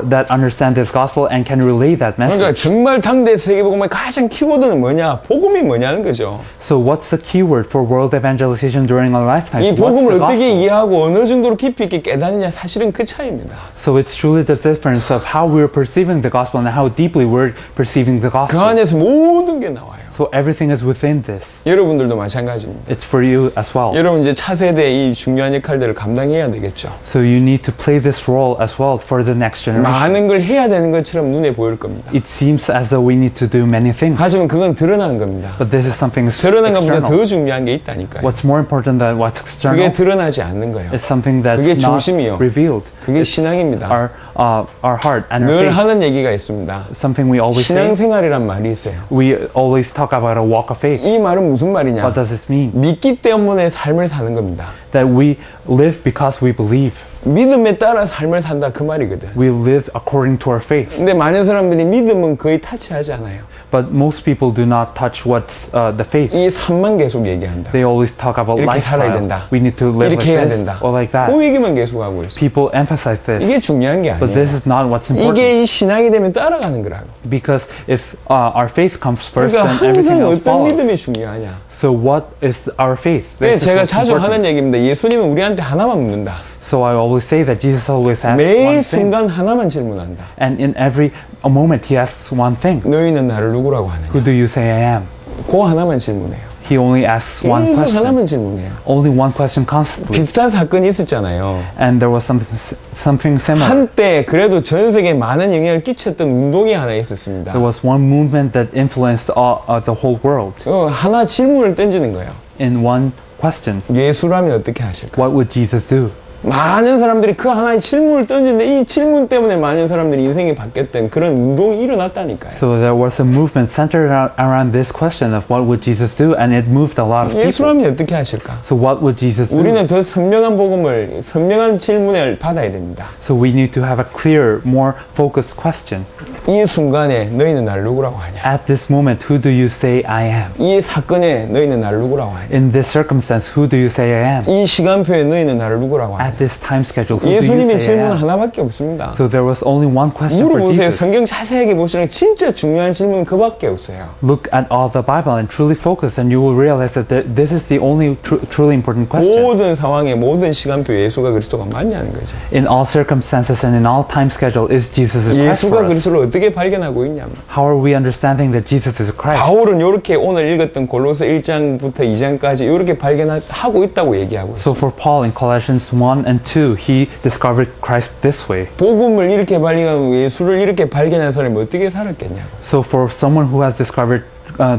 that understand this gospel and can relay that 그러니까 message. 정말 당대 세계복음의 가장 키워드는 뭐냐? 복음이 뭐냐는 거죠. So what's the keyword for world evangelization during our lifetime? 이 What's 복음을 the 어떻게 gospel? 이해하고 어느 정도로 깊이 있게 깨닫느냐 사실은 그 차이입니다. So it's truly the difference of how we're perceiving the gospel and how deeply we're perceiving the 그 gospel. 안에서 모든 게 나와요. So everything is within this. 여러분들도 마찬가지입니다. It's for you as well. 여러분 이제 차세대의 이 중요한 역할들을 감당해야 되겠죠. So you need to play this role as well for the next generation. 많은 걸 해야 되는 것처럼 눈에 보일 겁니다. It seems as though we need to do many things. 하지만 그건 드러나는 겁니다. But this is something 드러난 것보다 external. 더 중요한 게 있다니까요. What's more important than what's 그게 external 드러나지 않는 거예요. is something that's 그게 not 중심이요. revealed. 그게 신앙입니다. Our heart and our 늘 faith. 하는 얘기가 있습니다. Something we always say. 신앙생활이란 말이 있어요. We always talk about a walk of faith. 이 말은 무슨 말이냐? What does this mean? 믿기 때문에 삶을 사는 겁니다. That we live because we believe. 믿음에 따라 삶을 산다 그 말이거든. We live according to our faith. 근데 많은 사람들이 믿음은 거의 타치하지 않아요. But most people do not touch what's the faith. 이 삶만 계속 얘기한다. They always talk about 이렇게 살아야 lifestyle. 된다. We need to live 이렇게 해야 like this 된다. or like that. 그 얘기만 계속 하고 있어. People emphasize this. 이게 중요한 게 But 아니에요. this is not what's important. 이게 이 신앙이 되면 따라가는 거라고. Because if our faith comes first, 그러니까 then everything 항상 else 어떤 follows. 믿음이 중요하냐. So what is our faith? 그래서 This is 제가 what's 자주 하는 important. 얘기입니다. 예수님은 우리한테 하나만 묻는다. So I always say that Jesus always asks 매 one thing. 순간 하나만 질문한다. And in every moment he asks one thing. 너희는 나를 누구라고 하느냐. Who do you say I am? 그 하나만 질문해요. He only asks one 계속 question. 하나만 질문해요. Only one question constantly. 비슷한 사건이 있었잖아요. And there was something similar. 한때 그래도 전 세계에 많은 영향을 끼쳤던 운동이 하나 있었습니다. There was one movement that influenced the whole world. 하나 질문을 던지는 거예요. In one question, 예수라면 어떻게 하실까? what would Jesus do? 많은 사람들이 그 하나의 질문을 던지는데 이 질문 때문에 많은 사람들이 인생이 바뀌었던 그런 운동이 일어났다니까요. So there was a movement centered around this question of what would Jesus do, and it moved a lot of people. 예수라면 어떻게 하실까? So what would Jesus do? 우리는 더 선명한 복음을, 선명한 질문을 받아야 됩니다. So we need to have a clear, more focused question. 이 순간에 너희는 날 누구라고 하냐? At this moment, who do you say I am? 이 사건에 너희는 날 누구라고 하냐? In this circumstance, who do you say I am? 이 시간표에 너희는 나를 누구라고 하냐? at this time schedule, who do you 예수님의 say I 질문은 am? 하나밖에 없습니다. So there was only one question for 물어보세요. Jesus. 성경 자세하게 보시면 진짜 중요한 질문은 그밖에 없어요. Look at all the Bible and truly focus, and you will realize that this is the only truly important question. 모든 상황에 모든 시간표 예수가 그리스도가 맞냐는 거죠. In all circumstances and in all time schedule, is Jesus a Christ 예수가 for us? 그리스도를 어떻게 발견하고 있냐면 How are we understanding that Jesus is a Christ? 바울은 이렇게 오늘 읽었던 골로새 1장부터 2장까지 이렇게 발견하고 있다고 얘기하고 So 있어요. for Paul in Colossians 1 and 2, he discovered Christ this way. 복음을 이렇게 발견하고 예수를 이렇게 발견한 사람이 어떻게 살았겠냐고. So for someone who has discovered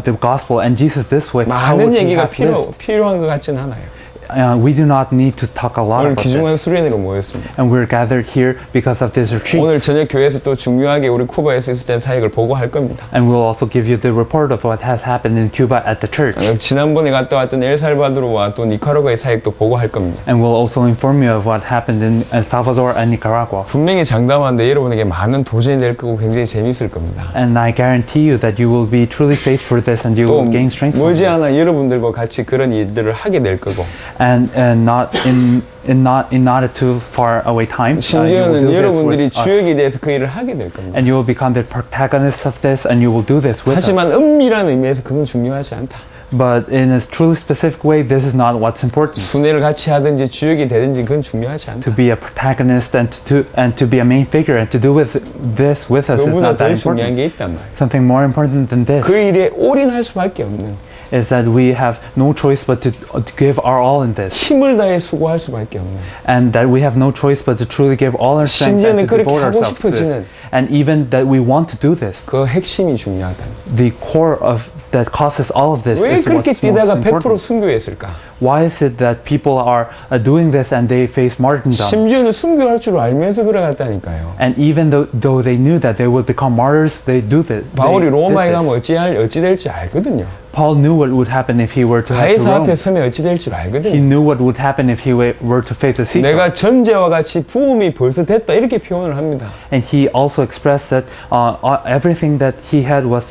the gospel and Jesus this way, how would 많은 he 얘기가 have lived? 필요한 것 같진 않아요. We do not need to talk a lot 오늘 about 귀중한 this. 수련회로 모였습니다. And we're gathered here because of this retreat. 오늘 저녁 교회에서 또 중요하게 우리 쿠바에서 있었던 사역을 보고할 겁니다. And we'll also give you the report of what has happened in Cuba at the church. 지난번에 갔다 왔던 엘살바도르와 또 니카라과의 사역도 보고할 겁니다. And we'll also inform you of what happened in El Salvador and Nicaragua. 분명히 장담하는데 여러분에게 많은 도전이 될 거고 굉장히 재미있을 겁니다. And I guarantee you that you will be truly faced for this and you 또 will gain strength from it. 머지않아 여러분들과 같이 그런 일들을 하게 될 거고 And not not too far away time. You will 심지어는 do this 여러분들이 with us. 주역에 대해서 그 일을 하게 될 겁니다. And you will become the protagonists of this and you will do this with us. 하지만 은밀한 의미에서 그건 중요하지 않다. But in a truly specific way, this is not what's important. 순회를 같이 하든지 주역이 되든지 그건 중요하지 To 않다. be a protagonist and to be a main figure and to do with this with us is 그보다 not that 더 중요한 important. 게 있단 말이에요. Something more important than this 그 일에 올인할 수밖에 없는 is that we have no choice but to give our all in this, 힘을 다해 수고할 수밖에 없는 and that we have no choice but to truly give all our strength and 심지어는 to 그렇게 devote 하고 ourselves to this. 싶어지는 And even that we want to do this, 그 핵심이 중요하다. the core of that causes all of this 왜 is 그렇게 what's most 뛰다가 100% important. 순교했을까? Why is it that people are doing this and they face martyrdom? 심지어는 순교할 줄 알면서 그래갔다니까요. And even though they knew that they would become martyrs, they do this. 바울이 로마에 가면 this. 어찌 될지 알거든요. Paul knew what would happen if he were to head to 가이사 앞에 Rome. 서면 어찌 될지 He 알거든요. knew what would happen if he were to face the Caesar. 내가 전제와 같이 부음이 벌써 됐다 이렇게 표현을 합니다. And he also expressed that everything that he had was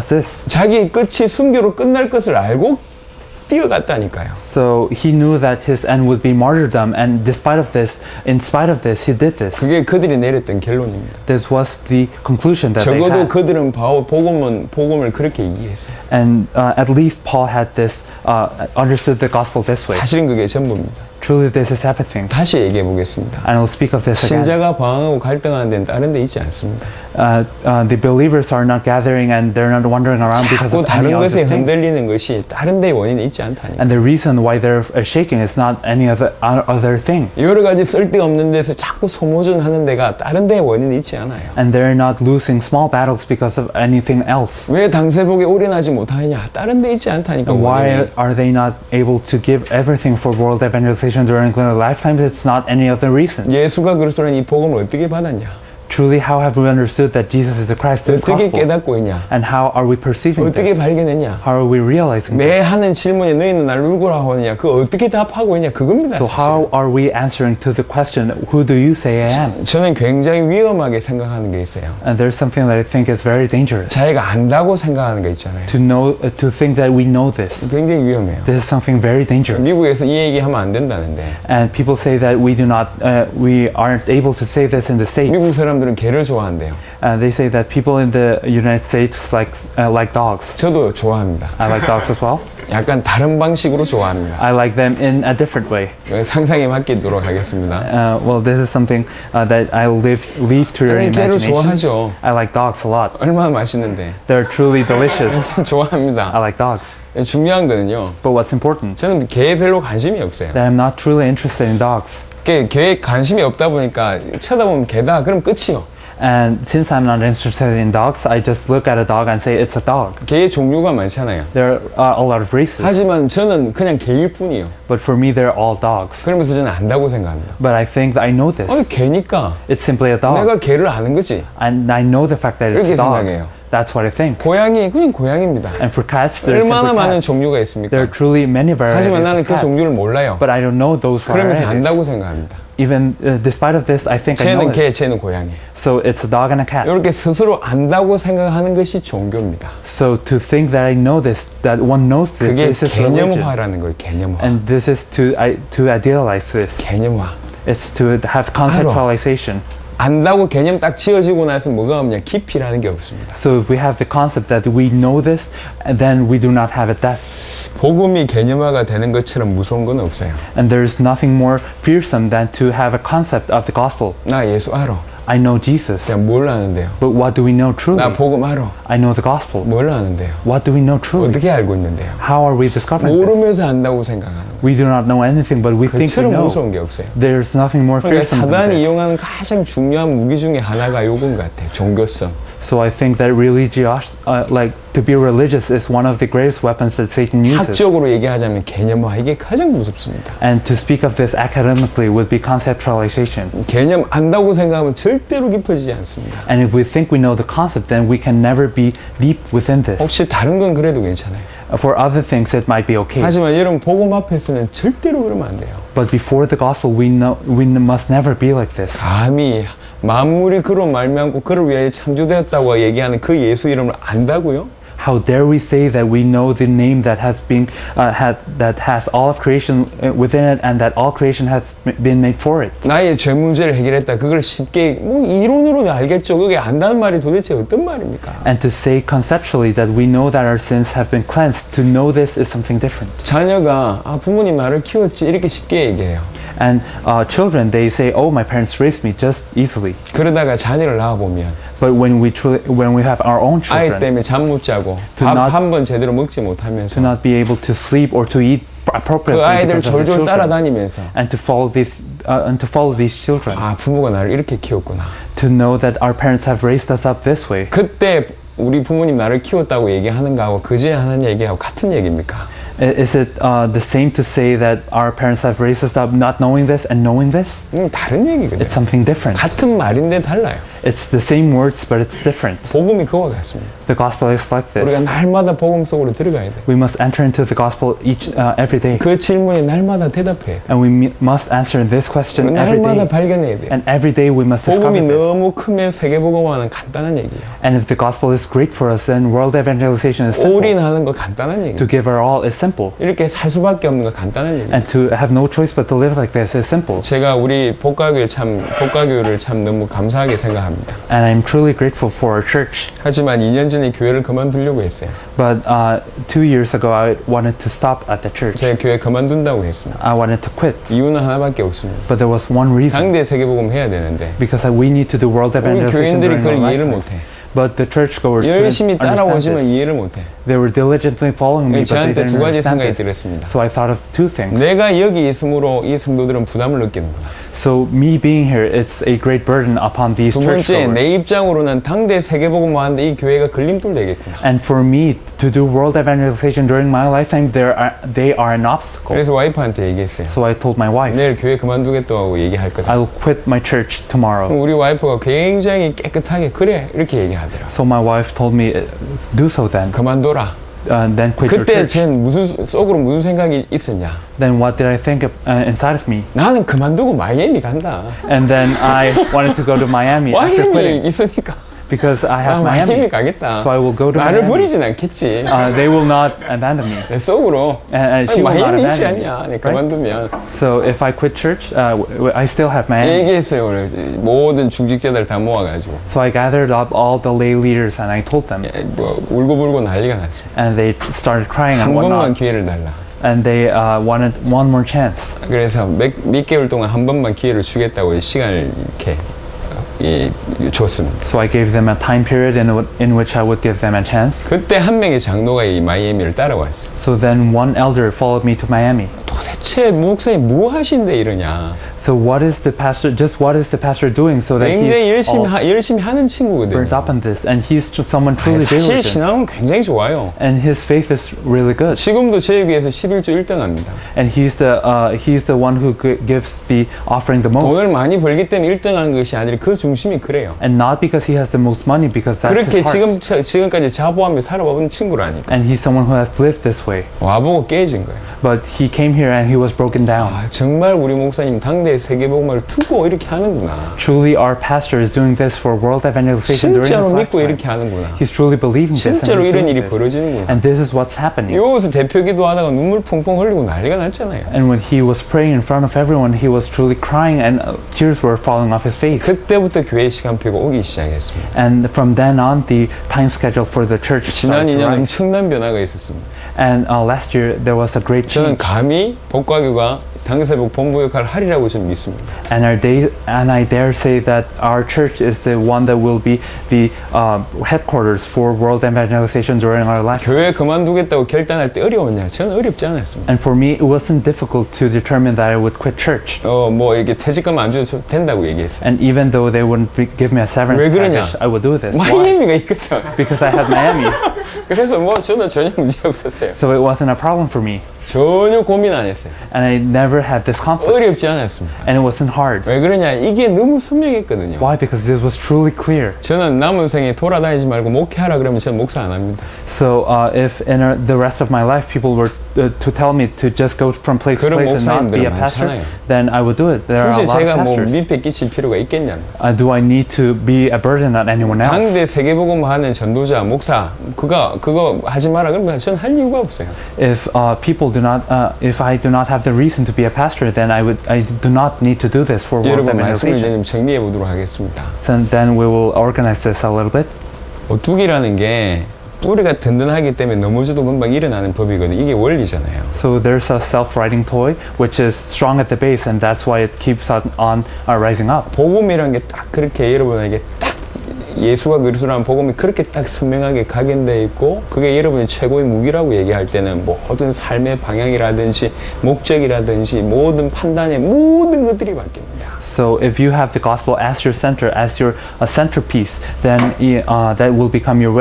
this. 자기 끝이 순교로 끝날 것을 알고 뛰어갔다니까요. So he knew that his end would be martyrdom, and in spite of this, he did this. 그게 그들이 내렸던 결론입니다. This was the conclusion that they 적어도 had. 그들은 복음을 그렇게 이해했어요. And at least Paul had this, understood the gospel this way. 사실은 그게 전부입니다. Truly, this is everything. 다시 얘기해 보겠습니다. And I'll speak of this again. 신자가 방황하고 갈등하는 데는 다른 데 있지 않습니다. The believers are not gathering and they're not wandering around because 자꾸 of any 다른 other 것에 thing. 흔들리는 것이 다른 데에 원인이 있지 않다니. And the reason why they're shaking is not any other thing. 여러 가지 쓸데없는 데서 자꾸 소모전하는 데가 다른 데에 원인이 있지 않아요. And they're not losing small battles because of anything else. 왜 당세복에 올인하지 못하느냐? 다른 데 있지 않다니까. And why 원인이. are they not able to give everything for world evangelization during their lifetimes? It's not any other reason. 예수가 그리스도라는 이 복음을 어떻게 받았냐? Truly, how have we understood that Jesus is the Christ, this 어떻게 gospel? 깨닫고 있냐? And how are we perceiving 어떻게 this? 발견했냐? How are we realizing 매 this? 하는 질문에 너희는 날 누구라고 하느냐? 그 어떻게 답하고 있냐? 그겁니다. So 사실. how are we answering to the question, who do you say I am? 저는 굉장히 위험하게 생각하는 게 있어요. And there's something that I think is very dangerous. 자기가 안다고 생각하는 거 있잖아요. To think that we know this. 굉장히 위험해요. This is something very dangerous. 미국에서 이 얘기하면 안 된다는데 And people say that we aren't able to say this in the States. 미국 사람들은 개를 좋아한대요. They say that people in the United States like dogs. 저도 좋아합니다. I like dogs as well. 약간 다른 방식으로 좋아합니다. I like them in a different way. 상상에 맡기도록 하겠습니다. Well, this is something that I'll leave to your 저는 개를 imagination. 좋아하죠. I like dogs a lot. 얼마나 맛있는데. They're truly delicious. I 좋아합니다. like dogs. 중요한 거는요. But what's important? 저는 개에 별로 관심이 없어요. That I'm not truly interested in dogs. 개에 관심이 없다 보니까 쳐다보면 개다. 그럼 끝이요. And since I'm not interested in dogs, I just look at a dog and say it's a dog. 개의 종류가 많잖아요. There are a lot of races. 하지만 저는 그냥 개일 뿐이요. But for me, they're all dogs. 그러면서 저는 안다고 생각합니다. But I think that I know this. 개니까 It's simply a dog. 내가 개를 아는 거지. And I know the fact that it's 이렇게 a dog. 생각해요. That's what I think. 고양이 그냥 고양이입니다. And for cats, there's 얼마나 simply 많은 cats. 종류가 There 있습니까? are truly many varieties 하지만 나는 of 그 cats. 종류를 몰라요. But I don't know those 그러면서 varieties. 안다고 생각합니다. Even despite of this, I think I know 쟤는 개, it. 쟤는 고양이. So it's a dog and a cat. 이렇게 스스로 안다고 생각하는 것이 종교입니다. So to think that I know this, that one knows this, 그게 this is religion. 개념화라는 거예요. 개념화. And this is to idealize this. 개념화. It's to have conceptualization. 안다고 개념 딱 지어지고 나서 뭐가 없냐? 깊이라는 게 없습니다. So if we have the concept that we know this, then we do not have a depth. 복음이 개념화가 되는 것처럼 무서운 건 없어요. And there is nothing more fearsome than to have a concept of the gospel. 나 예수 알아. I know Jesus. 그냥 뭘 아는데요? But what do we know truly? 나 복음 알아. I know the gospel. 뭘 아는데요? What do we know truly? 어떻게 알고 있는데요? How are we discovering this? 모르면서 안다고 생각하는 거예요. We do not know anything, but we think we 그처럼 know. 무서운 게 없어요. There's nothing more 그러니까 fearsome than 사단이 this. 이용하는 가장 중요한 무기 중에 하나가 요건 것 같아요. 종교성. So I think that like to be religious is one of the greatest weapons that Satan uses. 학적으로 얘기하자면 개념화 이게 가장 무섭습니다. And to speak of this academically would be conceptualization. 개념 안다고 생각하면 절대로 깊어지지 않습니다. And if we think we know the concept, then we can never be deep within this. 혹시 다른 건 그래도 괜찮아요. For other things, it might be okay. 하지만 여러분 복음 앞에서는 절대로 그러면 안 돼요. But before the gospel, we must never be like this. 감히 만물이 그로 말미암고 그를 위하여 창조되었다고 얘기하는 그 예수 이름을 안다고요? How dare we say that we know the name that has been that has all of creation within it, and that all creation has been made for it? 나의 죄 문제를 해결했다. 그걸 쉽게 뭐 이론으로는 알겠죠. 그게 안다는 말이 도대체 어떤 말입니까? And to say conceptually that we know that our sins have been cleansed, to know this is something different. 자녀가 부모님 나를 키웠지 이렇게 쉽게 얘기해요. And children, they say, "Oh, my parents raised me just easily." 그러다가 자녀를 낳아 보면 But when we have our own 아이 children, 때문에 잠 못 자고 Do 밥 not- 한 번 제대로 먹지 to 못하면서 not be able to sleep or to eat appropriately 그 아이들 because of the 졸졸 children, 따라다니면서 and to follow these children, 부모가 나를 이렇게 키웠구나. to know that our parents have raised us up this way. 그때 우리 부모님 나를 키웠다고 얘기하는 거하고 그제 하는 얘기하고 같은 얘기입니까? Is it the same to say that our parents have raised us up not knowing this and knowing this? 다른 얘기거든요. It's something different. 같은 말인데 달라요. It's the same words, but it's different. 복음이 그와 같습니다. The gospel is like 우리가 this. 날마다 복음 속으로 들어가야 돼. We must enter into the gospel every day. 그 질문에 날마다 대답해. And we must answer this question every 날마다 day. 발견해야 돼. And every day we must discover 복음이 this. 너무 크면 세계복음화는 간단한 얘기예요. And if the gospel is great for us, then world evangelization is simple. 올인하는 거 간단한 얘기예요. To give our all is simple. 이렇게 살 수밖에 없는 거 간단한 얘기예요. And to have no choice but to live like this is simple. 제가 우리 복가교를 참 너무 감사하게 생각합니다. And I'm truly grateful for our church. 하지만 2년 전에 교회를 그만두려고 했어요. But 2 years ago, I wanted to stop at the church. 제가 교회 그만둔다고 했습니다. I wanted to quit. 이유는 하나밖에 없습니다. But there was one reason. 당대 세계복음 해야 되는데 Because we need to do world 우리 evangelization 교인들이 during 그걸 our 이해를 lifetime. 못해. But the churchgoers couldn't 열심히 understand 따라오지만 this. 이해를 못해. They were diligently following me, but they 저한테 didn't 두 가지 understand 생각이 this. 들었습니다. So I thought of two things. 내가 여기 있음으로 이 성도들은 부담을 느끼는구나. So me being here, it's a great burden upon these 두 번째, churchgoers. 내 입장으로는 당대 세계복음 하는데 이 교회가 걸림돌 되겠구나. And for me to do world evangelization during my lifetime, they are an obstacle. 그래서 와이프한테 얘기했어요. So I told my wife, 내일 교회 그만두겠다고 얘기할 거다. I'll quit my church tomorrow. 우리 와이프가 굉장히 깨끗하게 그래 이렇게 얘기하더라. So my wife told me, do so then. 그만둬라. Then quit your 그때 church. 쟨 속으로 무슨 생각이 있었냐? Then what did I think inside of me? 나는 그만두고 마이애미 간다. And then I wanted to go to Miami after 마이애미 quitting 있으니까 because I 나 have 마이애미 Miami. 가겠다. So I will go to 나를 Miami. 버리진 않겠지. They will not abandon me. 내 속으로 And she will not 마이애미 있지 abandon me. 않냐? 내 Right? 그만두면 So if I quit church, I still have Miami. 얘기했어요. 그래. 모든 중직자들 다 모아가지고 So I gathered up all the lay leaders and I told them. 뭐 울고불고 난리가 났습니다. And they started crying 한 and 번만 whatnot. 기회를 달라. And they wanted one more chance. 그래서 몇 개월 동안 한 번만 기회를 주겠다고 시간을 이렇게 줬습니다. So I gave them a time period in which I would give them a chance. 그때 한 명의 장로가 이 마이애미를 따라왔어요. So then one elder followed me to Miami. 도대체 목사님 뭐 하신대 이러냐. So what is the pastor doing so that 굉장히 he's all 열심히 하는 친구거든요. burnt up on this? And he's someone truly 사실 diligent. 신앙은 굉장히 좋아요. And his faith is really good. 지금도 저희 교회에서 11조 1등합니다. And he's the one who gives the offering the most. 돈을 많이 벌기 때문에 1등하는 것이 아니라 그 중심이 그래요. And not because he has the most money, because that's his 그렇게 heart. 지금까지 자부하며 살아와본 친구라니까. And he's someone who has lived this way. 와보고 깨진 거예요. But he came here and he was broken down. 아, 정말 우리 목사님 당대 세계복음을 두고 이렇게 하는구나. Truly, our pastor is doing this for world evangelization during 진짜로 his 믿고 lifetime. 이렇게 하는구나. He's truly believing this. 진짜로 And he's 이런 doing 일이 this. 벌어지는구나. And this is what's happening. 여기서 대표 기도하다가 눈물 퐁퐁 흘리고 난리가 났잖아요. And when he was praying in front of everyone, he was truly crying and tears were falling off his face. 그때부터 교회 시간표가 오기 시작했습니다. And from then on, the time schedule for the church 지난 started to 2년 rise. 엄청난 변화가 있었습니다. And last year, there was a great 저는 change. 감히 복과교가 당세복 본부 역할을 하리라고 저는 믿습니다. And I dare say that our church is the one that will be the headquarters for world evangelization during our life. 교회 그만두겠다고 결단할 때 어려웠냐? 저는 어렵지 않았습니다. And for me, it wasn't difficult to determine that I would quit church. 뭐 이렇게 퇴직금 안 줘도 된다고 얘기했어요. And even though they wouldn't give me a severance 왜 그러냐? package, I would do this. Why? 마이애미가 있거든. Because I had Miami. 그래서 뭐 저는 전혀 문제 없었어요. So it wasn't a problem for me. 전혀 고민 안 했어요. And I never had this conflict. 어렵지 않았습니다. And it wasn't hard. 왜 그러냐? 이게 너무 선명했거든요. Why? Because this was truly clear. 저는 남은 생에 돌아다니지 말고 목회하라 그러면 저는 목사 안 합니다. So if in the rest of my life people were to tell me to just go from place to 그런 place and not be a 목사님들 pastor, 많잖아요. then I would do it. There are a 굳이 lot 제가 of 뭐 pastors. 민폐 끼칠 필요가 있겠냐? Do I need to be a burden on anyone else? 당대 세계복음 하는 전도자, 목사 그거 하지 마라 그러면 저는 할 이유가 없어요. If people do not, if I do not have the reason to be a pastor, then I do not need to do this for world 여러분 말씀을 evangelization. 좀 정리해 보도록 하겠습니다. So then we will organize this a little bit. 오뚜기라는 게 뿌리가 든든하기 때문에 넘어져도 금방 일어나는 법이거든요. 이게 원리잖아요. So there's a self-righting toy which is strong at the base, and that's why it keeps on rising up. 복음이라는 게 딱 그렇게 여러분에게 딱 예수가 그리스도라는 복음이 그렇게 딱 선명하게 각인되어 있고 그게 여러분의 최고의 무기라고 얘기할 때는 모든 삶의 방향이라든지 목적이라든지 모든 판단의 모든 것들이 바뀝니다. So if you have the gospel as your center, as your centerpiece, then that will become your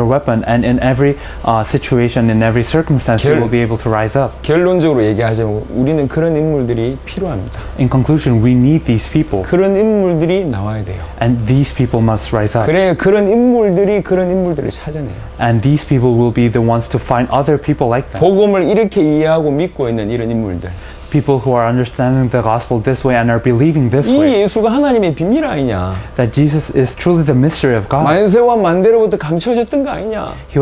weapon, and in every situation, in every circumstance, you will be able to rise up. 결론적으로 얘기하자면 우리는 그런 인물들이 필요합니다. In conclusion, we need these people, 그런 인물들이 나와야 돼요. and these people must rise up. 그래 그런 인물들이 그런 인물들을 찾아내요. And these people will be the ones to find other people like them. 복음을 이렇게 이해하고 믿고 있는 이런 인물들. People who are understanding the gospel this way and are believing this 이 way. 예수가 하나님의 비밀 아니냐? That Jesus is truly the mystery of God. 만세와 만대로부터 감춰졌던 거 아니냐? He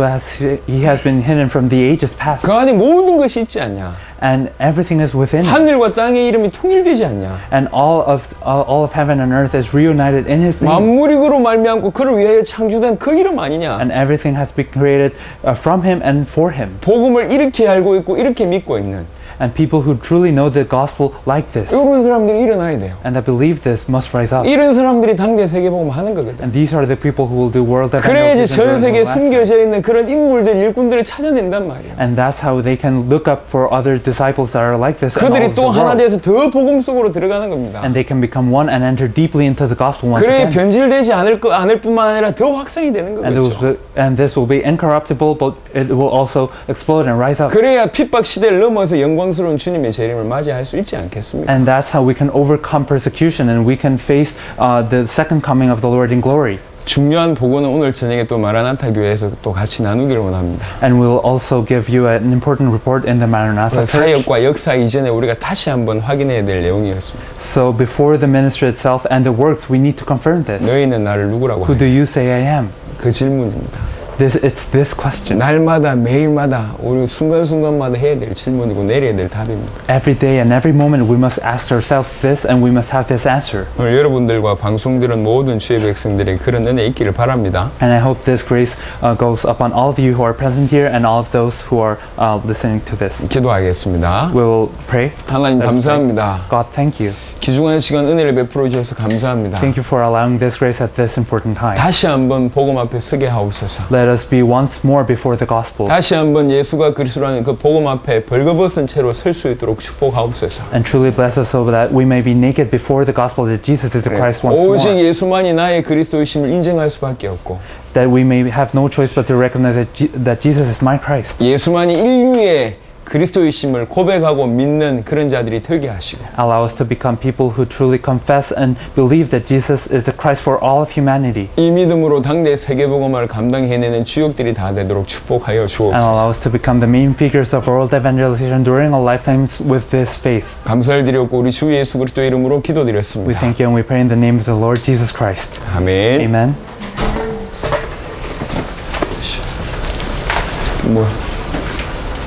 has been hidden from the ages past. 그 안에 모든 것이 있지 않냐? And everything is within him. 하늘과 땅의 이름이 통일되지 않냐? And all of heaven and earth is reunited in his name. 만물이 그로 말미암고 그를 위하여 창조된 그 이름 아니냐? And everything has been created from him and for him. 복음을 이렇게 알고 있고 이렇게 믿고 있는 And people who truly know the gospel like this 이런 사람들이 일어나야 돼요. and that believe this must rise up. 이런 사람들이 당대 세계복음 하는 거거든. And these are the people who will do world 그래야지 evangelization 전 during the 세계에 last days. 숨겨져 있는 그런 인물들, 일꾼들을 찾아낸단 말이에요. And that's how they can look up for other disciples that are like this in all 그들이 of the 또 하나 world. 돼서 더 복음 속으로 들어가는 겁니다. And they can become one and enter deeply into the gospel once 그래 again. 변질되지 않을 뿐만 아니라 더 확산이 되는 거겠죠. And this will be incorruptible, but it will also explode and rise up. 그래야 핍박 시대를 넘어서 영광스러운 주님의 재림을 맞이할 수 있지 않겠습니까? And that's how we can overcome persecution and we can face the second coming of the Lord in glory. 중요한 보고는 오늘 저녁에 또 마라나타 교회에서 또 같이 나누기를 원합니다. And we'll also give you an important report in the Maranatha Church. 사역과 역사 이전에 우리가 다시 한번 확인해야 될 내용이었습니다. So before the ministry itself and the works, we need to confirm this. 너희는 나를 누구라고 Who do 하냐? you say I am? 그 질문입니다. It's this question. 날마다 매일마다 우리 순간순간마다 해야 될 질문이고 내려야 될 답입니다. Every day and every moment we must ask ourselves this and we must have this answer. 오늘 여러분들과 방송 들은 모든 주의 백성들에게 그런 은혜 있기를 바랍니다. And I hope this grace goes upon all of you who are present here and all of those who are listening to this. 기도하겠습니다. We will pray. 하나님 Let's pray. 감사합니다. God, thank you. 귀중한 시간 은혜를 베풀어 주셔서 감사합니다. Thank you for allowing this grace at this important time. 다시 한번 복음 앞에 서게 하옵소서. Let us be once more before the gospel 다시 한번 예수가 그리스도라는 그 복음 앞에 벌거벗은 채로 설 수 있도록 축복하옵소서. and truly bless us so that we may be naked before the gospel that Jesus is the Christ once 오직 more. 예수만이 나의 그리스도이심을 인정할 수밖에 없고 That we may have no choice but to recognize that Jesus is my Christ. 예수만이 인류의 그리스도이심을 고백하고 믿는 그런 자들이 되게 하시고 Allow us to become people who truly confess and believe that Jesus is the Christ for all of humanity. 이 믿음으로 당대 세계복음화를 감당해내는 주역들이 다 되도록 축복하여 And allow 주옵소서. us to become the main figures of world evangelization during our lifetimes with this faith. 감사를 드렸고 우리 주 예수 그리스도 이름으로 We 기도드렸습니다. thank you and we pray in the name of the Lord Jesus Christ. 아멘. Amen.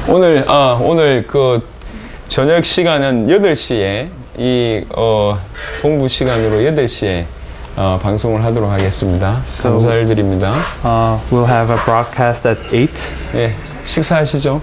오늘 그 저녁 시간은 8시에 동부 시간으로 8시에 방송을 하도록 하겠습니다. 감사를 드립니다. We'll have a broadcast at 8. 예, 식사하시죠.